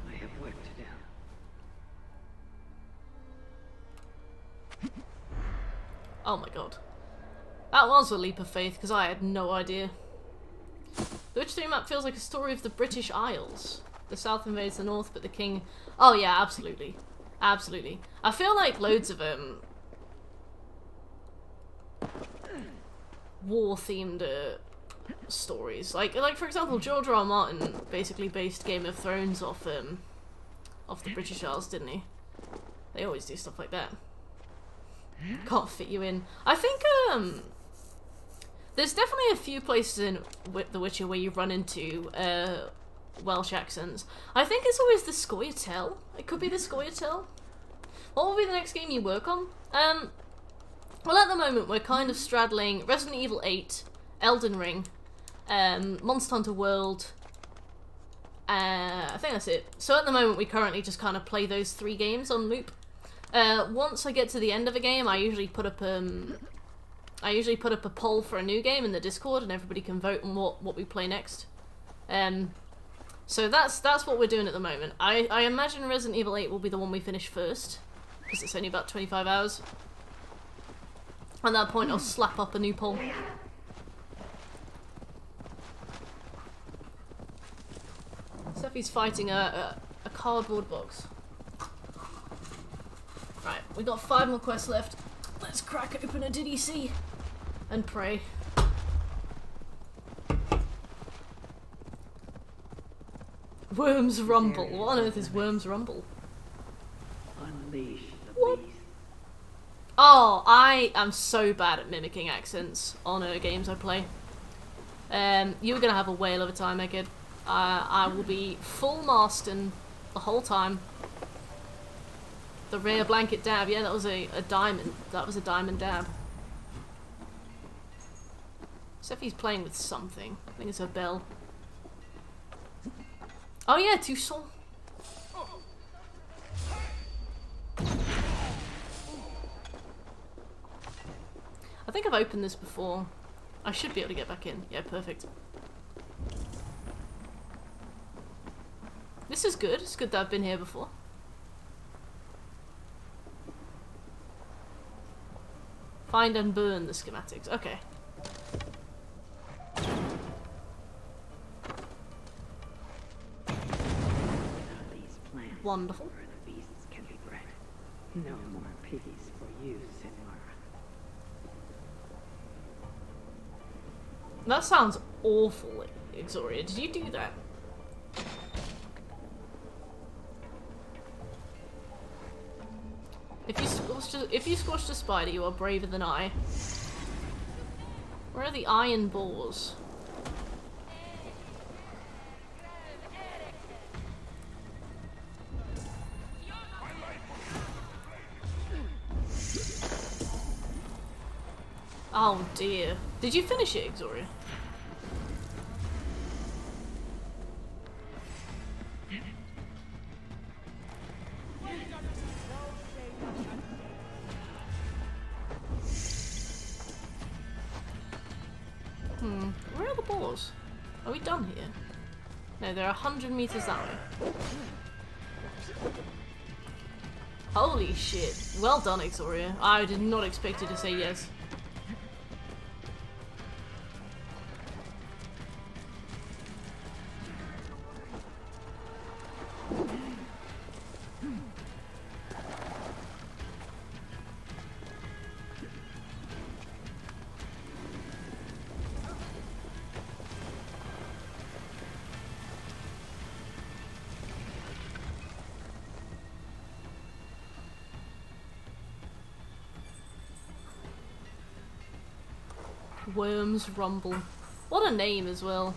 I have work to do. Oh my god. That was a leap of faith, because I had no idea. The Witcher 3 map feels like a story of the British Isles. The south invades the north, but the king... Oh yeah, absolutely. Absolutely. I feel like loads of war-themed stories. Like for example, George R. R. Martin basically based Game of Thrones off the British Isles, didn't he? They always do stuff like that. Can't fit you in. I think there's definitely a few places in The Witcher where you run into Welsh accents. I think it's always the Scoia'tael. It could be the Scoia'tael. What will be the next game you work on? Well, at the moment we're kind of straddling Resident Evil 8, Elden Ring, Monster Hunter World. I think that's it. So at the moment we currently just kind of play those 3 games on loop. Once I get to the end of a game, I usually put up a poll for a new game in the Discord, and everybody can vote on what we play next. So that's what we're doing at the moment. I imagine Resident Evil 8 will be the one we finish first, because it's only about 25 hours. At that point, I'll slap up a new poll. Seffi's fighting a cardboard box. Right, we got 5 more quests left. Let's crack open a DDC and pray. Worms Rumble. What on earth is Worms Rumble? Unleash the What? beast. Oh, I am so bad at mimicking accents on games I play. You're gonna have a whale of a time, Egghead. I will be full Marston the whole time. The rear blanket dab, yeah, that was a diamond. That was a diamond dab. Seffi's playing with something. I think it's a bell. Oh yeah, Toussaint. I think I've opened this before. I should be able to get back in. Yeah, perfect. This is good. It's good that I've been here before. Find and burn the schematics. Okay. Wonderful. Where the beasts can be bred. No more peace for you, Senora. That sounds awful, Exoria. Did you do that? If you squashed a spider, you are braver than I. Where are the iron boars? Oh dear. Did you finish it, Exoria? Where are the boars? Are we done here? No, they're 100 meters that way. Holy shit. Well done, Exoria. I did not expect you to say yes. Worms Rumble. What a name as well.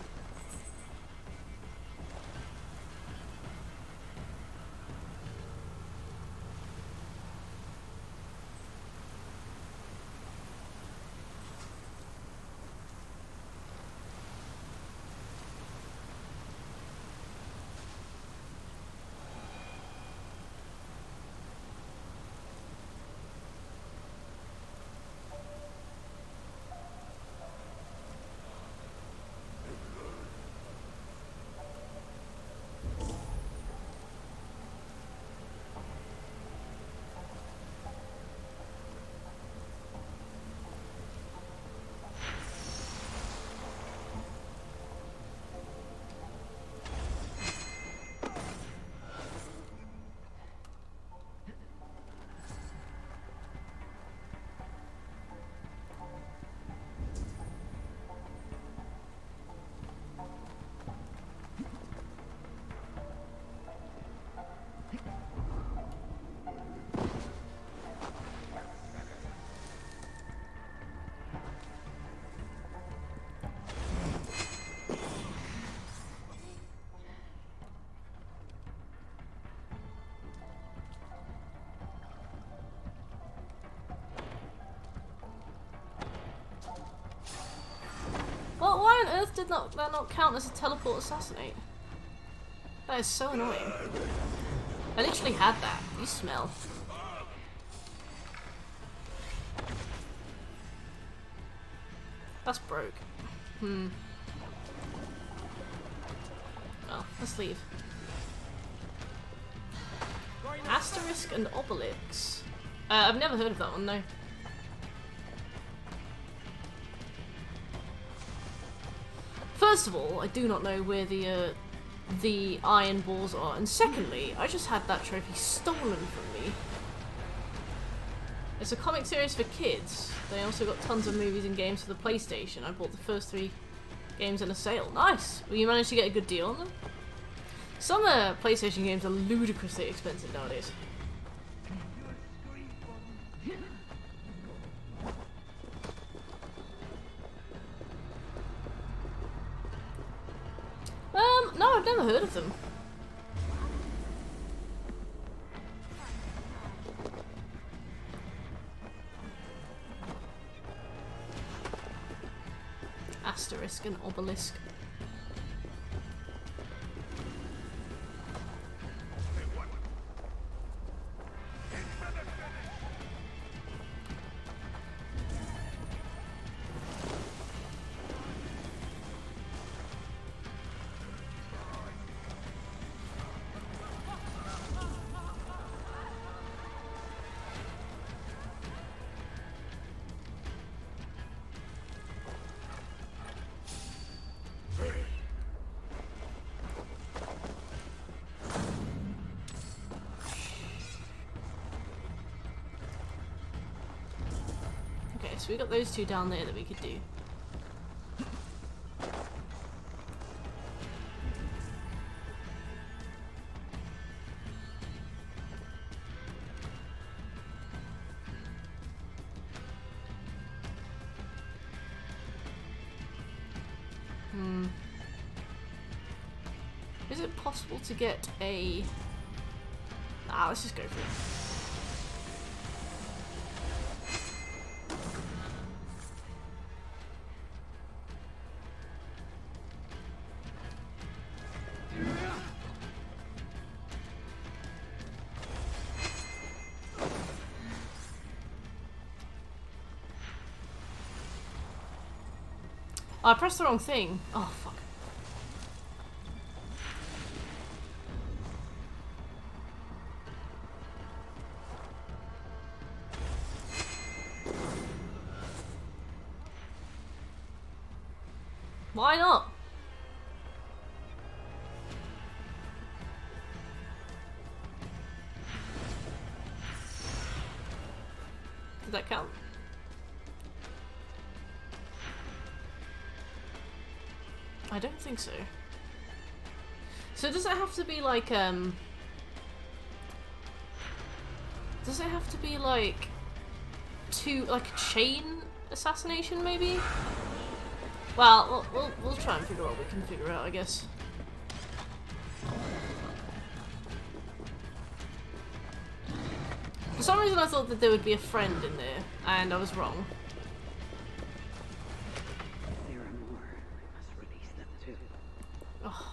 Well, why on earth did that not count as a teleport assassinate? That is so annoying. I literally had that. You smell. That's broke. Oh, let's leave. Asterisk and Obelix. I've never heard of that one, no. First of all, I do not know where the iron balls are, and secondly, I just had that trophy stolen from me. It's a comic series for kids. They also got tons of movies and games for the PlayStation. I bought the first 3 games in a sale. Nice! Well, you managed to get a good deal on them? Some PlayStation games are ludicrously expensive nowadays. No, I've never heard of them. Asterisk and Obelisk. So we got those 2 down there that we could do. Is it possible to get a... let's just go for it. Oh, I pressed the wrong thing. Oh, fuck. Why not? Did that count? I don't think so. So does it have to be like, does it have to be like like a chain assassination maybe? Well, we'll try and figure out what we can figure out, I guess. For some reason I thought that there would be a friend in there, and I was wrong. There are more. I must release them too. Oh.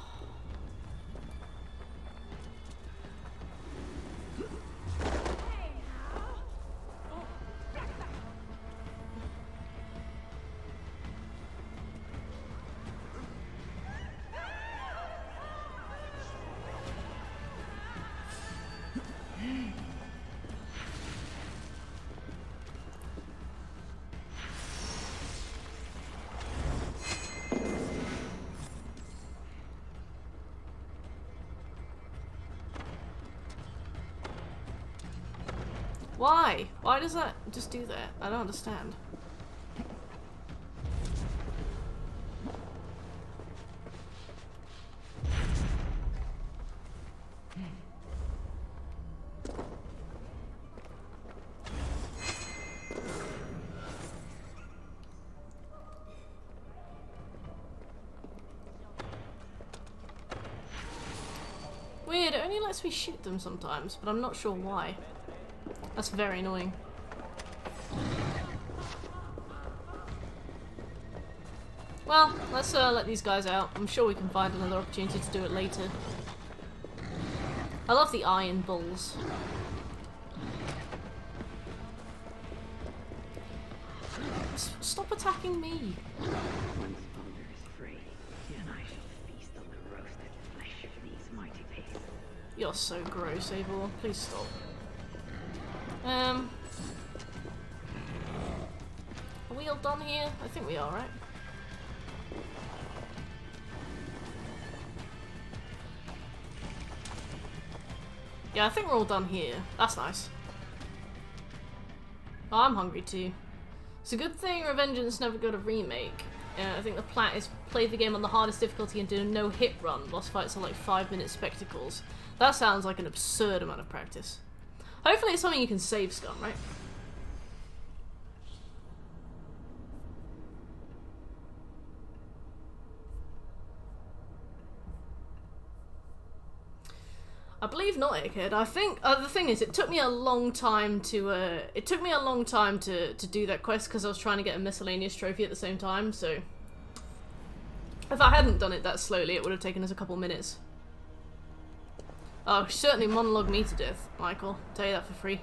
Why? Why does that just do that? I don't understand. Weird, it only lets me shoot them sometimes, but I'm not sure why. That's very annoying. Well, let's let these guys out. I'm sure we can find another opportunity to do it later. I love the iron bulls. Stop attacking me. Once Baldur is free, and I shall feast on the roasted flesh of these mighty pigs. You're so gross, Abel. Please stop. Are we all done here? I think we are, right? Yeah, I think we're all done here. That's nice. Oh, I'm hungry too. It's a good thing Revengeance never got a remake. I think the plan is play the game on the hardest difficulty and do a no-hit run. Boss fights are like 5-minute spectacles. That sounds like an absurd amount of practice. Hopefully it's something you can save scum, right? I believe not, Egghead. I think the thing is, it took me a long time to do that quest because I was trying to get a miscellaneous trophy at the same time. So if I hadn't done it that slowly, it would have taken us a couple minutes. Oh, certainly monologue me to death, Michael. I'll tell you that for free.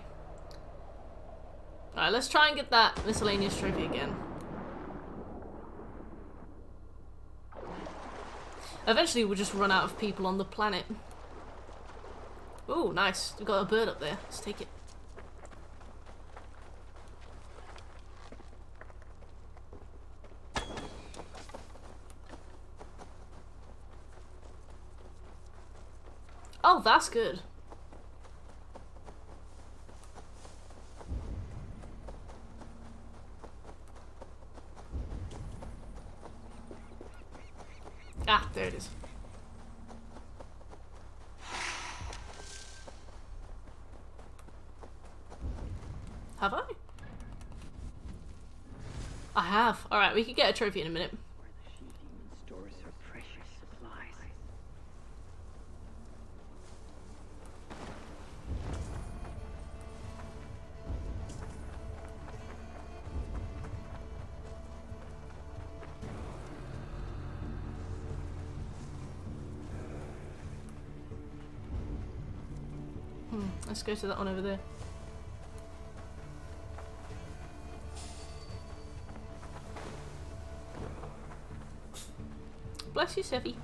Alright, let's try and get that miscellaneous trophy again. Eventually we'll just run out of people on the planet. Ooh, nice. We've got a bird up there. Let's take it. Oh, that's good. Ah, there it is. Have I? I have. Alright, we could get a trophy in a minute. Where the she-demon stores her precious supplies. Let's go to that one over there. Bless you, Seffi.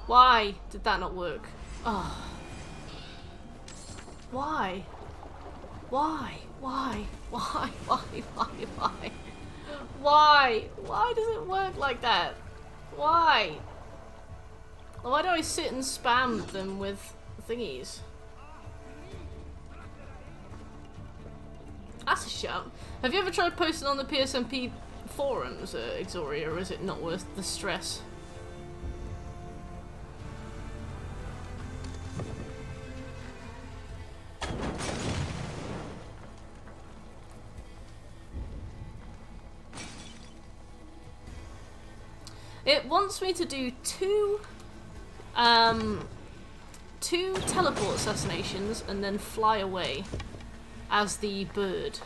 Why did that not work? Oh. Why? Why? Why? Why? Why? Why? Why? Why? Why does it work like that? Why? Why do I sit and spam them with thingies? That's a shout. Have you ever tried posting on the PSMP forums, Exoria, or is it not worth the stress? It wants me to do two teleport assassinations and then fly away as the bird.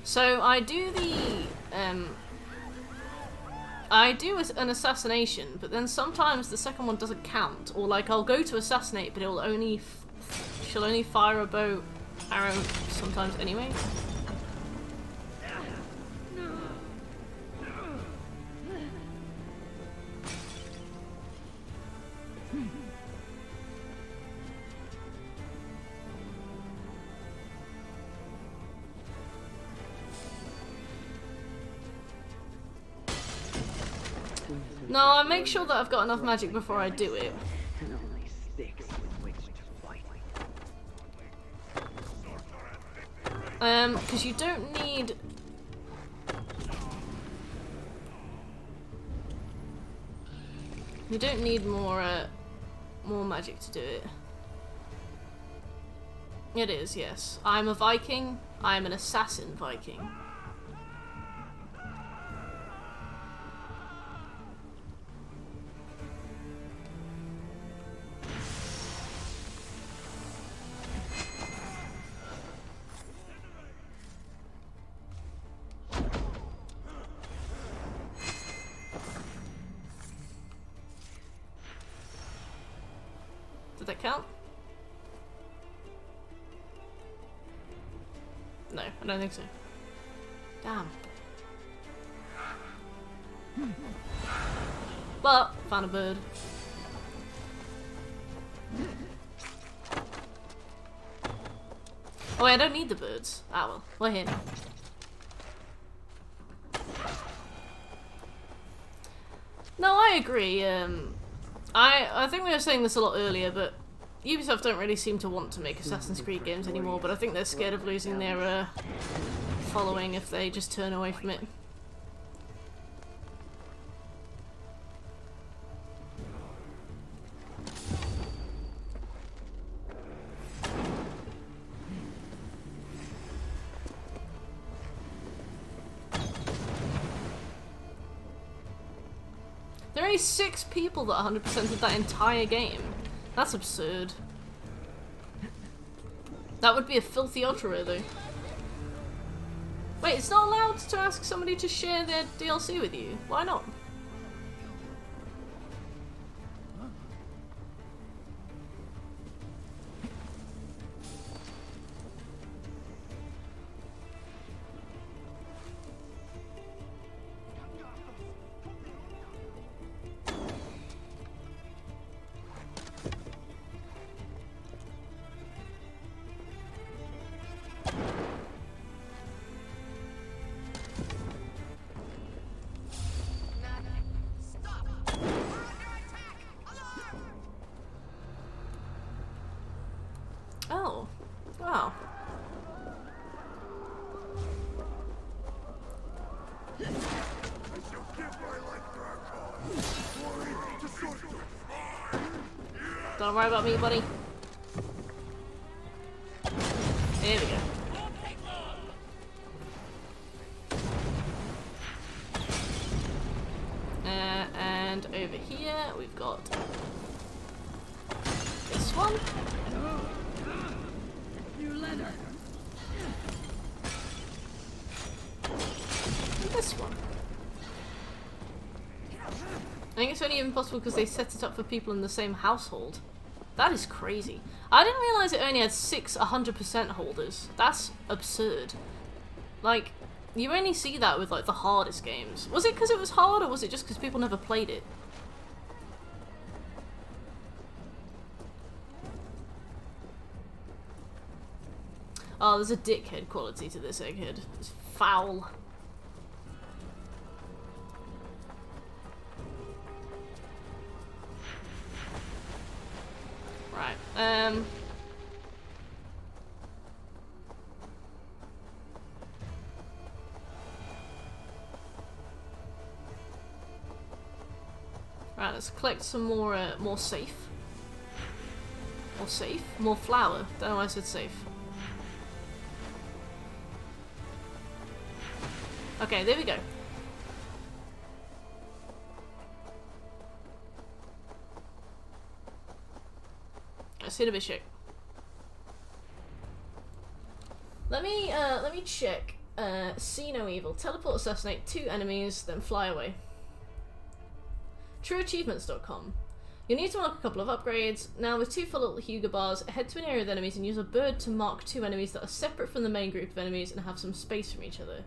So I do an assassination, but then sometimes the second one doesn't count, or like I'll go to assassinate, but it'll only she'll only fire a bow arrow sometimes anyway. No, I make sure that I've got enough magic before I do it. And only sticks with which to fight. Because you don't need... You don't need more magic to do it. It is, yes. I'm a Viking. I'm an assassin Viking. Did that count? No, I don't think so. Damn. But, found a bird. Oh wait, I don't need the birds. Ah well, we're here now. No, I agree. I think we were saying this a lot earlier, but Ubisoft don't really seem to want to make Assassin's Creed games anymore, but I think they're scared of losing their following if they just turn away from it. There are only 6 people that 100%ed that entire game. That's absurd. That would be a filthy ultra though. Wait, it's not allowed to ask somebody to share their DLC with you? Why not? Oh, wow. Don't worry about me, buddy. There we go. We've got this one. You let her. And this one. I think it's only even possible because they set it up for people in the same household. That is crazy. I didn't realise it only had 6 100% holders. That's absurd. Like, you only see that with like the hardest games. Was it because it was hard, or was it just because people never played it? Oh, there's a dickhead quality to this egghead. It's foul. Right, right, let's collect some more, more safe. More safe? More flour. Don't know why I said safe. Okay, there we go. Let's hit a bit shit. Let me check. See no evil. Teleport, assassinate 2 enemies, then fly away. TrueAchievements.com. You'll need to unlock a couple of upgrades. Now, with 2 full Hugo bars, head to an area of enemies and use a bird to mark 2 enemies that are separate from the main group of enemies and have some space from each other.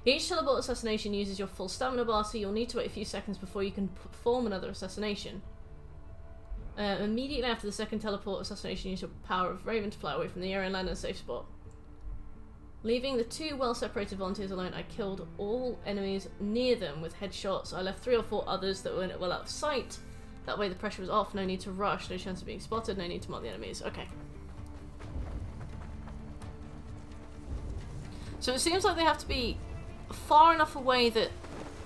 Each teleport assassination uses your full stamina bar, so you'll need to wait a few seconds before you can perform another assassination. Immediately after the second teleport assassination, use your power of Raven to fly away from the area and land in a safe spot. Leaving the 2 well-separated volunteers alone, I killed all enemies near them with headshots. I left 3 or 4 others that were well out of sight. That way the pressure was off, no need to rush, no chance of being spotted, no need to mark the enemies. Okay. So it seems like they have to be far enough away that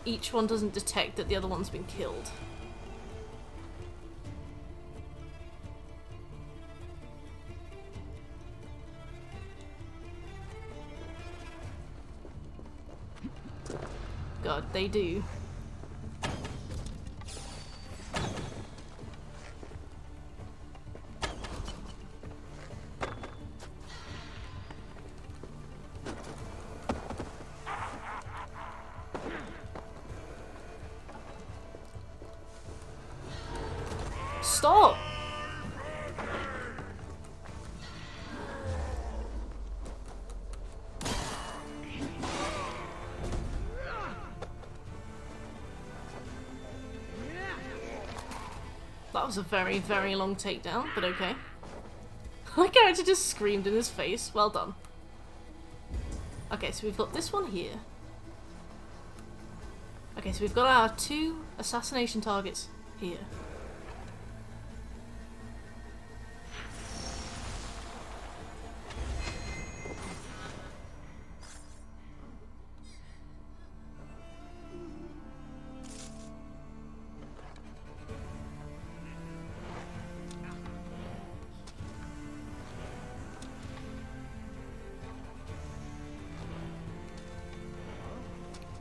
each one doesn't detect that the other one's been killed. God, they do. Stop! That was a very, very long takedown, but okay. My character just screamed in his face. Well done. Okay, so we've got this one here. Okay, so we've got our 2 assassination targets here.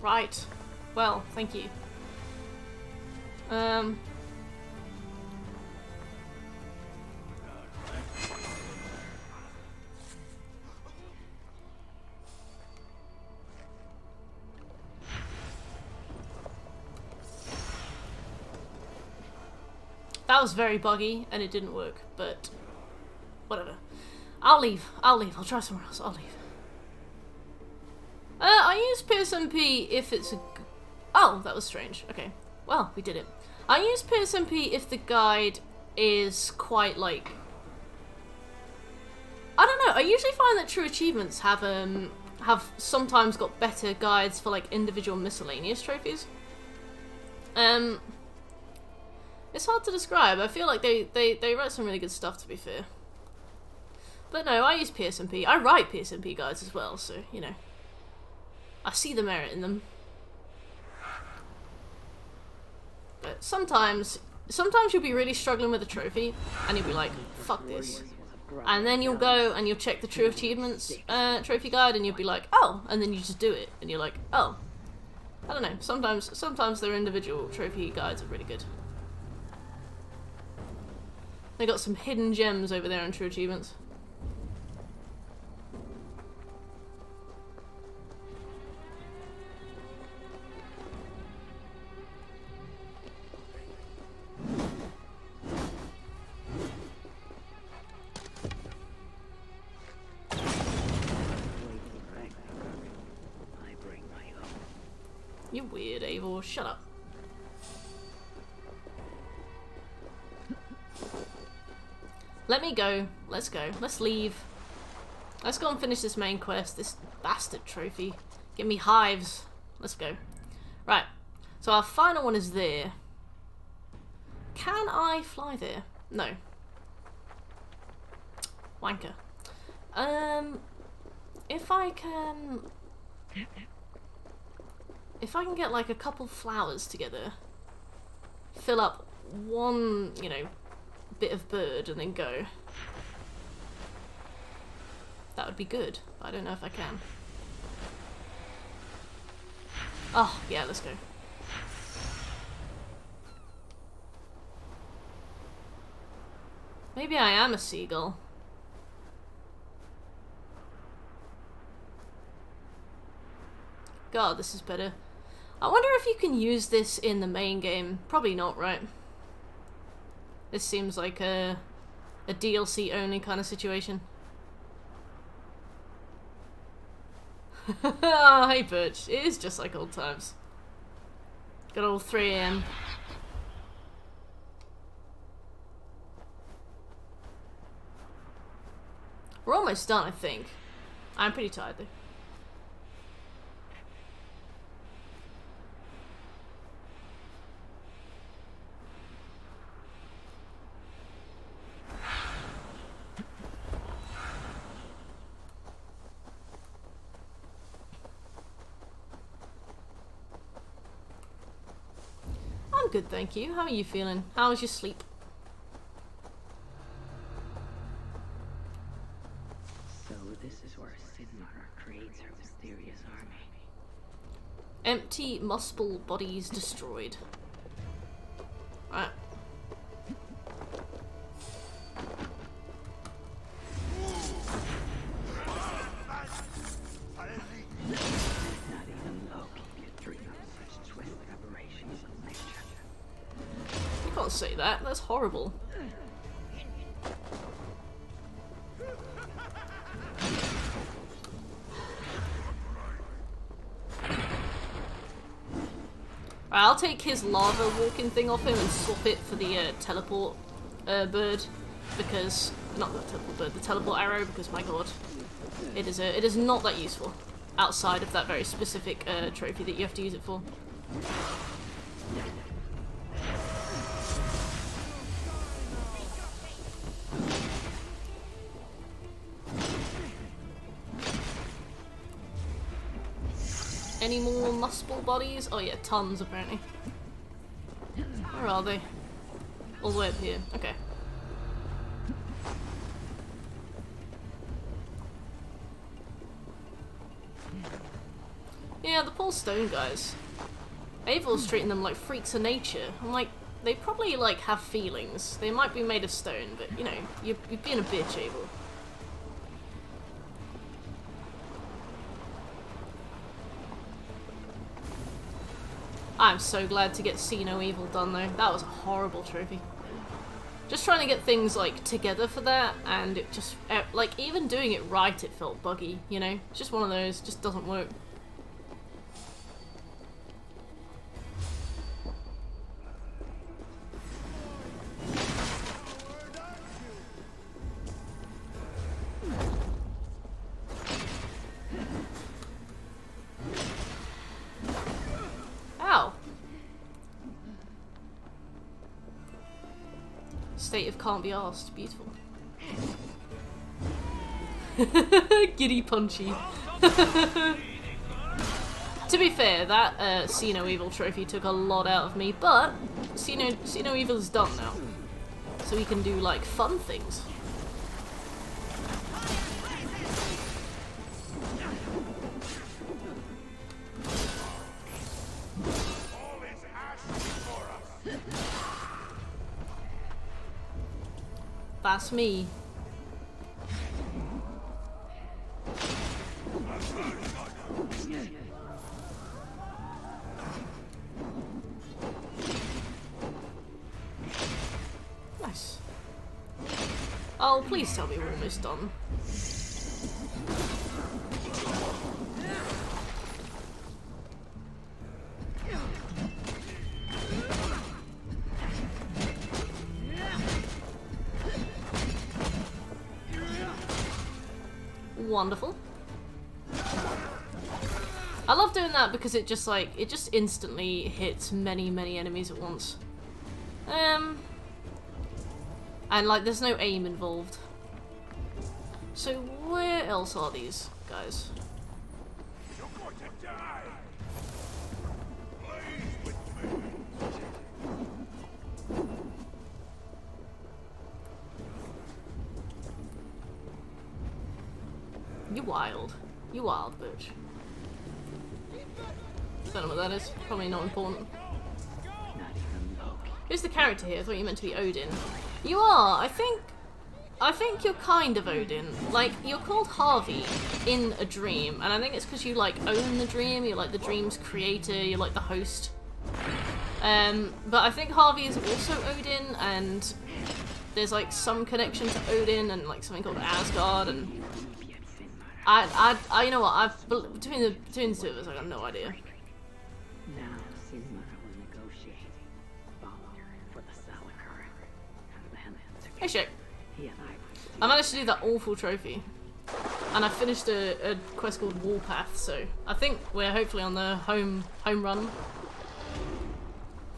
Right. Well, thank you. That was very buggy and it didn't work, but whatever. I'll leave. I'll try somewhere else. I'll leave. I use PSMP if it's a... Oh, that was strange. Okay. Well, we did it. I use PSMP if the guide is quite, like... I don't know. I usually find that True Achievements have sometimes got better guides for, like, individual miscellaneous trophies. It's hard to describe. I feel like they write some really good stuff, to be fair. But no, I use PSMP. I write PSMP guides as well, so, you know. I see the merit in them. But sometimes you'll be really struggling with a trophy, and you'll be like, fuck this. And then you'll go and you'll check the True Achievements trophy guide, and you'll be like, oh, and then you just do it, and you're like, oh. I don't know, sometimes their individual trophy guides are really good. They got some hidden gems over there in True Achievements. You weird, Eivor. Shut up. Let me go. Let's go. Let's leave. Let's go and finish this main quest. This bastard trophy. Give me hives. Let's go. Right. So our final one is there. Can I fly there? No. Wanker. If I can get like a couple flowers together, fill up one, you know, bit of bird and then go, that would be good, but I don't know if I can. Oh, yeah, let's go. Maybe I am a seagull. God, this is better. I wonder if you can use this in the main game. Probably not, right? This seems like a DLC only kind of situation. Oh, hey Birch. It is just like old times. Good old 3 AM. We're almost done, I think. I'm pretty tired though. I'm good, thank you. How are you feeling? How was your sleep? So this is where Sidmar creates her mysterious army. Empty Muspel bodies destroyed. Right. Not even Loki could dream of such twisted aberrations of nature. You can't say that. That's horrible. Right, I'll take his lava walking thing off him and swap it for the teleport bird, because not the teleport bird, the teleport arrow, because my god, it is not that useful outside of that very specific trophy that you have to use it for. Any more Muspel bodies? Oh yeah, tons apparently. Where are they? All the way up here. Okay. Yeah, the poor stone guys. Eivor's treating them like freaks of nature. I'm like, they probably like have feelings. They might be made of stone, but you know, you're being a bitch, Eivor. I'm so glad to get See No Evil done though. That was a horrible trophy. Just trying to get things like together for that, and it just like even doing it right, it felt buggy. You know, it's just one of those. Just doesn't work. State of can't be asked. Beautiful. Giddy punchy. To be fair, that See No Evil trophy took a lot out of me, but See No Evil is done now. So we can do like fun things. That's me. Nice. Oh, please tell me we're almost done. Wonderful. I love doing that because it just like, it just instantly hits many enemies at once. And like there's no aim involved. So where else are these guys? You're going to die. Please with me. You wild. You wild bitch. Don't know what that is. Probably not important. Who's the character here? I thought you meant to be Odin. You are. I think you're kind of Odin. Like, you're called Harvey in a dream, and I think it's because you like own the dream. You're like the dream's creator. You're like the host. But I think Harvey is also Odin, and there's like some connection to Odin and like something called Asgard, and I you know what? Between the two of us, I got no idea. Now Sigmar will negotiate for the Salakar, and then Hey, shit. he and I managed to do that awful trophy, and I finished a quest called Warpath. So I think we're hopefully on the home run,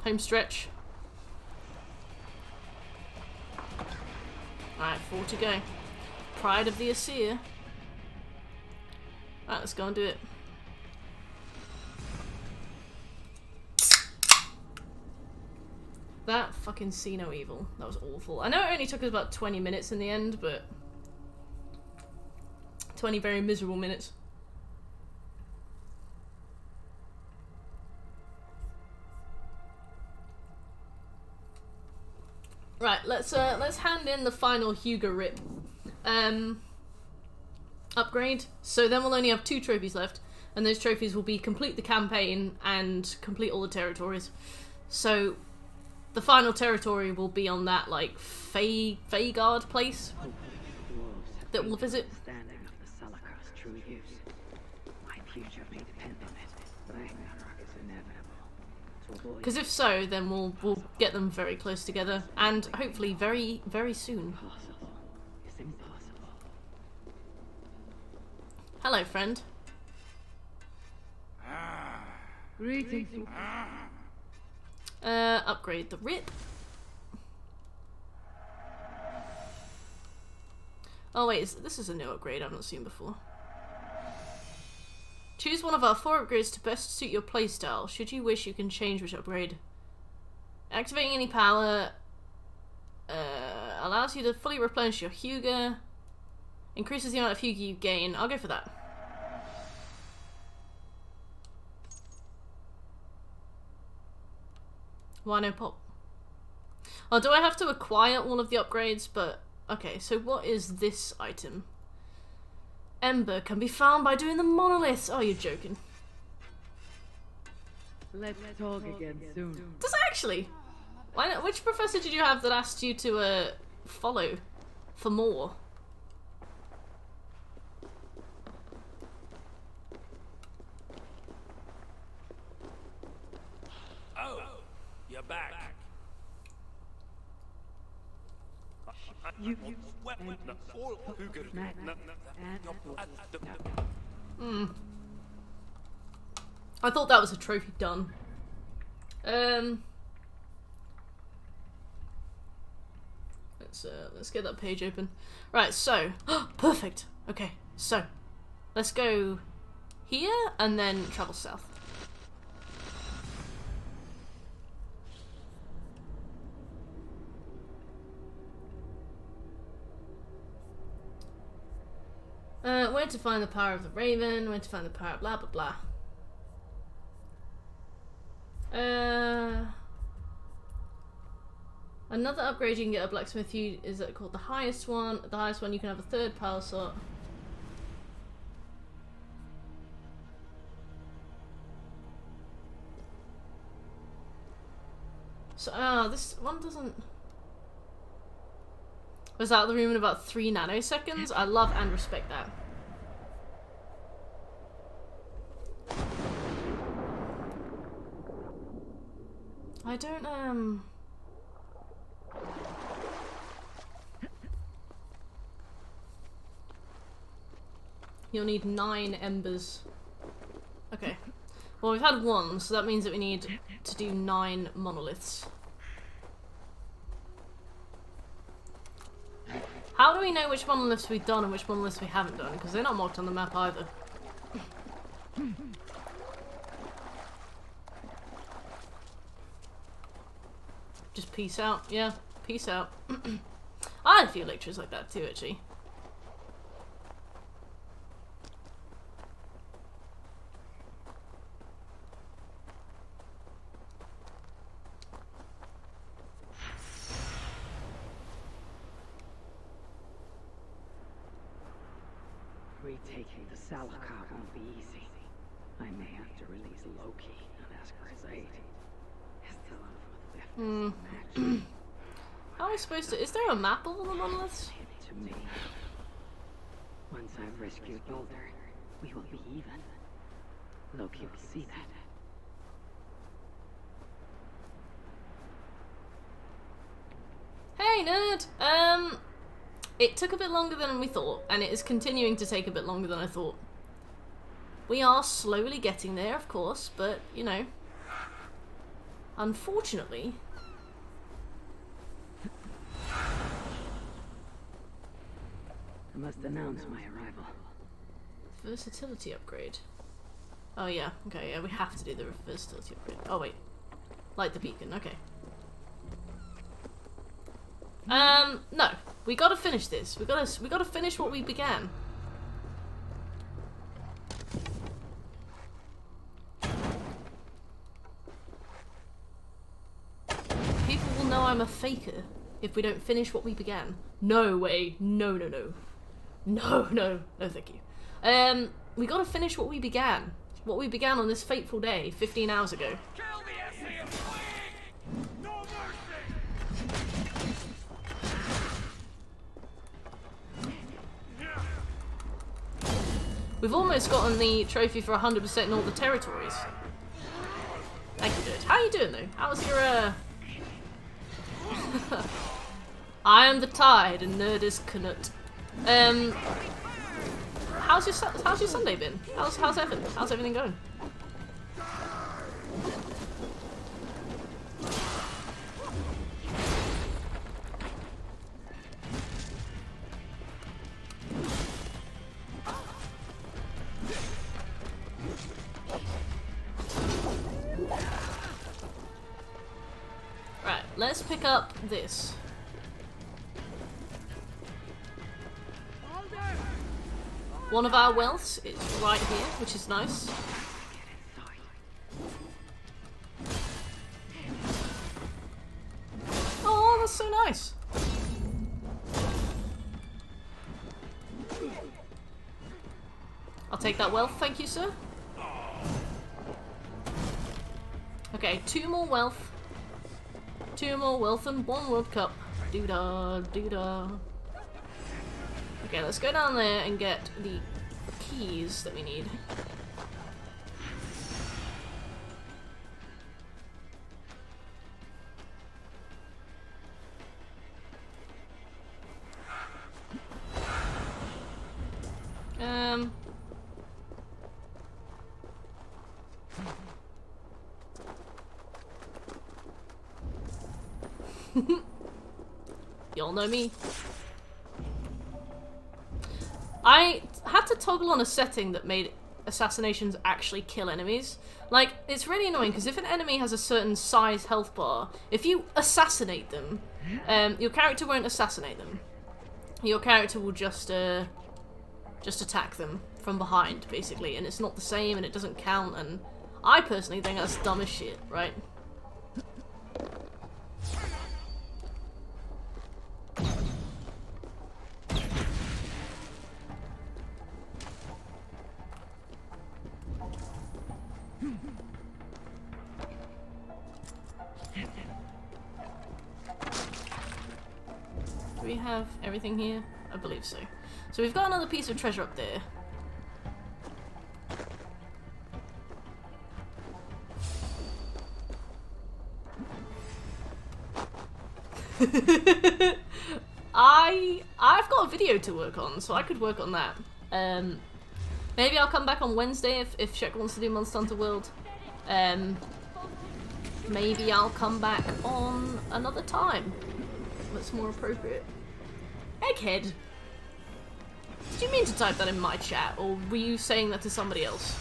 home stretch. All right, 4 to go. Pride of the Aesir. Alright, let's go and do it. That fucking see no evil. That was awful. I know it only took us about 20 minutes in the end, but 20 very miserable minutes. Right, let's hand in the final Hugo Rip upgrade. So then we'll only have 2 trophies left, and those trophies will be complete the campaign and complete all the territories. So the final territory will be on that like Feyguard place that we'll visit. understanding of the Salakar's true use. My future may depend on it. Ragnarok is inevitable. Because if so, then we'll get them very close together, and hopefully very soon. Impossible. It's impossible. Hello, friend. Greetings. Upgrade the Rip. Oh wait, this is a new upgrade I've not seen before. Choose one of our 4 upgrades to best suit your playstyle. Should you wish, you can change which upgrade. Activating any power allows you to fully replenish your Huga. Increases the amount of Huga you gain. I'll go for that. Why no pop? Oh, do I have to acquire all of the upgrades? But, okay, so what is this item? Ember can be found by doing the monoliths. Oh, you're joking. Let's talk again soon. Does it actually? Why not? Which professor did you have that asked you to follow for more? Oh, you're back. You I thought that was a trophy done. Let's get that page open. Right, so perfect. Okay, so let's go here and then travel south. Where to find the power of the Raven, where to find the power of blah blah blah. Another upgrade you can get a blacksmith is called the highest one. The highest one you can have a third power slot. So, this one doesn't... Was out of the room in about 3 nanoseconds? I love and respect that. I don't, You'll need 9 embers. Okay. Well, we've had 1, so that means that we need to do 9 monoliths. How do we know which monoliths we've done and which monoliths we haven't done? Because they're not marked on the map either. Just peace out. Yeah, peace out. I had a few lectures like that too, actually. Retaking the Salakar won't be easy. I may have to release Loki and ask for his aid. Still on for the match. How are we supposed to... Is there a map of all the monoliths? To me. Once I've rescued Boulder, we will be even. Loki will see that. Hey, nerd! It took a bit longer than we thought, and it is continuing to take a bit longer than I thought. We are slowly getting there, of course, but, you know... Unfortunately... I must announce my arrival. Versatility upgrade. Oh yeah, okay, yeah, we have to do the versatility upgrade. Oh wait. Light the beacon, okay. No. We gotta finish this. We gotta finish what we began. People will know I'm a faker if we don't finish what we began. No way. No, no, no. No, no. No, thank you. We gotta finish what we began. What we began on this fateful day, 15 hours ago. Kill the SAM quick! No mercy! We've almost gotten the trophy for 100% in all the territories. Thank you, dude. How you doing, though? How's your, I am the tide, and nerd is Knut. How's your Sunday been? How's everything going? Right, let's pick up this. One of our wealths is right here, which is nice. Oh, that's so nice. I'll take that wealth, thank you, sir. Okay, 2 more wealth. 2 more wealth and 1 World Cup. Doo-da, doo-da. Okay, let's go down there and get the keys that we need. Y'all know me. I had to toggle on a setting that made assassinations actually kill enemies. Like, it's really annoying because if an enemy has a certain size health bar, if you assassinate them, your character won't assassinate them. Your character will just attack them from behind, basically, and it's not the same and it doesn't count, and I personally think that's dumb as shit, right? we have everything here? I believe so. So we've got another piece of treasure up there. I've got a video to work on, so I could work on that. Maybe I'll come back on Wednesday if Shek wants to do Monster Hunter World. Maybe I'll come back on another time that's more appropriate. Egghead! Did you mean to type that in my chat, or were you saying that to somebody else?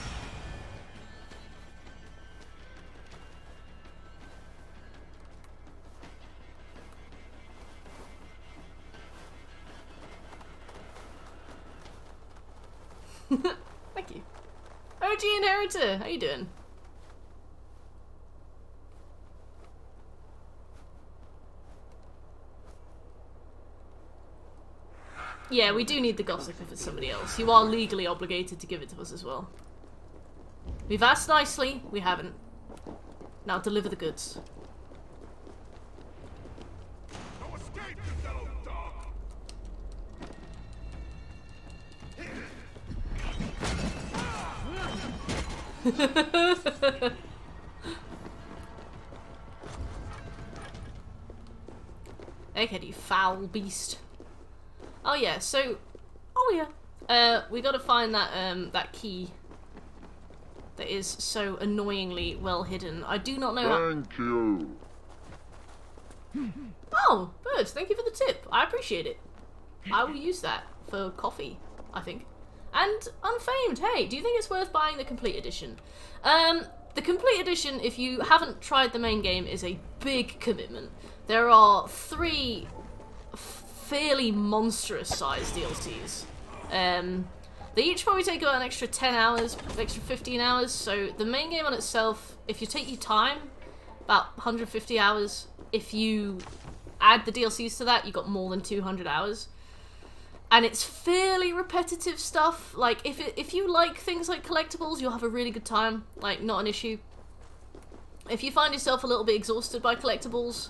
Thank you. OG Inheritor, how you doing? Yeah, we do need the gossip if it's somebody else. You are legally obligated to give it to us as well. We've asked nicely, we haven't. Now deliver the goods. No escape, you yellow dog! Egghead, you foul beast. Oh yeah, so... Oh yeah. We gotta find that, that key that is so annoyingly well hidden. I do not know how... Thank you. Oh, Birds, thank you for the tip. I appreciate it. I will use that for coffee, I think. And Unfamed, hey, do you think it's worth buying the complete edition? The complete edition, if you haven't tried the main game, is a big commitment. There are 3 fairly monstrous sized DLCs. They each probably take about an extra 10 hours, extra 15 hours, so the main game on itself, if you take your time, about 150 hours. If you add the DLCs to that, you got more than 200 hours. And it's fairly repetitive stuff. Like, if you like things like collectibles, you'll have a really good time. Like, not an issue. If you find yourself a little bit exhausted by collectibles,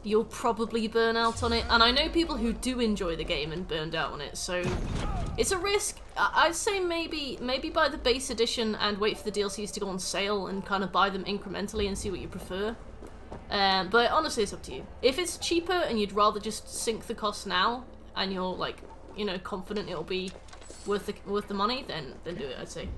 you'll probably burn out on it. And I know people who do enjoy the game and burned out on it, so it's a risk. I'd say maybe buy the base edition and wait for the DLCs to go on sale and kind of buy them incrementally and see what you prefer. But honestly, it's up to you. If it's cheaper and you'd rather just sink the cost now, and you're like, you know, confident it'll be worth the money, then do it, I'd say.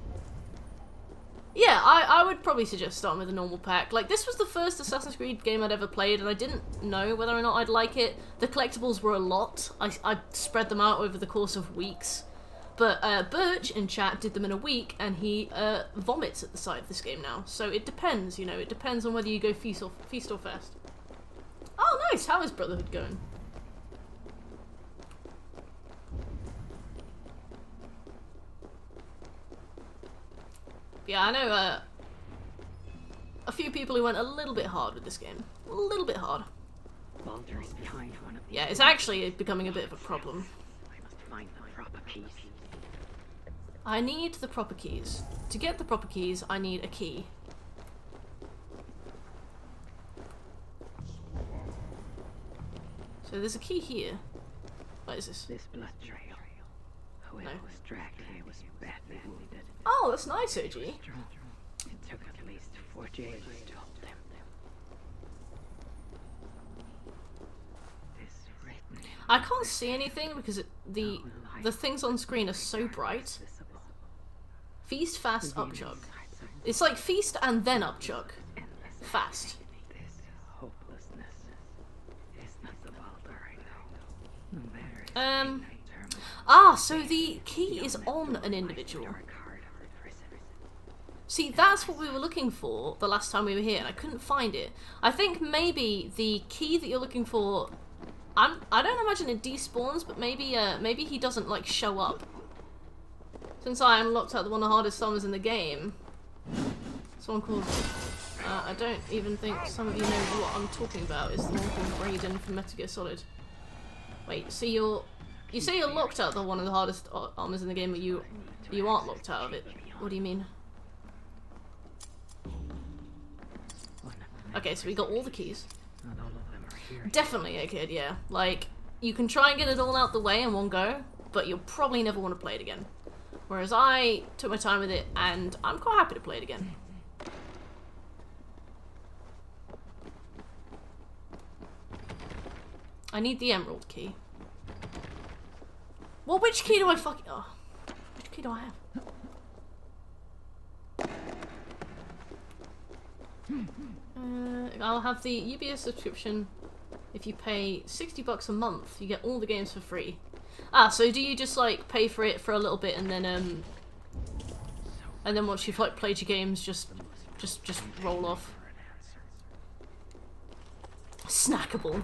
Yeah, I would probably suggest starting with a normal pack. Like, this was the first Assassin's Creed game I'd ever played, and I didn't know whether or not I'd like it. The collectibles were a lot. I spread them out over the course of weeks. But Birch in chat did them in a week, and he vomits at the sight of this game now. So it depends, you know, it depends on whether you go feast or fast. Oh, nice! How is Brotherhood going? Yeah, I know a few people who went a little bit hard with this game. A little bit hard. Baldur is behind one of the... Yeah, it's actually becoming a bit of a problem. I must find the proper keys. I need the proper keys. To get the proper keys, I need a key. So there's a key here. What is this? This blood trail. Whoever was dragged here was badly wounded. Oh, that's nice, OG. It took at least 4 jailers to hold them. This written... I can't see anything because the things on screen are so bright. Feast, fast, upchuck. It's like feast and then upchuck. Fast. This hopelessness is not the Baldur I know. Ah, so the key is on an individual. See, that's what we were looking for the last time we were here, and I couldn't find it. I think maybe the key that you're looking for, I don't imagine it despawns, but maybe he doesn't like show up. Since I unlocked out one of the hardest summons in the game, someone called, I don't even think some of you know what I'm talking about, is the one called Raiden from Metal Gear Solid. Wait, so you say you're locked out of one of the hardest armors in the game, but you aren't locked out of it. What do you mean? Okay, so we got all the keys. Definitely a kid, yeah. Like, you can try and get it all out the way in one go, but you'll probably never want to play it again. Whereas I took my time with it, and I'm quite happy to play it again. I need the emerald key. Well, which key do I fucking... Oh. Which key do I have? I'll have the UBS subscription. If you pay $60 a month, you get all the games for free. Ah, so do you just like pay for it for a little bit and then once you've like played your games, just roll off? Snackable.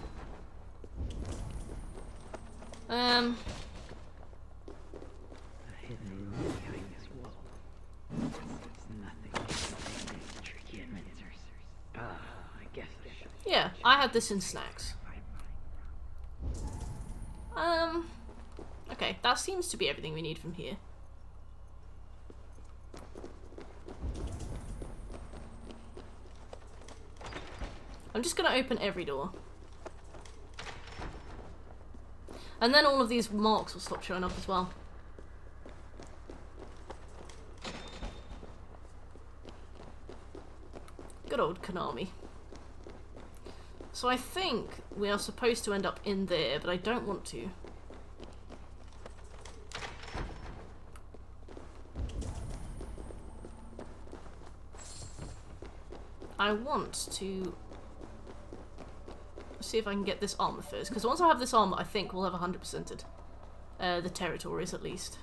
Yeah, I had this in snacks. Okay, that seems to be everything we need from here. I'm just gonna open every door. And then all of these marks will stop showing up as well. Good old Konami. So I think we are supposed to end up in there, but I don't want to. I want to see if I can get this armor first, because once I have this armor, I think we'll have 100%ed the territories at least.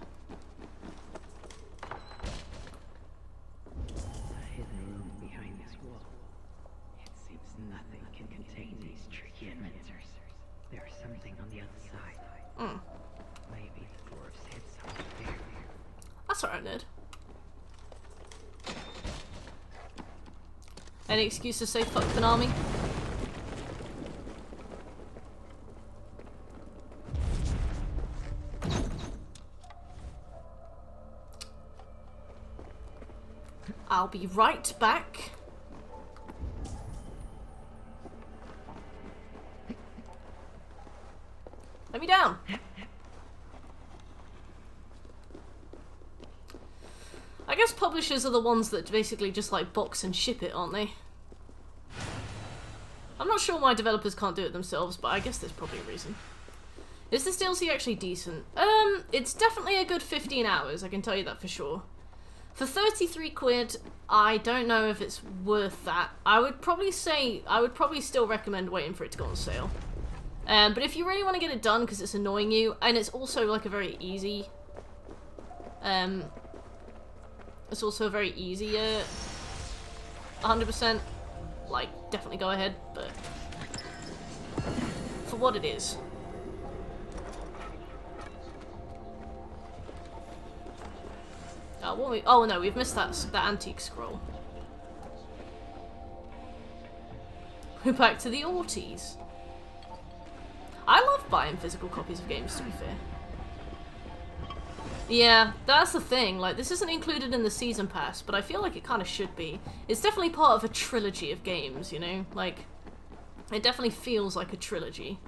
That's alright, nerd. Any excuse to say fuck Konami? I'll be right back. Let me down. I guess publishers are the ones that basically just like box and ship it, aren't they? I'm not sure why developers can't do it themselves, but I guess there's probably a reason. Is this DLC actually decent? It's definitely a good 15 hours, I can tell you that for sure. For 33 quid, I don't know if it's worth that. I would probably still recommend waiting for it to go on sale. But if you really want to get it done because it's annoying you, and it's also like a very easy, it's also a very easy 100%, like, definitely go ahead, but for what it is. Oh no, we've missed that antique scroll. We're back to the Orties. I love buying physical copies of games, to be fair. Yeah, that's the thing. Like, this isn't included in the season pass, but I feel like it kind of should be. It's definitely part of a trilogy of games, you know? Like, it definitely feels like a trilogy.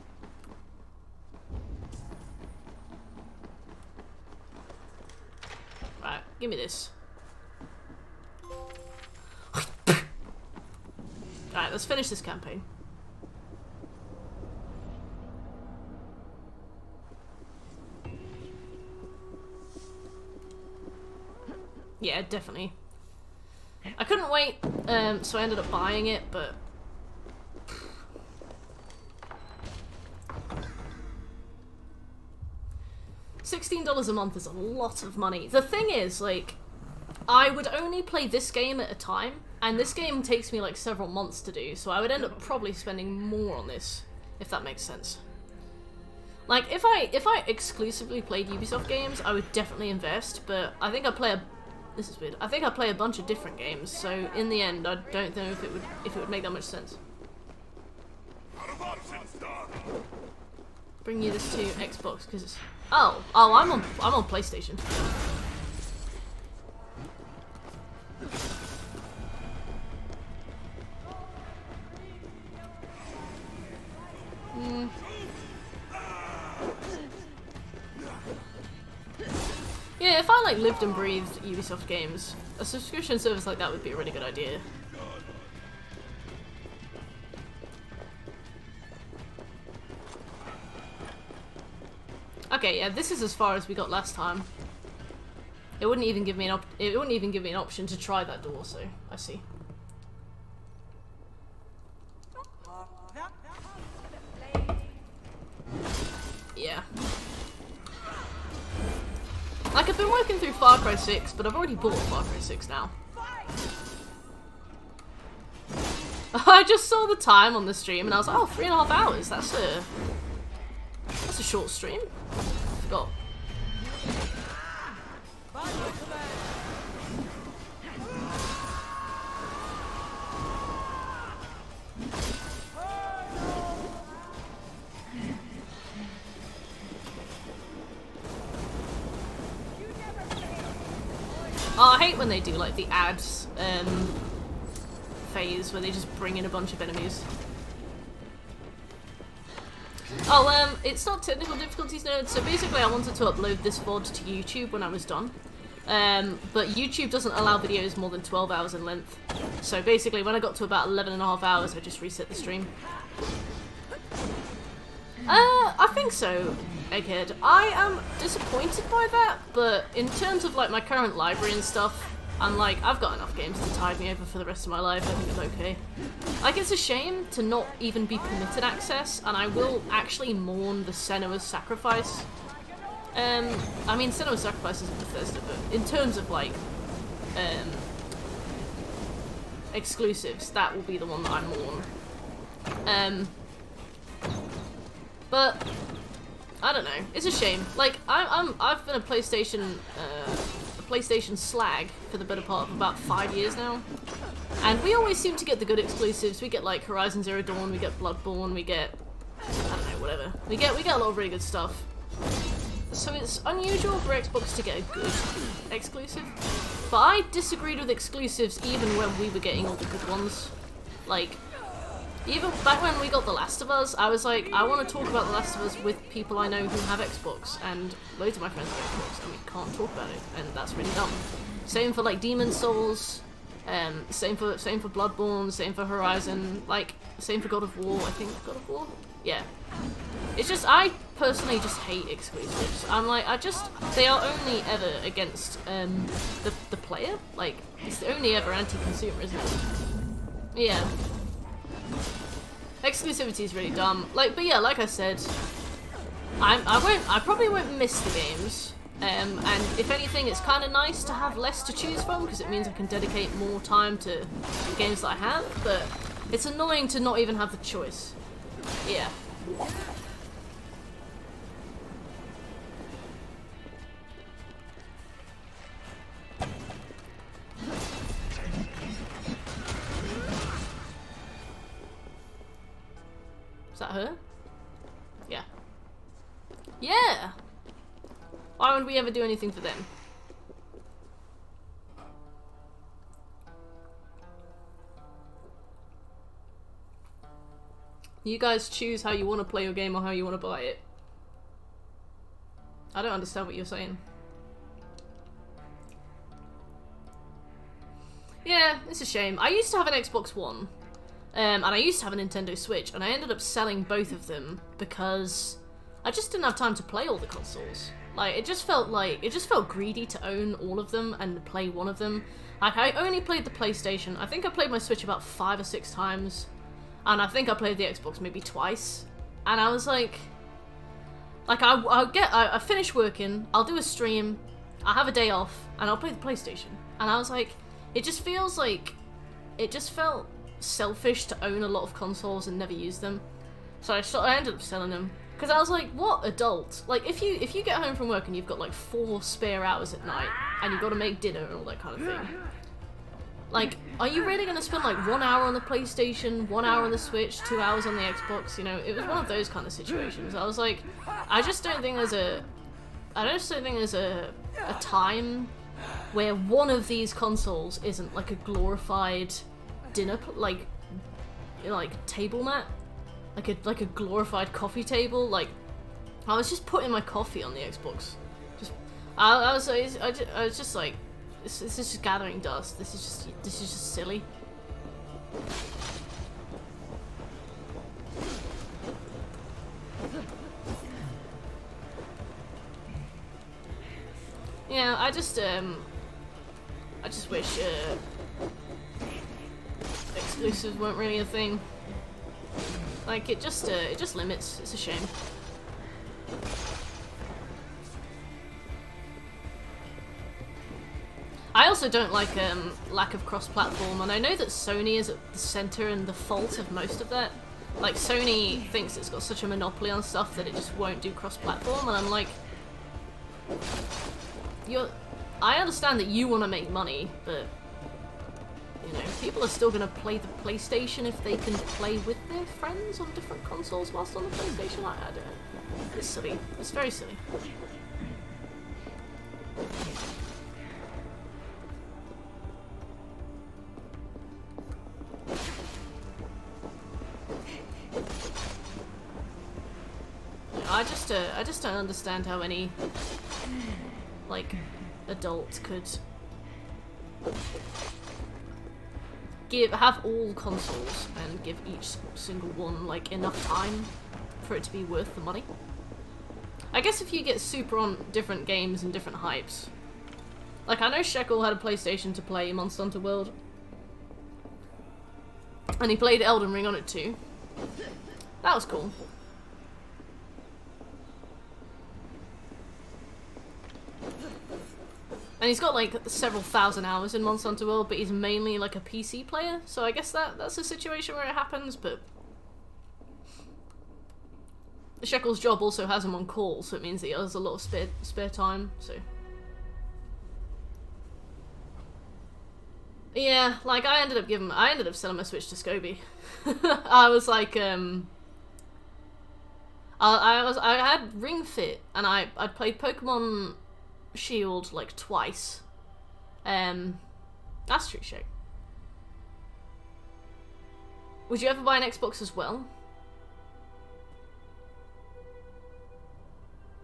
Right, give me this. Alright, let's finish this campaign. Yeah, definitely. I couldn't wait, so I ended up buying it, but... $16 a month is a lot of money. The thing is, like, I would only play this game at a time, and this game takes me like several months to do, so I would end up probably spending more on this, if that makes sense. Like, if I exclusively played Ubisoft games, I would definitely invest, but I think I play a... This is weird. I think I play a bunch of different games, so in the end, I don't know if it would make that much sense. Bring you this to Xbox because it's... Oh, I'm on PlayStation. like lived and breathed Ubisoft games, a subscription service like that would be a really good idea. Okay, yeah, this is as far as we got last time. It wouldn't even give me an option to try that door, so I see. Yeah. Like, I've been working through Far Cry 6, but I've already bought Far Cry 6 now. I just saw the time on the stream and I was like, oh, 3.5 hours, that's a short stream. Forgot. Oh, I hate when they do like the ads phase where they just bring in a bunch of enemies. Oh, it's not technical difficulties, no. So basically I wanted to upload this VOD to YouTube when I was done. But YouTube doesn't allow videos more than 12 hours in length. So basically when I got to about 11.5 hours, I just reset the stream. I think so, Egghead. I am disappointed by that, but in terms of like my current library and stuff, I'm like, I've got enough games to tide me over for the rest of my life. I think I'm okay. Like, it's a shame to not even be permitted access, and I will actually mourn the Senua's Sacrifice. I mean, Senua's Sacrifice is Bethesda, but in terms of like exclusives, that will be the one that I mourn. But I don't know. It's a shame. Like I've been a PlayStation slag for the better part of about 5 years now, and we always seem to get the good exclusives. We get like Horizon Zero Dawn, we get Bloodborne, we get I don't know, whatever. We get a lot of really good stuff. So it's unusual for Xbox to get a good exclusive. But I disagreed with exclusives even when we were getting all the good ones. Like, even back when we got The Last of Us, I was like, I want to talk about The Last of Us with people I know who have Xbox, and loads of my friends have Xbox, and we can't talk about it, and that's really dumb. Same for like Demon's Souls, same for Bloodborne, same for Horizon, like same for God of War. I think God of War. Yeah. It's just, I personally just hate exclusives. I'm like, they are only ever against the player. Like, it's only ever anti-consumer, isn't it? Yeah. Exclusivity is really dumb. Like, but yeah, like I said, I probably won't miss the games. And if anything, it's kind of nice to have less to choose from because it means I can dedicate more time to the games that I have. But it's annoying to not even have the choice. Yeah. Is that her? Yeah. Yeah! Why would we ever do anything for them? You guys choose how you want to play your game or how you want to buy it. I don't understand what you're saying. Yeah, it's a shame. I used to have an Xbox One. And I used to have a Nintendo Switch, and I ended up selling both of them because I just didn't have time to play all the consoles. Like, it just felt greedy to own all of them and play one of them. Like, I only played the PlayStation. I think I played my Switch about 5 or 6 times, and I think I played the Xbox maybe twice. And I was like I finish working, I'll do a stream, I'll have a day off, and I'll play the PlayStation. And I was like, it just felt selfish to own a lot of consoles and never use them. So I ended up selling them. Because I was like, what adult? Like, if you get home from work and you've got like 4 spare hours at night, and you've got to make dinner and all that kind of thing, like, are you really going to spend like 1 hour on the PlayStation, 1 hour on the Switch, 2 hours on the Xbox? You know, it was one of those kind of situations. I was like, I just don't think there's a time where one of these consoles isn't like a glorified dinner, like table mat. Like a glorified coffee table. Like, I was just putting my coffee on the Xbox. I was just like, this is just gathering dust. This is just silly. Yeah, I just wish exclusives weren't really a thing. Like it just limits. It's a shame. I also don't like lack of cross-platform, and I know that Sony is at the center and the fault of most of that. Like Sony thinks it's got such a monopoly on stuff that it just won't do cross-platform, and I'm like, I understand that you want to make money, but you know, people are still gonna play the PlayStation if they can play with their friends on different consoles whilst on the PlayStation. I don't know. It's silly. It's very silly. I just don't understand how any like adult could have all consoles and give each single one like enough time for it to be worth the money. I guess if you get super on different games and different hypes. Like I know Shekel had a PlayStation to play Monster Hunter World. And he played Elden Ring on it too. That was cool. And he's got like several thousand hours in Monster Hunter World, but he's mainly like a PC player, so I guess that's a situation where it happens, but Shekel's job also has him on call, so it means that he has a lot of spare time, so. Yeah, like I ended up selling my Switch to Scobie. I was like, I had Ring Fit, and I played Pokemon Shield like twice. That's true, Shake. Would you ever buy an Xbox as well?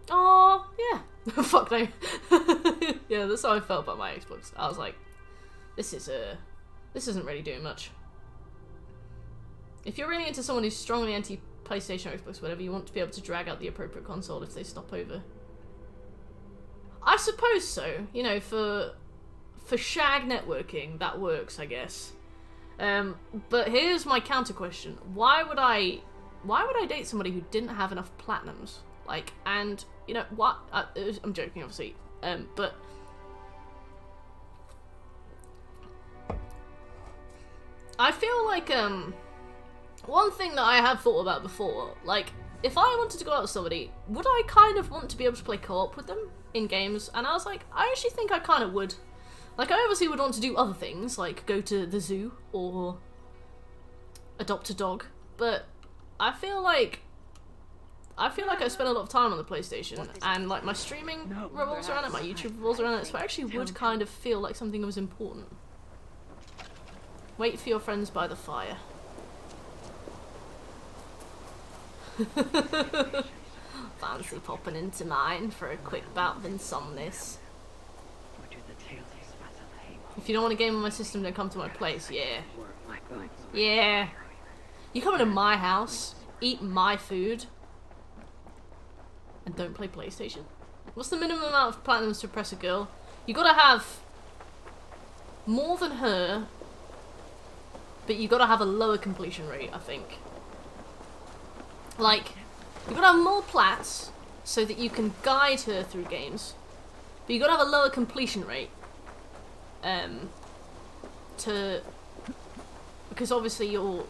Oh yeah. Fuck no. Yeah, that's how I felt about my Xbox. I was like, this isn't really doing much. If you're really into someone who's strongly anti PlayStation or Xbox, whatever, you want to be able to drag out the appropriate console if they stop over. I suppose so. You know, for shag networking, that works, I guess. But here's my counter question: Why would I date somebody who didn't have enough platinums? Like, and you know what? I'm joking, obviously. But I feel like one thing that I have thought about before, like, if I wanted to go out with somebody, would I kind of want to be able to play co-op with them in games? And I was like, I actually think I kind of would. Like, I obviously would want to do other things, like go to the zoo or adopt a dog, but I feel like I spend a lot of time on the PlayStation, and like my streaming revolves around it, my YouTube revolves around it, so I actually would kind of feel like something was important. Wait for your friends by the fire. Fancy popping into mine for a quick bout of insomnus. If you don't want a game on my system, then come to my place. Yeah. Yeah. You come into my house, eat my food, and don't play PlayStation? What's the minimum amount of platinums to impress a girl? You gotta have more than her, but you gotta have a lower completion rate, I think. Like, you gotta have more plats so that you can guide her through games, but you gotta have a lower completion rate. Because obviously you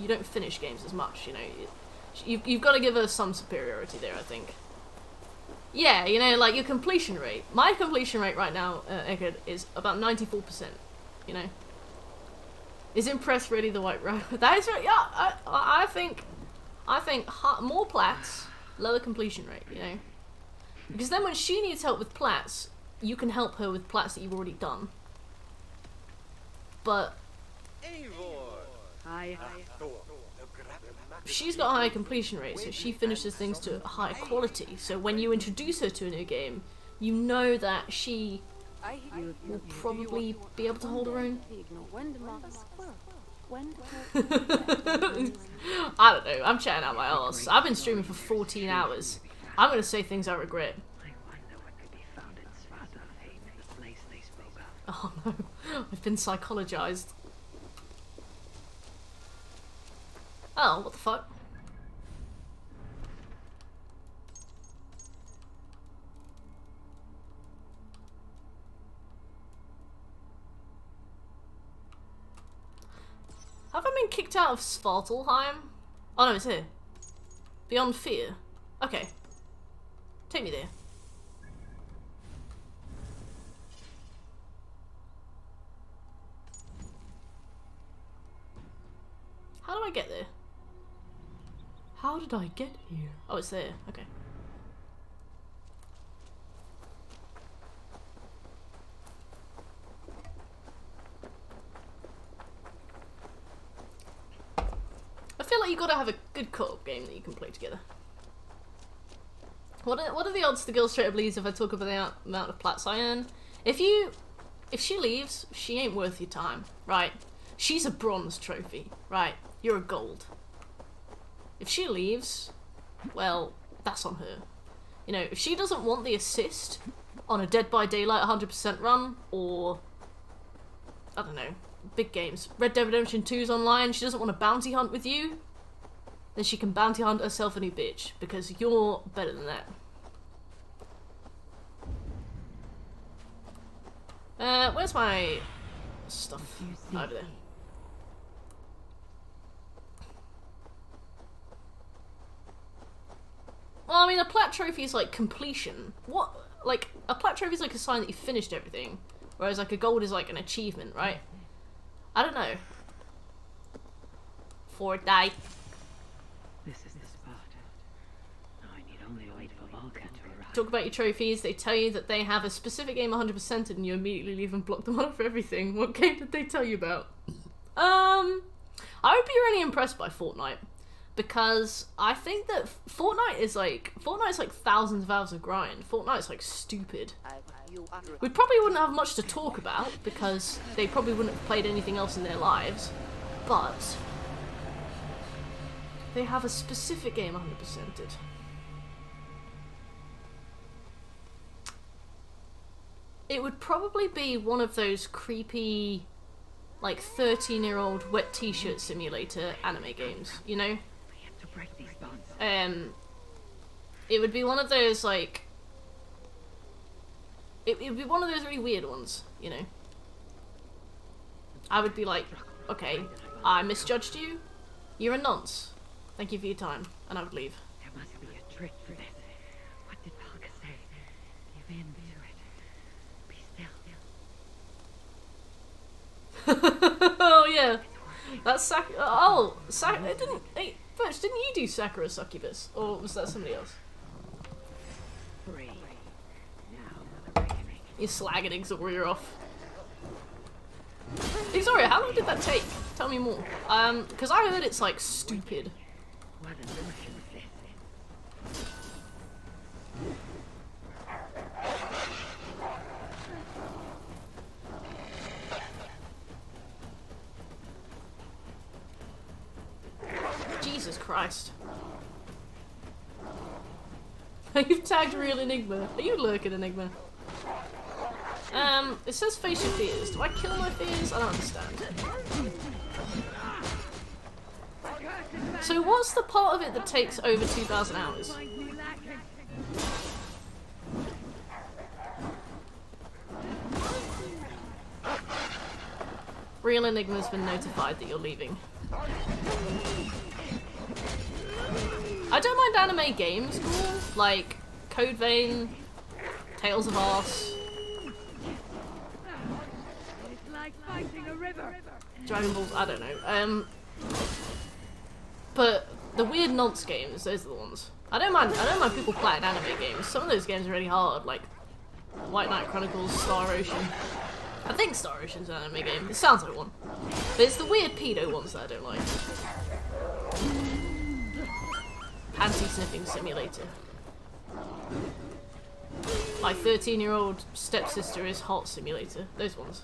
don't finish games as much, you know. You've got to give her some superiority there, I think. Yeah, you know, like your completion rate. My completion rate right now, Egghead, is about 94%. You know. Is impress really the right road? That is right. Yeah, I think more plats, lower completion rate. You know, because then when she needs help with plats, you can help her with plats that you've already done. But she's got a high completion rate, so she finishes things to a higher quality. So when you introduce her to a new game, you know that she will probably be able to hold her own. I don't know, I'm chatting out my arse. I've been streaming for 14 hours. I'm gonna say things I regret. Oh no, I've been psychologized. Oh, what the fuck? Have I been kicked out of Svartalheim? Oh no, it's here. Beyond Fear. Okay. Take me there. How do I get there? How did I get here? Oh, it's there. Okay. I feel like you gotta have a good co-op game that you can play together. What are the odds the girl straight up leaves if I talk about the amount of plats I earn? If she leaves, she ain't worth your time, right? She's a bronze trophy, right? You're a gold. If she leaves, well, that's on her. You know, if she doesn't want the assist on a Dead by Daylight 100% run, or, I don't know, big games. Red Dead Redemption 2's online, she doesn't want to bounty hunt with you, then she can bounty hunt herself a new bitch, because you're better than that. Where's my stuff? Over there. Well, I mean, a plat trophy is like completion. What? Like, a plat trophy is like a sign that you finished everything, whereas like a gold is like an achievement, right? I don't know. Fortnite. This is the spot. Now I need only wait for Vulcan to arrive. Talk about your trophies. They tell you that they have a specific game 100%ed, and you immediately leave and block them out for everything. What game did they tell you about? I would be really impressed by Fortnite. Because I think that Fortnite's like thousands of hours of grind. Fortnite's like stupid. We probably wouldn't have much to talk about because they probably wouldn't have played anything else in their lives. But they have a specific game 100%ed. It would probably be one of those creepy, like 13-year-old wet t-shirt simulator anime games, you know? It would be one of those, like, it would be one of those really weird ones, you know? I would be like, okay, I misjudged you, you're a nonce, thank you for your time, and I would leave. There must be a trick for this. What did Valka say? Give in to it. Be still. Oh yeah, that's it didn't. Hey, Birch, didn't you do Sakura Succubus, or was that somebody else? Free. Now for the reckoning. You're slagging Exoria off. Exoria, how long did that take? Tell me more. Because I heard it's like stupid. What an notion is this? Jesus Christ. You've tagged Real Enigma. Are you lurking, Enigma? It says face your fears. Do I kill my fears? I don't understand. So what's the part of it that takes over 2,000 hours? Real Enigma's been notified that you're leaving. I don't mind anime games, cool, like Code Vein, Tales of Arse, It's like fighting a river. Dragon Balls, I don't know. But the weird nonce games, those are the ones. I don't mind people playing anime games. Some of those games are really hard, like White Knight Chronicles, Star Ocean. I think Star Ocean's an anime game. It sounds like one. But it's the weird pedo ones that I don't like. Panty sniffing simulator. My 13-year-old stepsister is Heart Simulator. Those ones.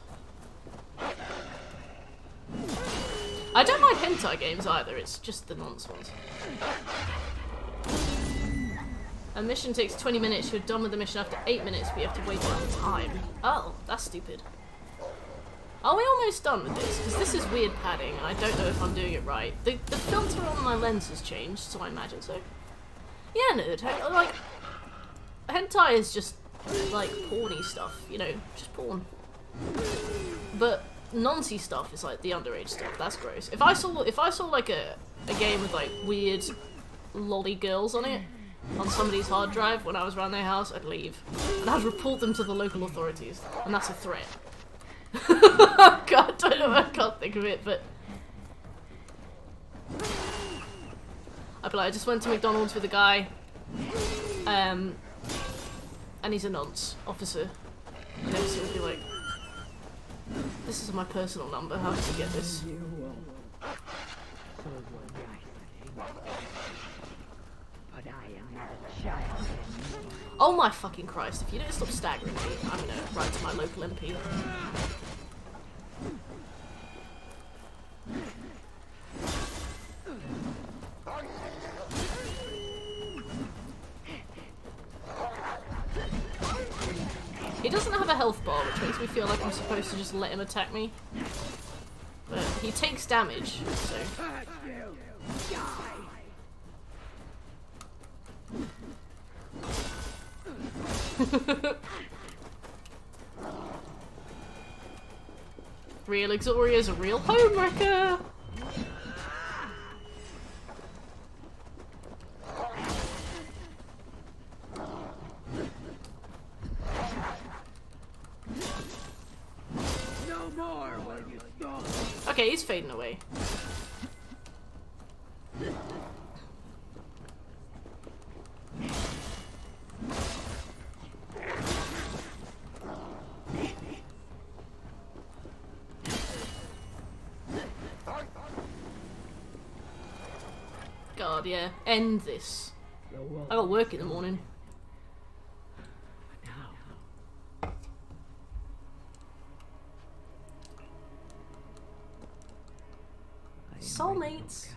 I don't mind hentai games either, it's just the nonce ones. A mission takes 20 minutes, you're done with the mission after 8 minutes, but you have to wait a time. Oh, that's stupid. Are we almost done with this? Because this is weird padding, and I don't know if I'm doing it right. The filter on my lens has changed, so I imagine so. Yeah, nerd. Like, hentai is just, like, porny stuff, you know, just porn. But noncy stuff is like the underage stuff. That's gross. If I saw like a game with like weird lolly girls on it on somebody's hard drive when I was around their house, I'd leave and I'd report them to the local authorities, and that's a threat. God, I can't think of it, but I'd be like, I just went to McDonald's with a guy, and he's a nonce officer. And then so would be like, this is my personal number, how did you get this? Oh my fucking Christ, if you don't stop staggering me, I'm gonna write to my local MP. He doesn't have a health bar, which makes me feel like I'm supposed to just let him attack me. But he takes damage, so... Real Exoria's a real homewrecker! Okay, he's fading away. God, yeah. End this. I got work in the morning. Soulmates.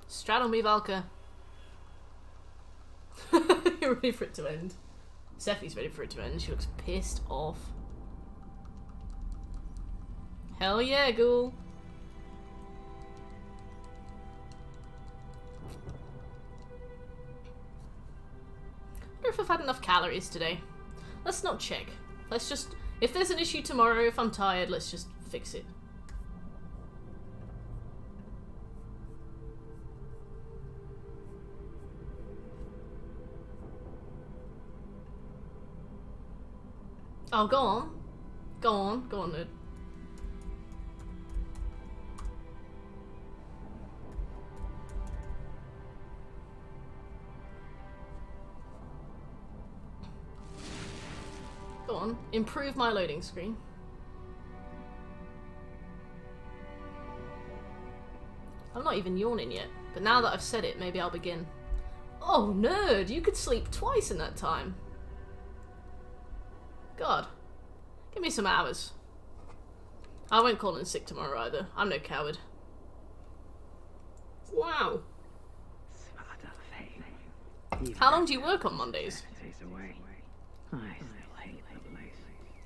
Straddle me, Valka. You're ready for it to end. Sephi's ready for it to end. She looks pissed off. Hell yeah, ghoul. I wonder if I've had enough calories today. Let's not check. Let's just... If there's an issue tomorrow, if I'm tired, let's just fix it. Oh, go on. Go on. Go on, dude. Go on. Improve my loading screen. I'm not even yawning yet, but now that I've said it, maybe I'll begin. Oh, nerd! You could sleep twice in that time. God. Give me some hours. I won't call in sick tomorrow either. I'm no coward. Wow. How long do you work on Mondays? I still hate the place,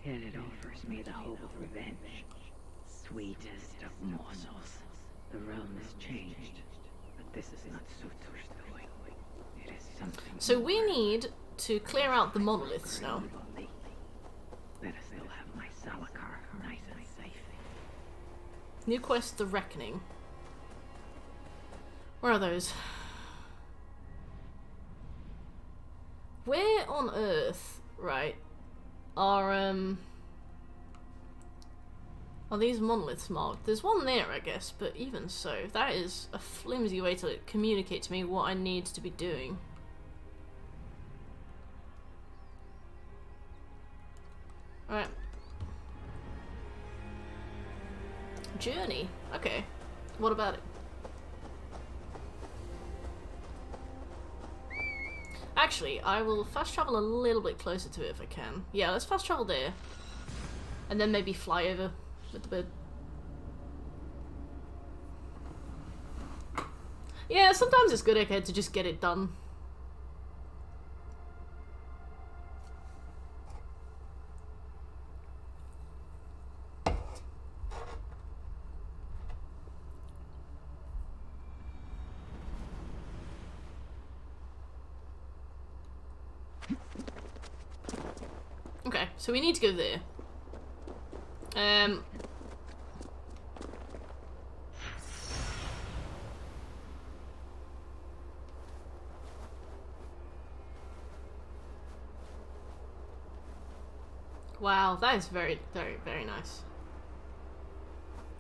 yet it offers me the hope of revenge. Sweetest of morsels. The realm has changed, but this is not Sutor's doing. It is something. So we need to clear out the monoliths now. Let us still have my Salakar nice and safe. New quest, The Reckoning. Where are those? Where on earth, right, are these monoliths marked? There's one there, I guess, but even so, that is a flimsy way to communicate to me what I need to be doing. Alright. Journey. Okay. What about it? Actually, I will fast travel a little bit closer to it if I can. Yeah, let's fast travel there. And then maybe fly over with the bird. Yeah, sometimes it's good, okay, to just get it done. Okay, so we need to go there. Wow, that is very, very, very nice.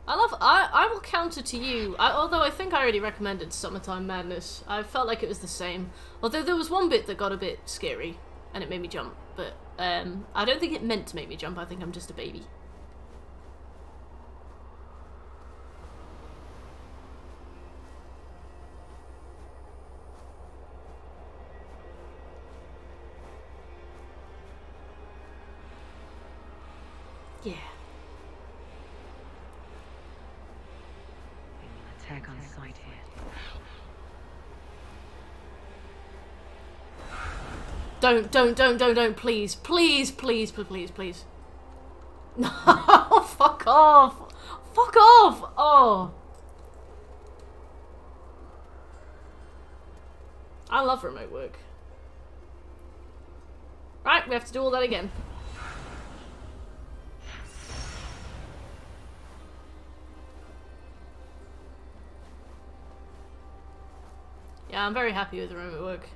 I will counter to you, although I think I already recommended Summertime Madness. I felt like it was the same. Although there was one bit that got a bit scary, and it made me jump, but I don't think it meant to make me jump, I think I'm just a baby. Yeah. They will attack on sight here. Don't, please, please, please, please, please. No, fuck off. Fuck off. Oh. I love remote work. Right, we have to do all that again. Yeah, I'm very happy with remote work.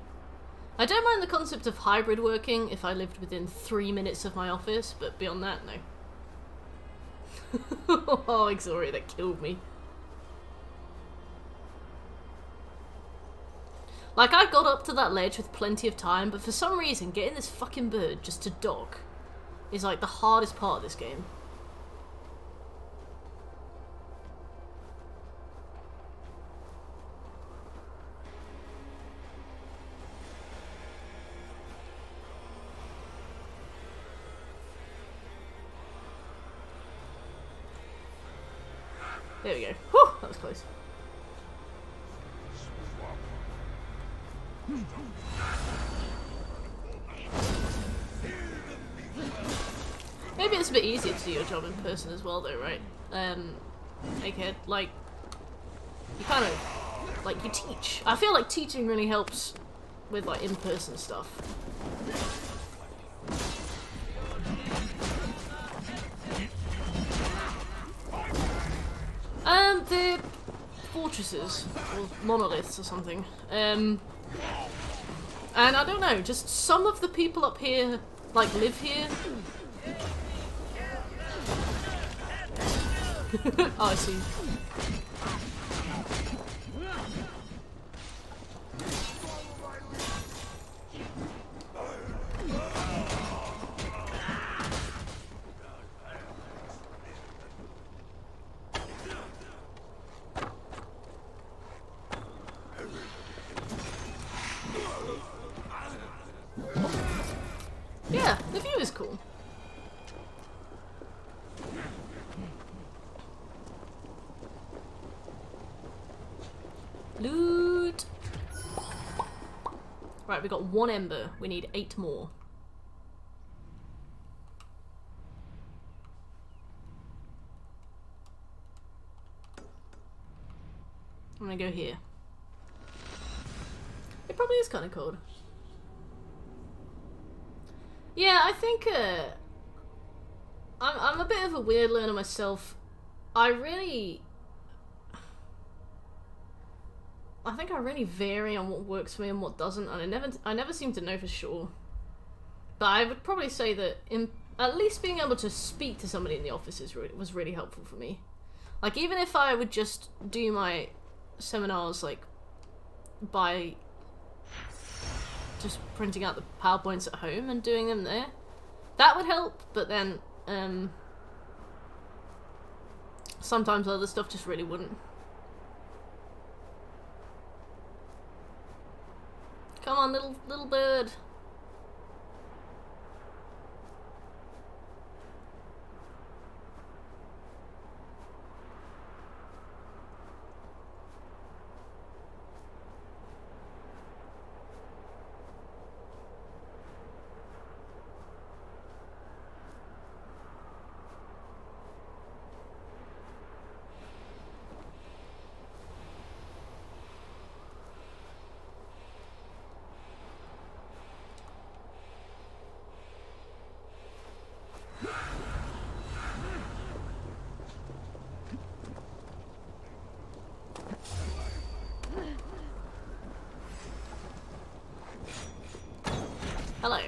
I don't mind the concept of hybrid working if I lived within 3 minutes of my office, but beyond that, no. Oh, Exoria, that killed me. Like, I got up to that ledge with plenty of time, but for some reason, getting this fucking bird just to dock is like the hardest part of this game. There we go. Whew, that was close. Maybe it's a bit easier to do your job in person as well though, right? Egghead, like, you kind of, like, you teach. I feel like teaching really helps with, like, in-person stuff. They're fortresses, or monoliths or something. And I don't know, just some of the people up here, like, live here. Oh, I see. Yeah, the view is cool. Loot! Right, we got 1 ember. We need 8 more. I'm gonna go here. It probably is kind of cold. Yeah, I think I'm a bit of a weird learner myself. I think I really vary on what works for me and what doesn't, and I never seem to know for sure. But I would probably say that at least being able to speak to somebody in the office was really helpful for me. Like, even if I would just do my seminars, like, by just printing out the PowerPoints at home and doing them there, that would help, but then, sometimes other stuff just really wouldn't. Come on, little bird. Hello.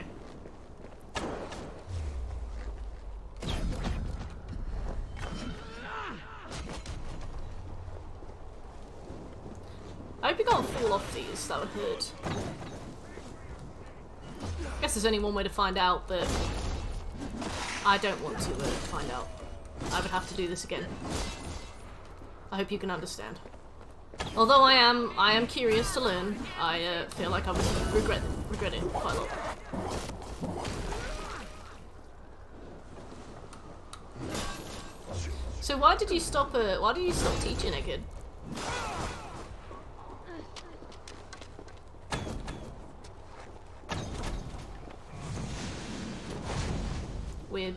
I hope you can't fall off these, that would hurt. I guess there's only one way to find out, but I don't want to find out. I would have to do this again. I hope you can understand. Although I am curious to learn, I feel like I would regret it quite a lot. So why did you stop teaching a kid? Weird.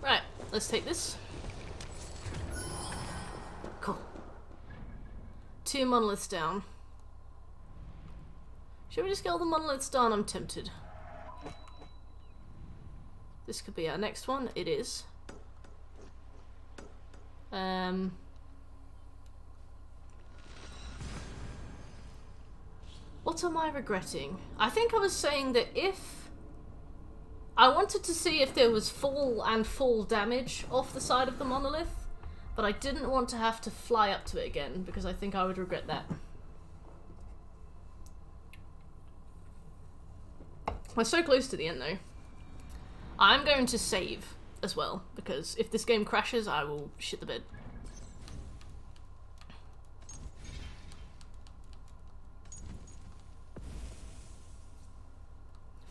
Right, let's take this. Cool. 2 monoliths down. Should we just get all the monoliths done? I'm tempted. This could be our next one. It is. What am I regretting? I think I was saying that if I wanted to see if there was fall damage off the side of the monolith, but I didn't want to have to fly up to it again because I think I would regret that. We're so close to the end though. I'm going to save as well, because if this game crashes, I will shit the bed.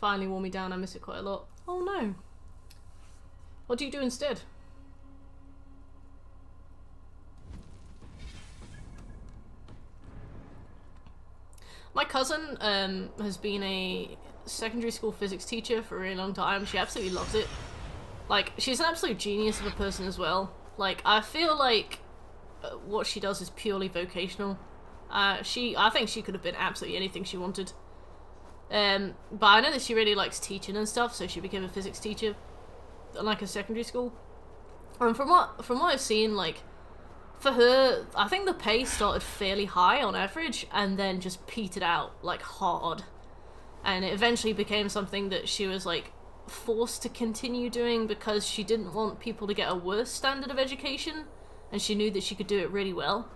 Finally wore me down, I miss it quite a lot. Oh no. What do you do instead? My cousin has been a secondary school physics teacher for a really long time. She absolutely loves it. Like, she's an absolute genius of a person as well. Like, I feel like what she does is purely vocational. I think she could have been absolutely anything she wanted. But I know that she really likes teaching and stuff, so she became a physics teacher at, like, a secondary school. And from what I've seen, like, for her, I think the pay started fairly high on average, and then just petered out, like, hard. And it eventually became something that she was, like, forced to continue doing because she didn't want people to get a worse standard of education, and she knew that she could do it really well.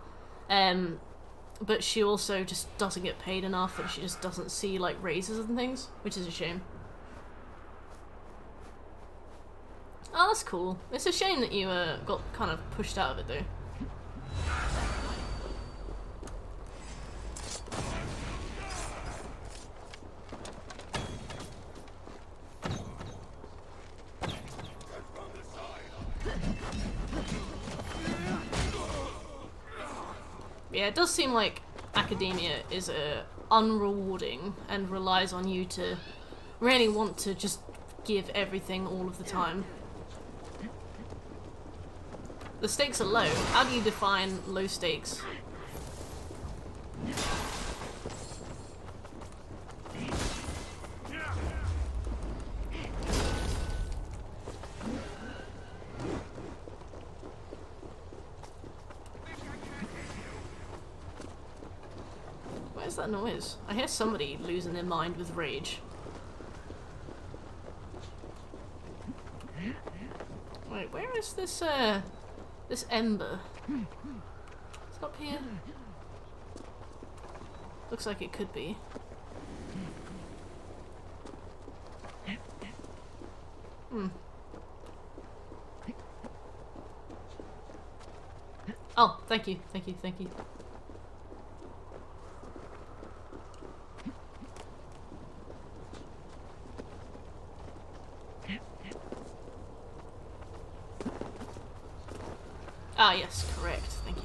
But she also just doesn't get paid enough, and she just doesn't see, like, raises and things, which is a shame. Oh, that's cool. It's a shame that you got kind of pushed out of it, though. Yeah, it does seem like academia is unrewarding and relies on you to really want to just give everything all of the time. The stakes are low. How do you define low stakes? Where's that noise? I hear somebody losing their mind with rage. Wait, where is this, this ember? It's up here. Looks like it could be. Oh, thank you, thank you, thank you. Ah, yes, correct. Thank you.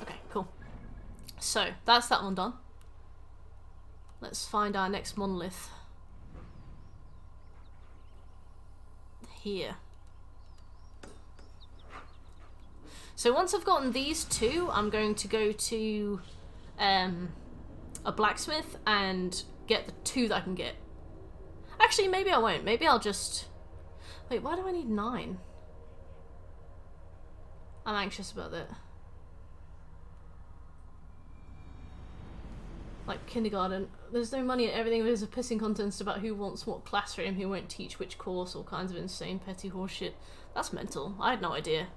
Okay, cool. So, that's that one done. Let's find our next monolith. Here. So once I've gotten these two, I'm going to go to a blacksmith and get the two that I can get. Actually, maybe I won't. Maybe I'll just... Wait, why do I need 9? I'm anxious about that. Like kindergarten. There's no money in everything. There's a pissing contest about who wants what classroom, who won't teach which course, all kinds of insane petty horseshit. That's mental. I had no idea.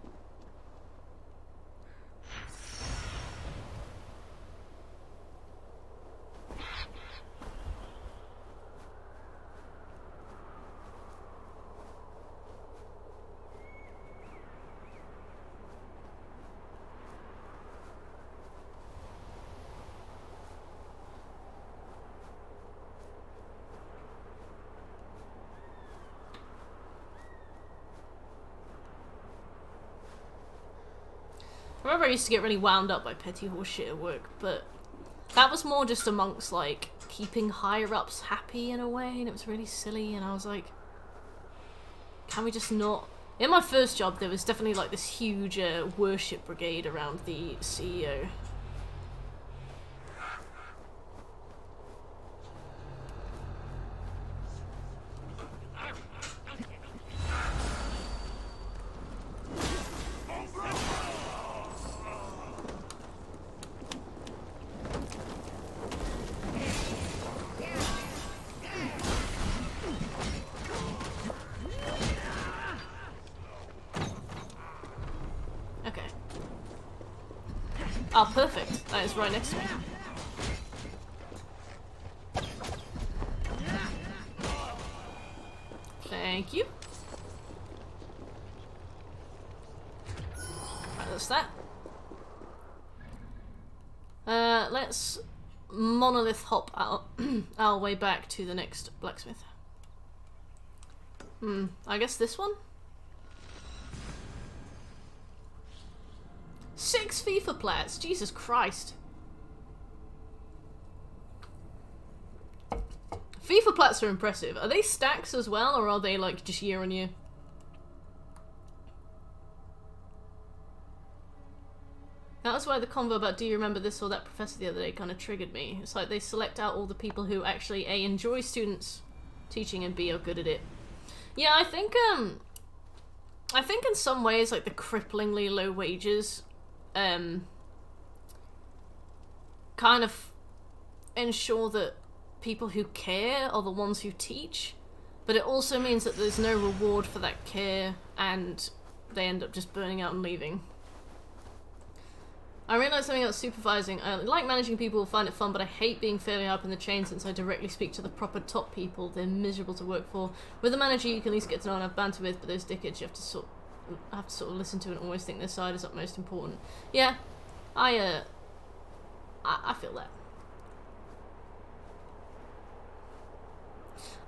I remember I used to get really wound up by petty horse shit at work, but that was more just amongst, like, keeping higher-ups happy in a way, and it was really silly, and I was like, can we just not... In my first job, there was definitely, like, this huge worship brigade around the CEO. Oh, perfect. That is right next to me. Thank you. Right, that's that. Let's monolith hop our way back to the next blacksmith. I guess this one? 6 FIFA plats, Jesus Christ. FIFA plats are impressive. Are they stacks as well, or are they like just year on year? That was why the convo about do you remember this or that professor the other day kind of triggered me. It's like they select out all the people who actually A, enjoy students teaching, and B, are good at it. Yeah, I think in some ways, like, the cripplingly low wages kind of ensure that people who care are the ones who teach, but it also means that there's no reward for that care and they end up just burning out and leaving. I realised something about supervising. I like managing people, find it fun, but I hate being fairly up in the chain since I directly speak to the proper top people. They're miserable to work for. With a manager you can at least get to know and have banter with, but those dickheads you have to sort of listen to and always think their side is utmost important. Yeah, I feel that.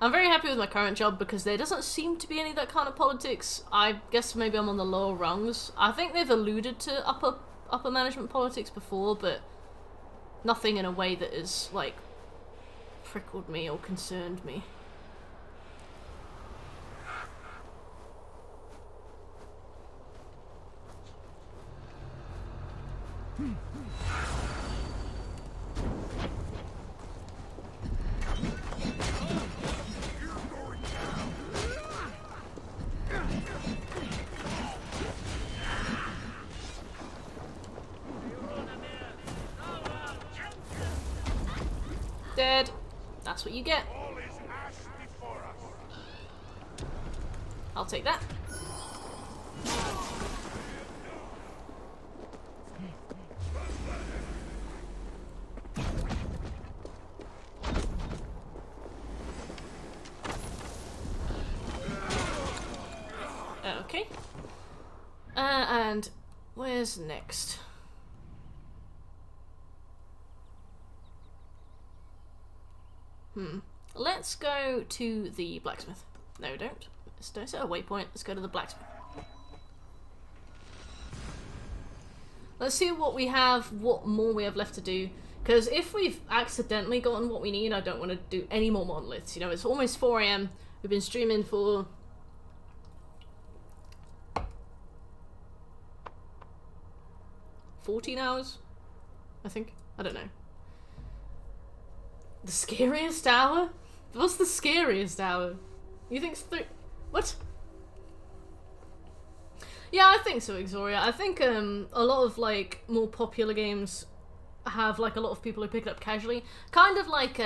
I'm very happy with my current job because there doesn't seem to be any of that kind of politics. I guess maybe I'm on the lower rungs. I think they've alluded to upper management politics before, but nothing in a way that has, like, prickled me or concerned me. Dead. That's what you get. I'll take that. Okay. And where's next? Let's go to the blacksmith. No, don't. Don't set a waypoint. Let's go to the blacksmith. Let's see what we have, what more we have left to do. Because if we've accidentally gotten what we need, I don't want to do any more monoliths. You know, it's almost 4 AM. We've been streaming for... 14 hours? I think. I don't know. The scariest hour? What's the scariest hour? You think it's 3... What? Yeah, I think so, Exoria. I think a lot of like more popular games have like a lot of people who pick it up casually. Kind of like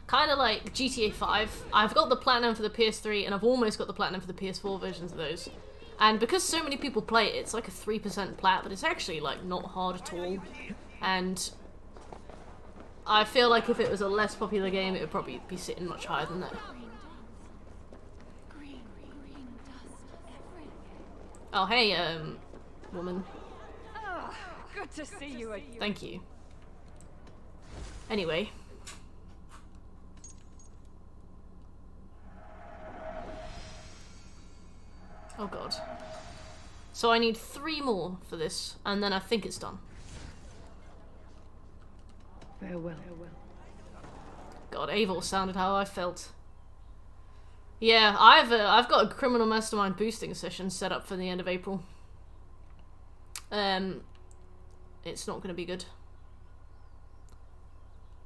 GTA 5. I've got the platinum for the PS3 and I've almost got the platinum for the PS4 versions of those. And because so many people play it, it's like a 3% plat, but it's actually like not hard at all. And I feel like if it was a less popular game, it would probably be sitting much higher than that. Oh, hey, woman. Oh, good to see you again. Thank you. Anyway. Oh god. So I need 3 more for this, and then I think it's done. Farewell. God, Eivor sounded how I felt. Yeah, I've got a Criminal Mastermind boosting session set up for the end of April. It's not going to be good.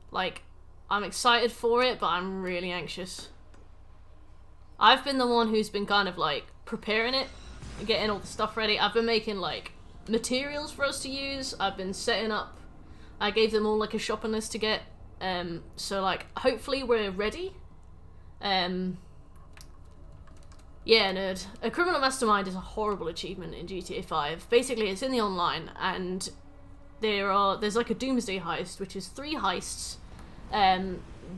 Like, I'm excited for it, but I'm really anxious. I've been the one who's been kind of like preparing it, getting all the stuff ready. I've been making like materials for us to use. I've been setting up. I gave them all like a shopping list to get. So like hopefully we're ready. Yeah, nerd. A Criminal Mastermind is a horrible achievement in GTA 5. Basically, it's in the online, and there's like a Doomsday heist, which is 3 heists,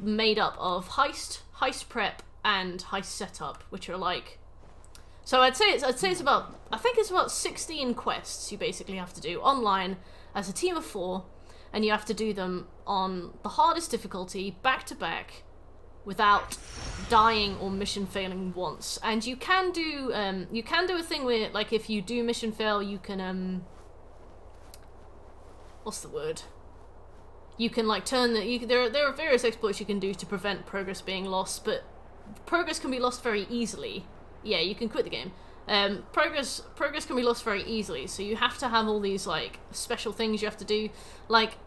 made up of heist prep, and heist setup, which are like. So I'd say it's about. I think it's about 16 quests you basically have to do online as a team of 4, and you have to do them on the hardest difficulty, back to back, without dying or mission failing once. And you can do a thing where, like, if you do mission fail, you can what's the word? You can like turn there are various exploits you can do to prevent progress being lost, but progress can be lost very easily. Yeah, you can quit the game. Progress can be lost very easily, so you have to have all these like special things you have to do. Like,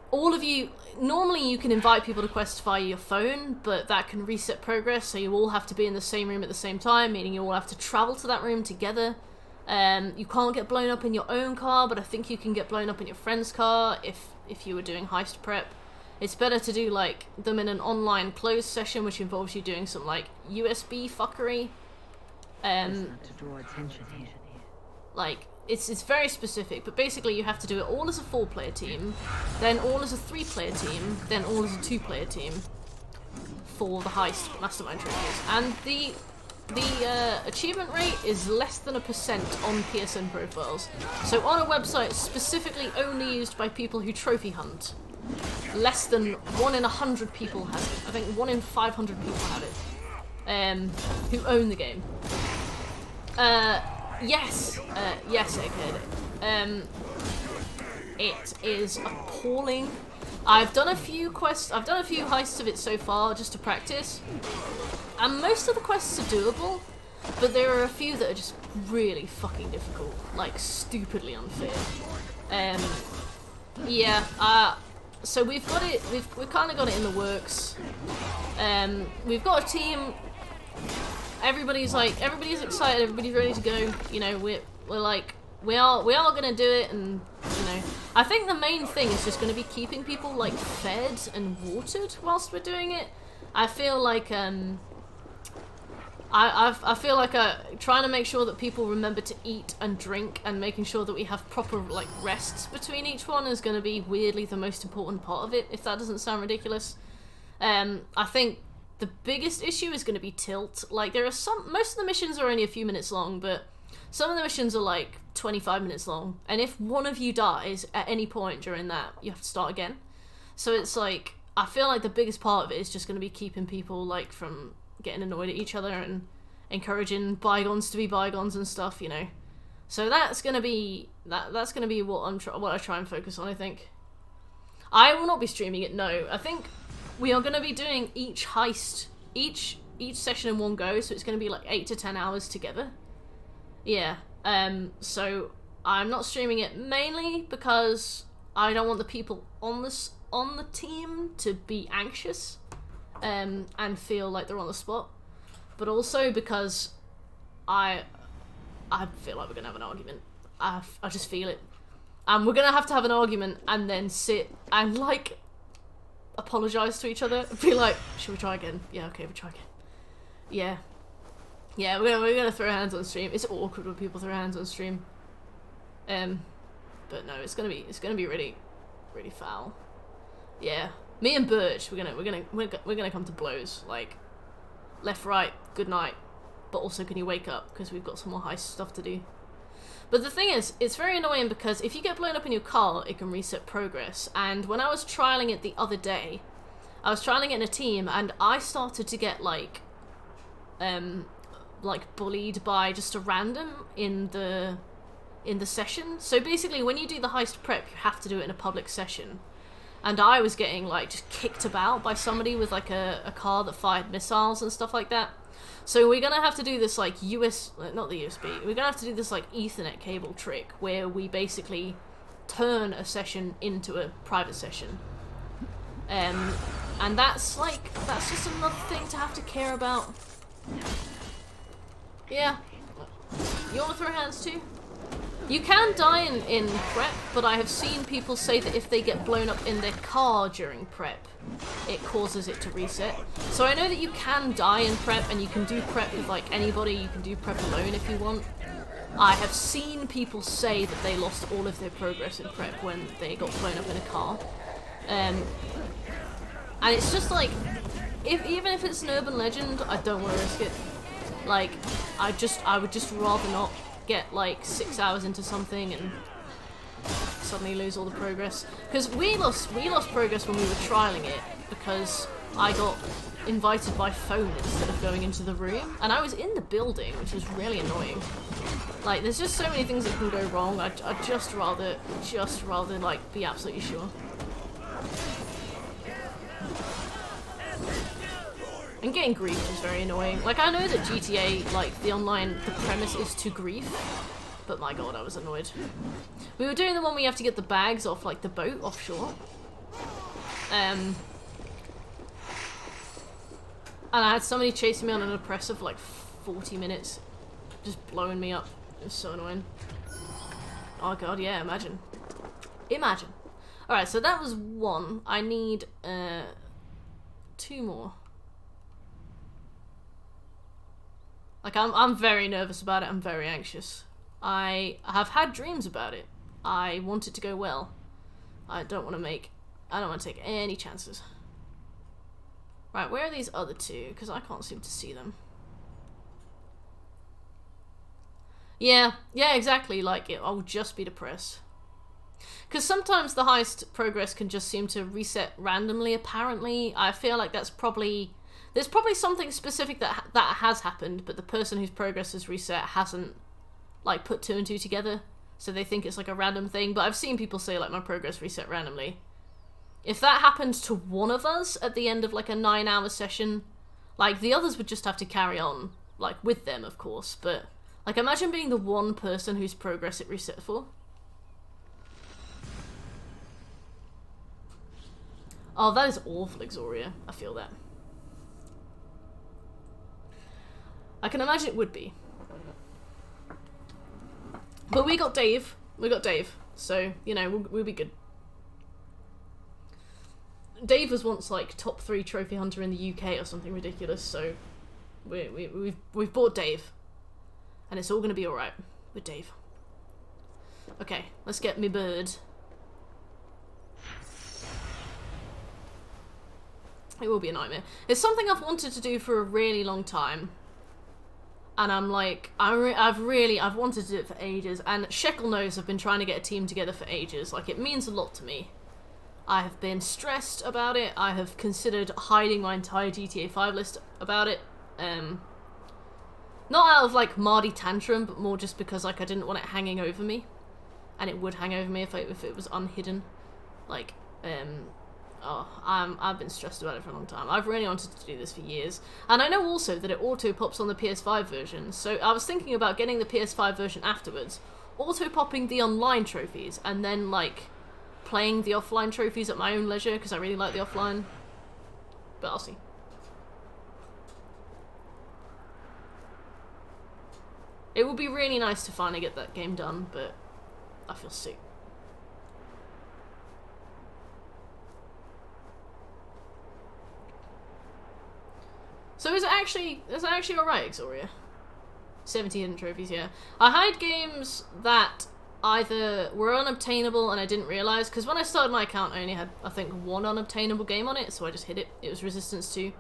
all of you, normally you can invite people to quests via your phone, but that can reset progress, so you all have to be in the same room at the same time, meaning you all have to travel to that room together. You can't get blown up in your own car, but I think you can get blown up in your friend's car if you were doing heist prep. It's better to do like them in an online closed session, which involves you doing some like USB fuckery. Not to draw attention here. Like, it's very specific, but basically you have to do it all as a 4-player team, then all as a 3-player team, then all as a 2-player team for the heist mastermind trophies. And the achievement rate is less than 1% on PSN profiles. So on a website specifically only used by people who trophy hunt, less than 1 in 100 people have it. I think 1 in 500 people have it. Who own the game. Yes, Egghead. It is appalling. I've done a few heists of it so far, just to practice. And most of the quests are doable, but there are a few that are just really fucking difficult. Like, stupidly unfair. So we've got it, we've kind of got it in the works. We've got a team. Everybody's excited, everybody's ready to go. You know, we are gonna do it, and you know, I think the main thing is just gonna be keeping people like fed and watered whilst we're doing it. I feel like I feel like trying to make sure that people remember to eat and drink, and making sure that we have proper like rests between each one is going to be weirdly the most important part of it, if that doesn't sound ridiculous. I think the biggest issue is going to be tilt. Like, there are most of the missions are only a few minutes long, but some of the missions are like 25 minutes long. And if one of you dies at any point during that, you have to start again. So it's like, I feel like the biggest part of it is just going to be keeping people, like, from getting annoyed at each other and encouraging bygones to be bygones and stuff, you know. So that's going to be, that's going to be what I try and focus on, I think. I will not be streaming it, no. I think we are going to be doing each heist, each session in one go, so it's going to be like 8 to 10 hours together. Yeah, so I'm not streaming it mainly because I don't want the people on the team to be anxious and feel like they're on the spot, but also because I feel like we're gonna have an argument. I just feel it, and we're gonna have to have an argument and then sit and like apologize to each other and be like, should we try again? Yeah, okay, we'll try again. Yeah, we're gonna throw hands on stream. It's awkward when people throw hands on stream. But no, it's gonna be really, really foul. Yeah, me and Birch, we're gonna come to blows. Like, left, right, good night. But also, can you wake up? Because we've got some more heist stuff to do. But the thing is, it's very annoying because if you get blown up in your car, it can reset progress. And when I was trialing it the other day, I was trialing it in a team, and I started to get like bullied by just a random in the session. So basically, when you do the heist prep, you have to do it in a public session. And I was getting like just kicked about by somebody with like a car that fired missiles and stuff like that. So we're gonna have to do this like not the USB, we're gonna have to do this like Ethernet cable trick where we basically turn a session into a private session. And that's just another thing to have to care about. Yeah. You wanna throw hands too? You can die in prep, but I have seen people say that if they get blown up in their car during prep, it causes it to reset. So I know that you can die in prep, and you can do prep with like anybody, you can do prep alone if you want. I have seen people say that they lost all of their progress in prep when they got blown up in a car. And it's just like, even if it's an urban legend, I don't want to risk it. Like, I would just rather not get like 6 hours into something and suddenly lose all the progress. Because we lost progress when we were trialing it because I got invited by phone instead of going into the room, and I was in the building, which was really annoying. Like, there's just so many things that can go wrong. I'd just rather like be absolutely sure. And getting griefed is very annoying. Like, I know that GTA, like, the premise is to grief, but my god, I was annoyed. We were doing the one where you have to get the bags off, like, the boat offshore. And I had somebody chasing me on an oppressive for like 40 minutes, just blowing me up. It was so annoying. Oh god, yeah, imagine. Imagine. Alright, so that was one. I need, 2 more. Like, I'm very nervous about it. I'm very anxious. I have had dreams about it. I want it to go well. I don't want to take any chances. Right, where are these other 2? Because I can't seem to see them. Yeah, exactly. Like, I'll just be depressed. Because sometimes the heist progress can just seem to reset randomly, apparently. I feel like there's probably something specific that has happened, but the person whose progress is reset hasn't, like, put 2 and 2 together, so they think it's, like, a random thing. But I've seen people say, like, my progress reset randomly. If that happened to one of us at the end of, like, a 9-hour session, like, the others would just have to carry on, like, with them, of course, but, like, imagine being the one person whose progress it reset for. Oh, that is awful, Exoria. I feel that. I can imagine it would be. But we got Dave. So, you know, we'll be good. Dave was once, like, top 3 trophy hunter in the UK or something ridiculous, so we've bought Dave. And it's all gonna be alright with Dave. Okay, let's get me bird. It will be a nightmare. It's something I've wanted to do for a really long time. And I'm like, I've wanted to do it for ages. And Shekel knows I've been trying to get a team together for ages. Like, it means a lot to me. I have been stressed about it. I have considered hiding my entire GTA 5 list about it. Not out of, like, Mardy tantrum, but more just because, like, I didn't want it hanging over me. And it would hang over me if it was unhidden. Like, I've been stressed about it for a long time. I've really wanted to do this for years. And I know also that it auto-pops on the PS5 version, so I was thinking about getting the PS5 version afterwards, auto-popping the online trophies, and then, like, playing the offline trophies at my own leisure, because I really like the offline. But I'll see. It would be really nice to finally get that game done, but I feel sick. So is it actually alright, Exoria? 70 hidden trophies, yeah. I hide games that either were unobtainable and I didn't realise, because when I started my account I only had, I think, one unobtainable game on it, so I just hid it. It was Resistance 2.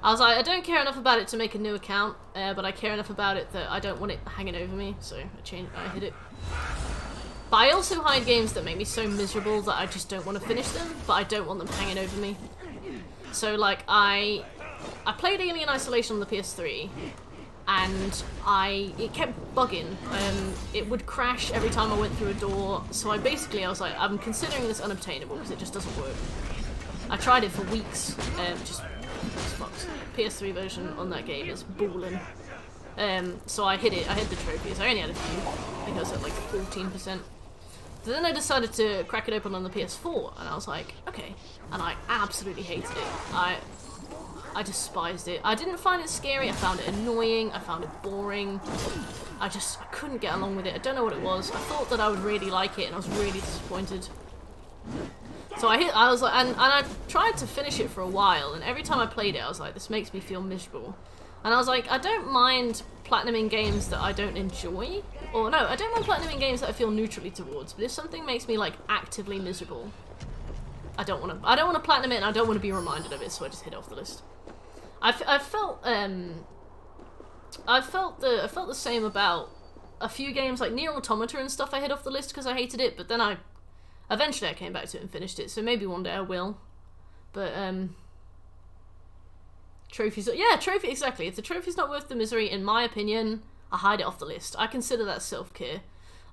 I was like, I don't care enough about it to make a new account, but I care enough about it that I don't want it hanging over me, so I hid it. But I also hide games that make me so miserable that I just don't want to finish them, but I don't want them hanging over me. So, like, I played Alien Isolation on the PS3, and it kept bugging. It would crash every time I went through a door, so I was like, I'm considering this unobtainable, because it just doesn't work. I tried it for weeks, just fucked. PS3 version on that game is balling. So I hid it, I hid the trophies. I only had a few. I think I was at like 14%. So then I decided to crack it open on the PS4, and I was like, okay. And I absolutely hated it. I despised it. I didn't find it scary, I found it annoying, I found it boring. I couldn't get along with it. I don't know what it was. I thought that I would really like it, and I was really disappointed. So I was like, and I tried to finish it for a while, and every time I played it, I was like, this makes me feel miserable. And I was like, I don't mind platinuming games that I don't enjoy. Or no, I don't mind platinuming games that I feel neutrally towards, but if something makes me, like, actively miserable, I don't want to platinum it, and I don't want to be reminded of it, so I just hit it off the list. I felt the same about a few games like Nier Automata and stuff. I hit off the list because I hated it, but then eventually I came back to it and finished it, so maybe one day I will. But trophies, yeah, trophy, exactly. If the trophy's not worth the misery, in my opinion, I hide it off the list. I consider that self-care.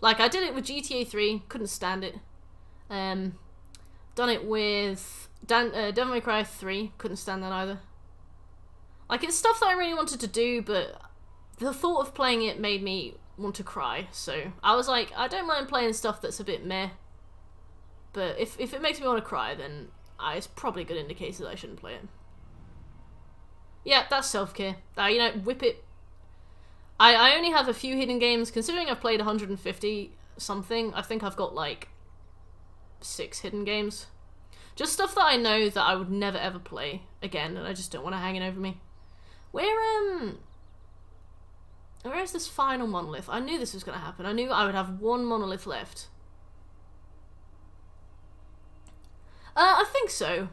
Like, I did it with GTA 3, couldn't stand it. Done it with Devil May Cry 3, couldn't stand that either. Like, it's stuff that I really wanted to do, but the thought of playing it made me want to cry, so I was like, I don't mind playing stuff that's a bit meh, but if it makes me want to cry, then it's probably a good indicator that I shouldn't play it. Yeah, that's self-care. You know, whip it. I only have a few hidden games, considering I've played 150 something. I think I've got like 6 hidden games. Just stuff that I know that I would never ever play again, and I just don't want to hang it over me. Where is this final monolith? I knew this was going to happen. I knew I would have one monolith left. I think so,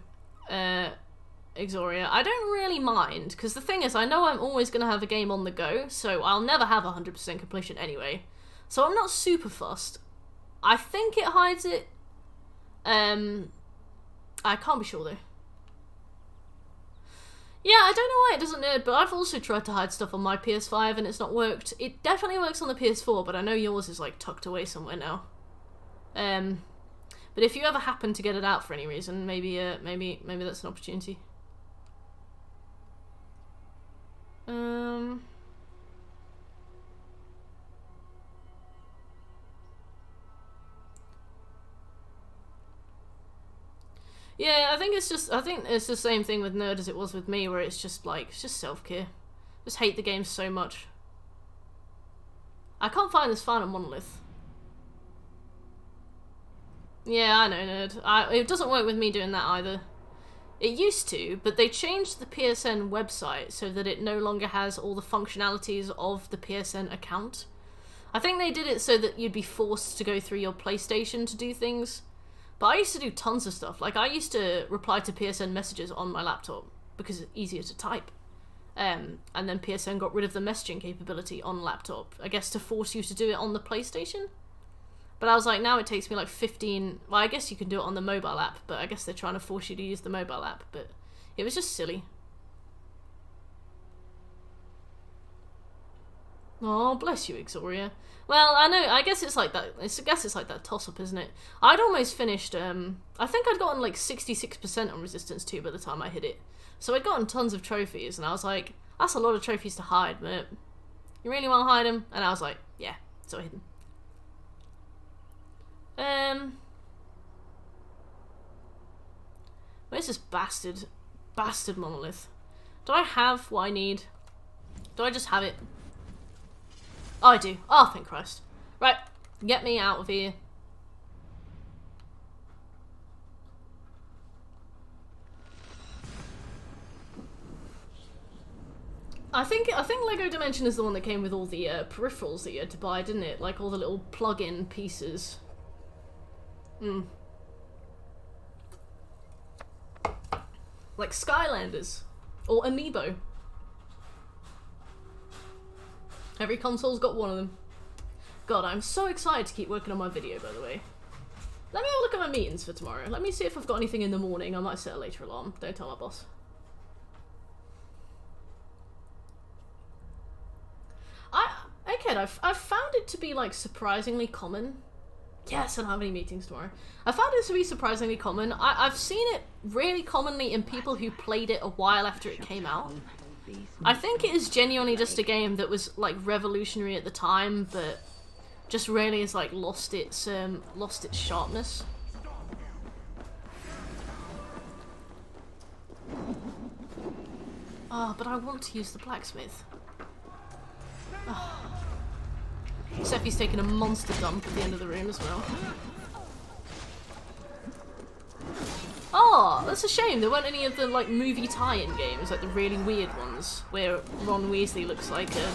Exoria. I don't really mind, because the thing is, I know I'm always going to have a game on the go, so I'll never have 100% completion anyway. So I'm not super fussed. I think it hides it. I can't be sure though. Yeah, I don't know why it doesn't nerd, but I've also tried to hide stuff on my PS5 and it's not worked. It definitely works on the PS4, but I know yours is like tucked away somewhere now. But if you ever happen to get it out for any reason, maybe that's an opportunity. Yeah, I think it's the same thing with Nerd as it was with me, where it's just self-care. Just hate the game so much. I can't find this final monolith. Yeah, I know, Nerd. It doesn't work with me doing that either. It used to, but they changed the PSN website so that it no longer has all the functionalities of the PSN account. I think they did it so that you'd be forced to go through your PlayStation to do things. But I used to do tons of stuff. Like, I used to reply to PSN messages on my laptop because it's easier to type. And then PSN got rid of the messaging capability on laptop, I guess to force you to do it on the PlayStation. But I was like, now it takes me like 15... Well, I guess you can do it on the mobile app, but I guess they're trying to force you to use the mobile app. But it was just silly. Oh, bless you, Exoria. Well, I know, I guess it's like that. I guess it's like that toss-up, isn't it? I'd almost finished, I think I'd gotten like 66% on Resistance 2 by the time I hit it. So I'd gotten tons of trophies, and I was like, that's a lot of trophies to hide, but you really want to hide them? And I was like, yeah, so I hid them. Where's this bastard monolith? Do I have what I need? Do I just have it? Oh, I do. Oh, thank Christ. Right, get me out of here. I think Lego Dimension is the one that came with all the peripherals that you had to buy, didn't it? Like all the little plug-in pieces. Like Skylanders. Or Amiibo. Every console's got one of them. God, I'm so excited to keep working on my video, by the way. Let me have a look at my meetings for tomorrow. Let me see if I've got anything in the morning. I might set a later alarm. Don't tell my boss. I've found it to be, like, surprisingly common. Yes, I don't have any meetings tomorrow. I found it to be surprisingly common. I've seen it really commonly in people who played it a while after it came out. I think it is genuinely just a game that was, like, revolutionary at the time, but just really has, like, lost its sharpness. Oh, but I want to use the blacksmith. Oh. Sephi's taking a monster dump at the end of the room as well. Oh, that's a shame. There weren't any of the, like, movie tie-in games, like the really weird ones, where Ron Weasley looks like a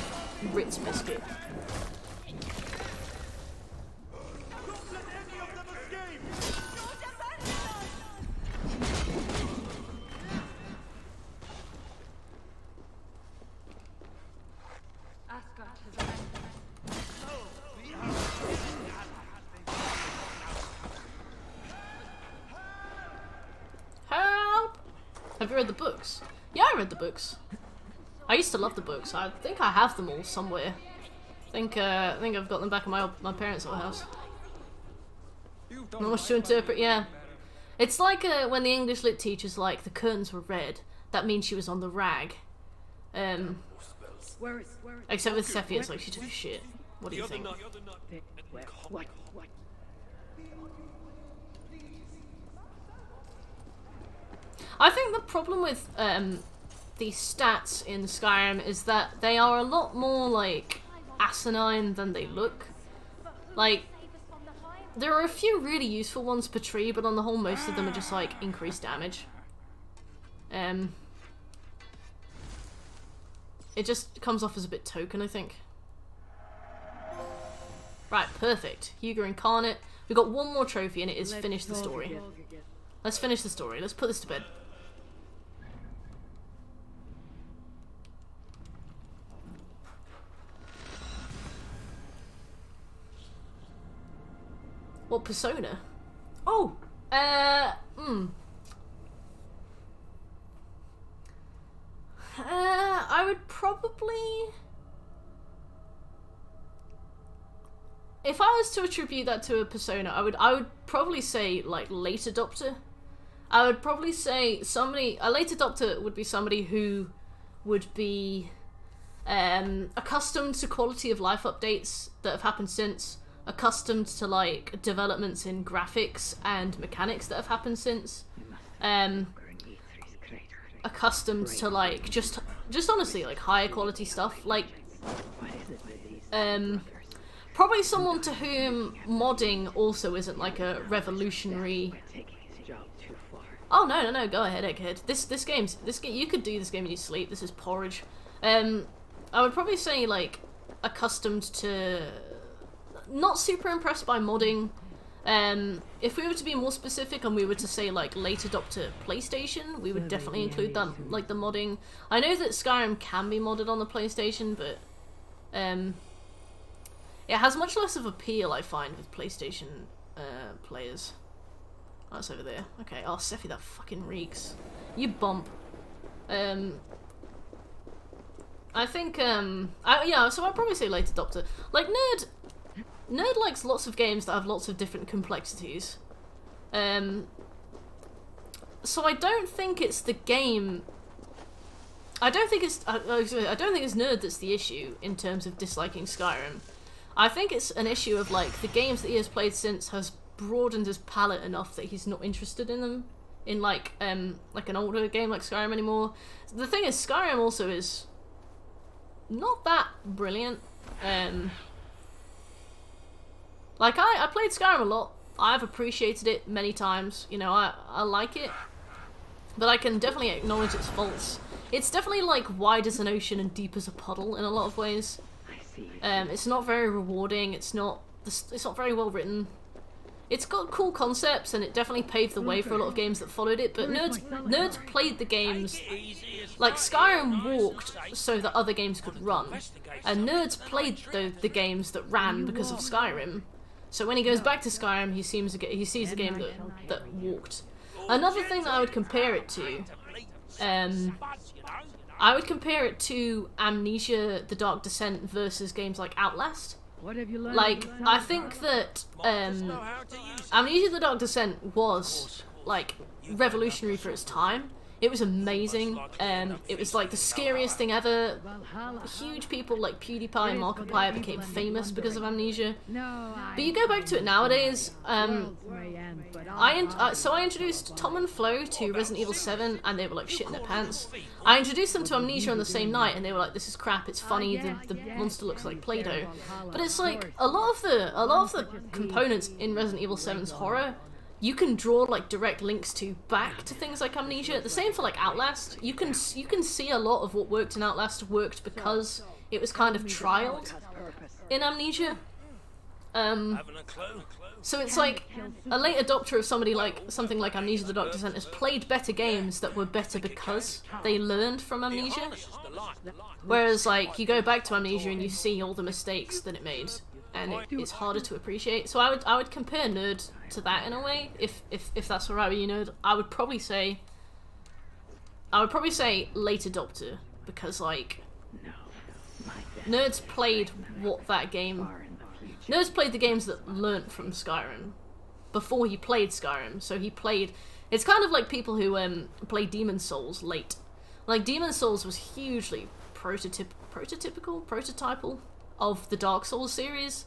Ritz biscuit. Have you read the books? Yeah, I read the books. I used to love the books. I think I have them all somewhere. I think I've got them back in my parents' old house. Not much to interpret, yeah. It's like when the English lit teacher's like, the curtains were red. That means she was on the rag. Except with Sephi, it's like she took a shit. What do you think? I think the problem with the stats in Skyrim is that they are a lot more, like, asinine than they look. Like, there are a few really useful ones per tree, but on the whole most of them are just, like, increased damage. It just comes off as a bit token, I think. Right, perfect. Hugo Incarnate. We've got one more trophy and it is finish the story. Let's finish the story. Let's put this to bed. What persona? Oh! I would probably... If I was to attribute that to a persona, I would probably say, like, late adopter. I would probably say a late adopter would be somebody who would be accustomed to quality of life updates that have happened since, accustomed to, like, developments in graphics and mechanics that have happened since, accustomed to, like, just honestly, like, higher quality stuff, like, probably someone to whom modding also isn't, like, a revolutionary... Oh, no, go ahead, Egghead. This game, you could do this game in your sleep, this is porridge. I would probably say, like, accustomed to... Not super impressed by modding, If we were to be more specific and we were to say like late adopter PlayStation, we would definitely include that, like the modding. I know that Skyrim can be modded on the PlayStation, but it has much less of appeal, I find, with PlayStation players. Oh, it's over there. Okay. Oh, Sephi, that fucking reeks. You bump. I think yeah. So I'd probably say late adopter. Like Nerd likes lots of games that have lots of different complexities. So I don't think it's the game. I don't think it's Nerd that's the issue in terms of disliking Skyrim. I think it's an issue of like the games that he has played since has broadened his palette enough that he's not interested in them in like an older game like Skyrim anymore. The thing is, Skyrim also is not that brilliant. Like, I played Skyrim a lot. I've appreciated it many times. You know, I like it. But I can definitely acknowledge its faults. It's definitely, like, wide as an ocean and deep as a puddle in a lot of ways. It's not very rewarding. It's not very well written. It's got cool concepts, and it definitely paved the way for a lot of games that followed it, but nerds played the games... Like, Skyrim walked so that other games could run, and nerds played the games that ran because of Skyrim. So when he goes back to Skyrim, he sees a game that walked. Another thing that I would compare it to, I would compare it to Amnesia: The Dark Descent versus games like Outlast. What have you learned? Like, I think that Amnesia: The Dark Descent was like revolutionary for its time. It was amazing. It was like the scariest thing ever. Huge people like PewDiePie and Markiplier became famous because of Amnesia. But you go back to it nowadays. So I introduced Tom and Flo to Resident Evil 7, and they were like shitting their pants. I introduced them to Amnesia on the same night, and they were like, "This is crap. It's funny. The monster looks like Play-Doh." But it's like a lot of the components in Resident Evil 7's horror, you can draw like direct links to back to things like Amnesia. The same for like Outlast. You can see a lot of what worked in Outlast worked because it was kind of trialed in Amnesia. So it's like a late adopter of something like Amnesia: The Dark Descent has played better games that were better because they learned from Amnesia. Whereas like you go back to Amnesia and you see all the mistakes that it made, and it's harder to appreciate. So I would compare Nerd to that in a way, if that's alright with you, Nerd. I would probably say late adopter, because like Nerds played Nerds played the games that learnt from Skyrim before he played Skyrim. So it's kind of like people who play Demon's Souls late. Like Demon's Souls was hugely prototypal of the Dark Souls series,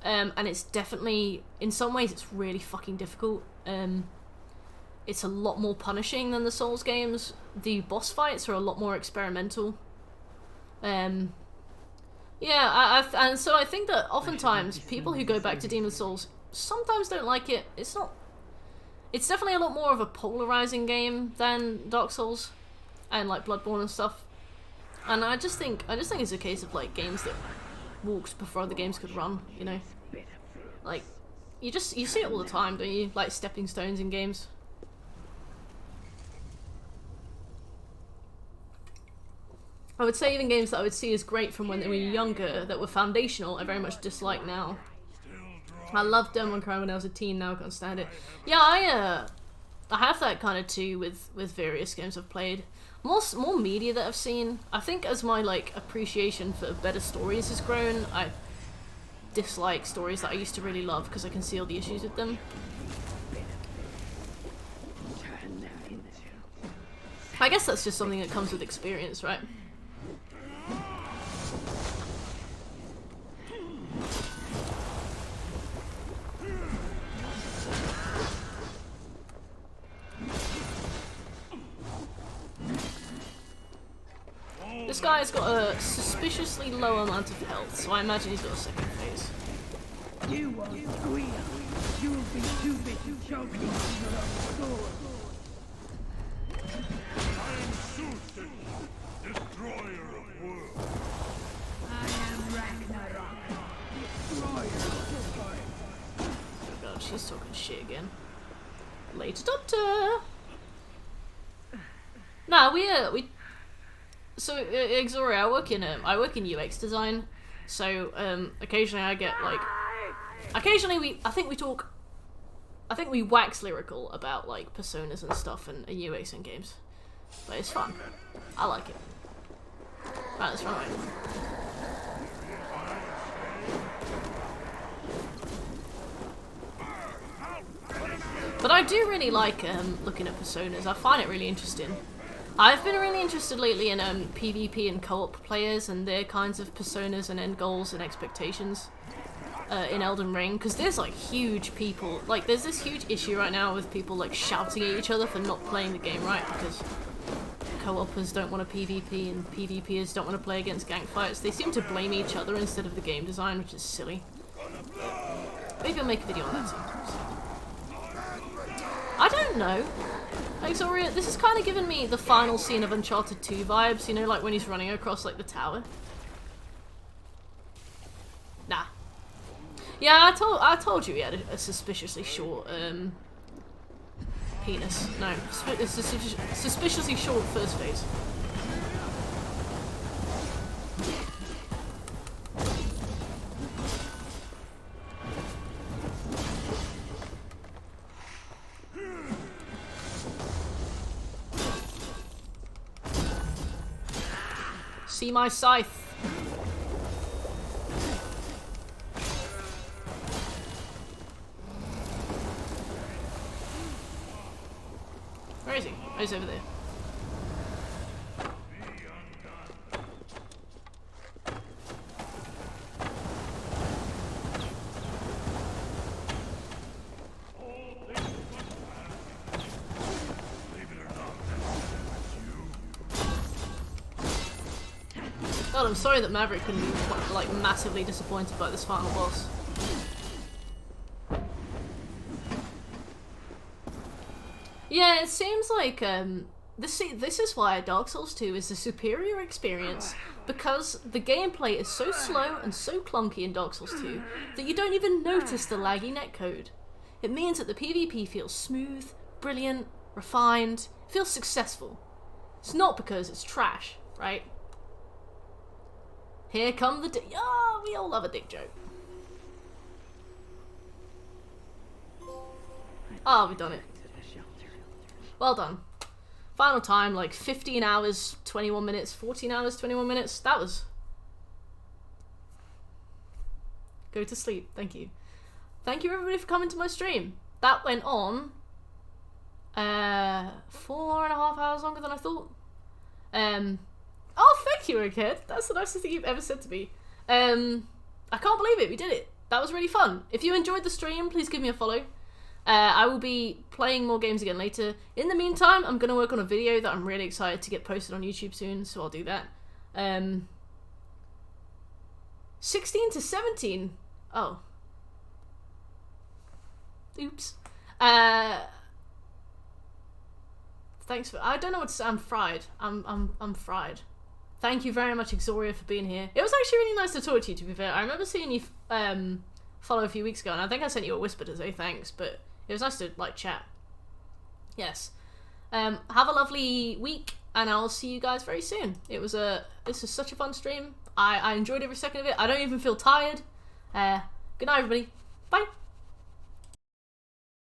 and it's definitely, in some ways, it's really fucking difficult. It's a lot more punishing than the Souls games. The boss fights are a lot more experimental. Yeah, and so I think that oftentimes people who go back to Demon's Souls sometimes don't like it. It's definitely a lot more of a polarizing game than Dark Souls and like Bloodborne and stuff. And I just think it's a case of like games that walked before other games could run, you know? Like, you see it all the time, don't you? Like stepping stones in games. I would say even games that I would see as great from when they were younger, that were foundational, I very much dislike now. I loved Demon Crime when I was a teen, now I can't stand it. Yeah, I have that kind of too with various games I've played. More media that I've seen. I think as my like appreciation for better stories has grown, I dislike stories that I used to really love because I can see all the issues with them. I guess that's just something that comes with experience, right? This guy's got a suspiciously low amount of health, so I imagine he's got a second phase. You won't squeal. You'll be too busy choking your sword. I am Susan, destroyer of worlds. I am Ragnarok, destroyer of worlds. Oh god, she's shit again. Later, Doctor! Nah, so, Exoria, I work in UX design, so, occasionally I get, like, I think we wax lyrical about, like, personas and stuff and UX in games. But it's fun. I like it. Right, let's run away. But I do really like looking at personas. I find it really interesting. I've been really interested lately in PvP and co-op players and their kinds of personas and end goals and expectations in Elden Ring, because there's like huge people, like there's this huge issue right now with people like shouting at each other for not playing the game right, because co-opers don't want to PvP and PvPers don't want to play against gank fights. They seem to blame each other instead of the game design, which is silly. Maybe I'll make a video on that too. I don't know. Exoria, this is kind of giving me the final scene of Uncharted 2 vibes, you know, like when he's running across like the tower. Nah. Yeah, I told you he had a suspiciously short penis. No, suspiciously short first phase. See my scythe. Where is he? Oh, he's over there. God, I'm sorry that Maverick couldn't be like massively disappointed by this final boss. Yeah, it seems like this is why Dark Souls 2 is a superior experience, because the gameplay is so slow and so clunky in Dark Souls 2 that you don't even notice the laggy netcode. It means that the PvP feels smooth, brilliant, refined, feels successful. It's not because it's trash, right? Here come the dick. Oh, we all love a dick joke. Oh, we've done it. Well done. Final time, like 15 hours, 21 minutes, 14 hours, 21 minutes. That was... Go to sleep. Thank you. Thank you everybody for coming to my stream. That went on 4.5 hours longer than I thought. Oh, thank you, Kid. That's the nicest thing you've ever said to me. I can't believe it. We did it. That was really fun. If you enjoyed the stream, please give me a follow. I will be playing more games again later. In the meantime, I'm going to work on a video that I'm really excited to get posted on YouTube soon, so I'll do that. 16 to 17. Oh. Oops. Thanks for... I don't know what to say. I'm fried. I'm fried. Thank you very much, Exoria, for being here. It was actually really nice to talk to you, to be fair. I remember seeing you follow a few weeks ago, and I think I sent you a whisper to say thanks, but it was nice to, like, chat. Yes. Have a lovely week, and I'll see you guys very soon. This was such a fun stream. I enjoyed every second of it. I don't even feel tired. Good night, everybody. Bye.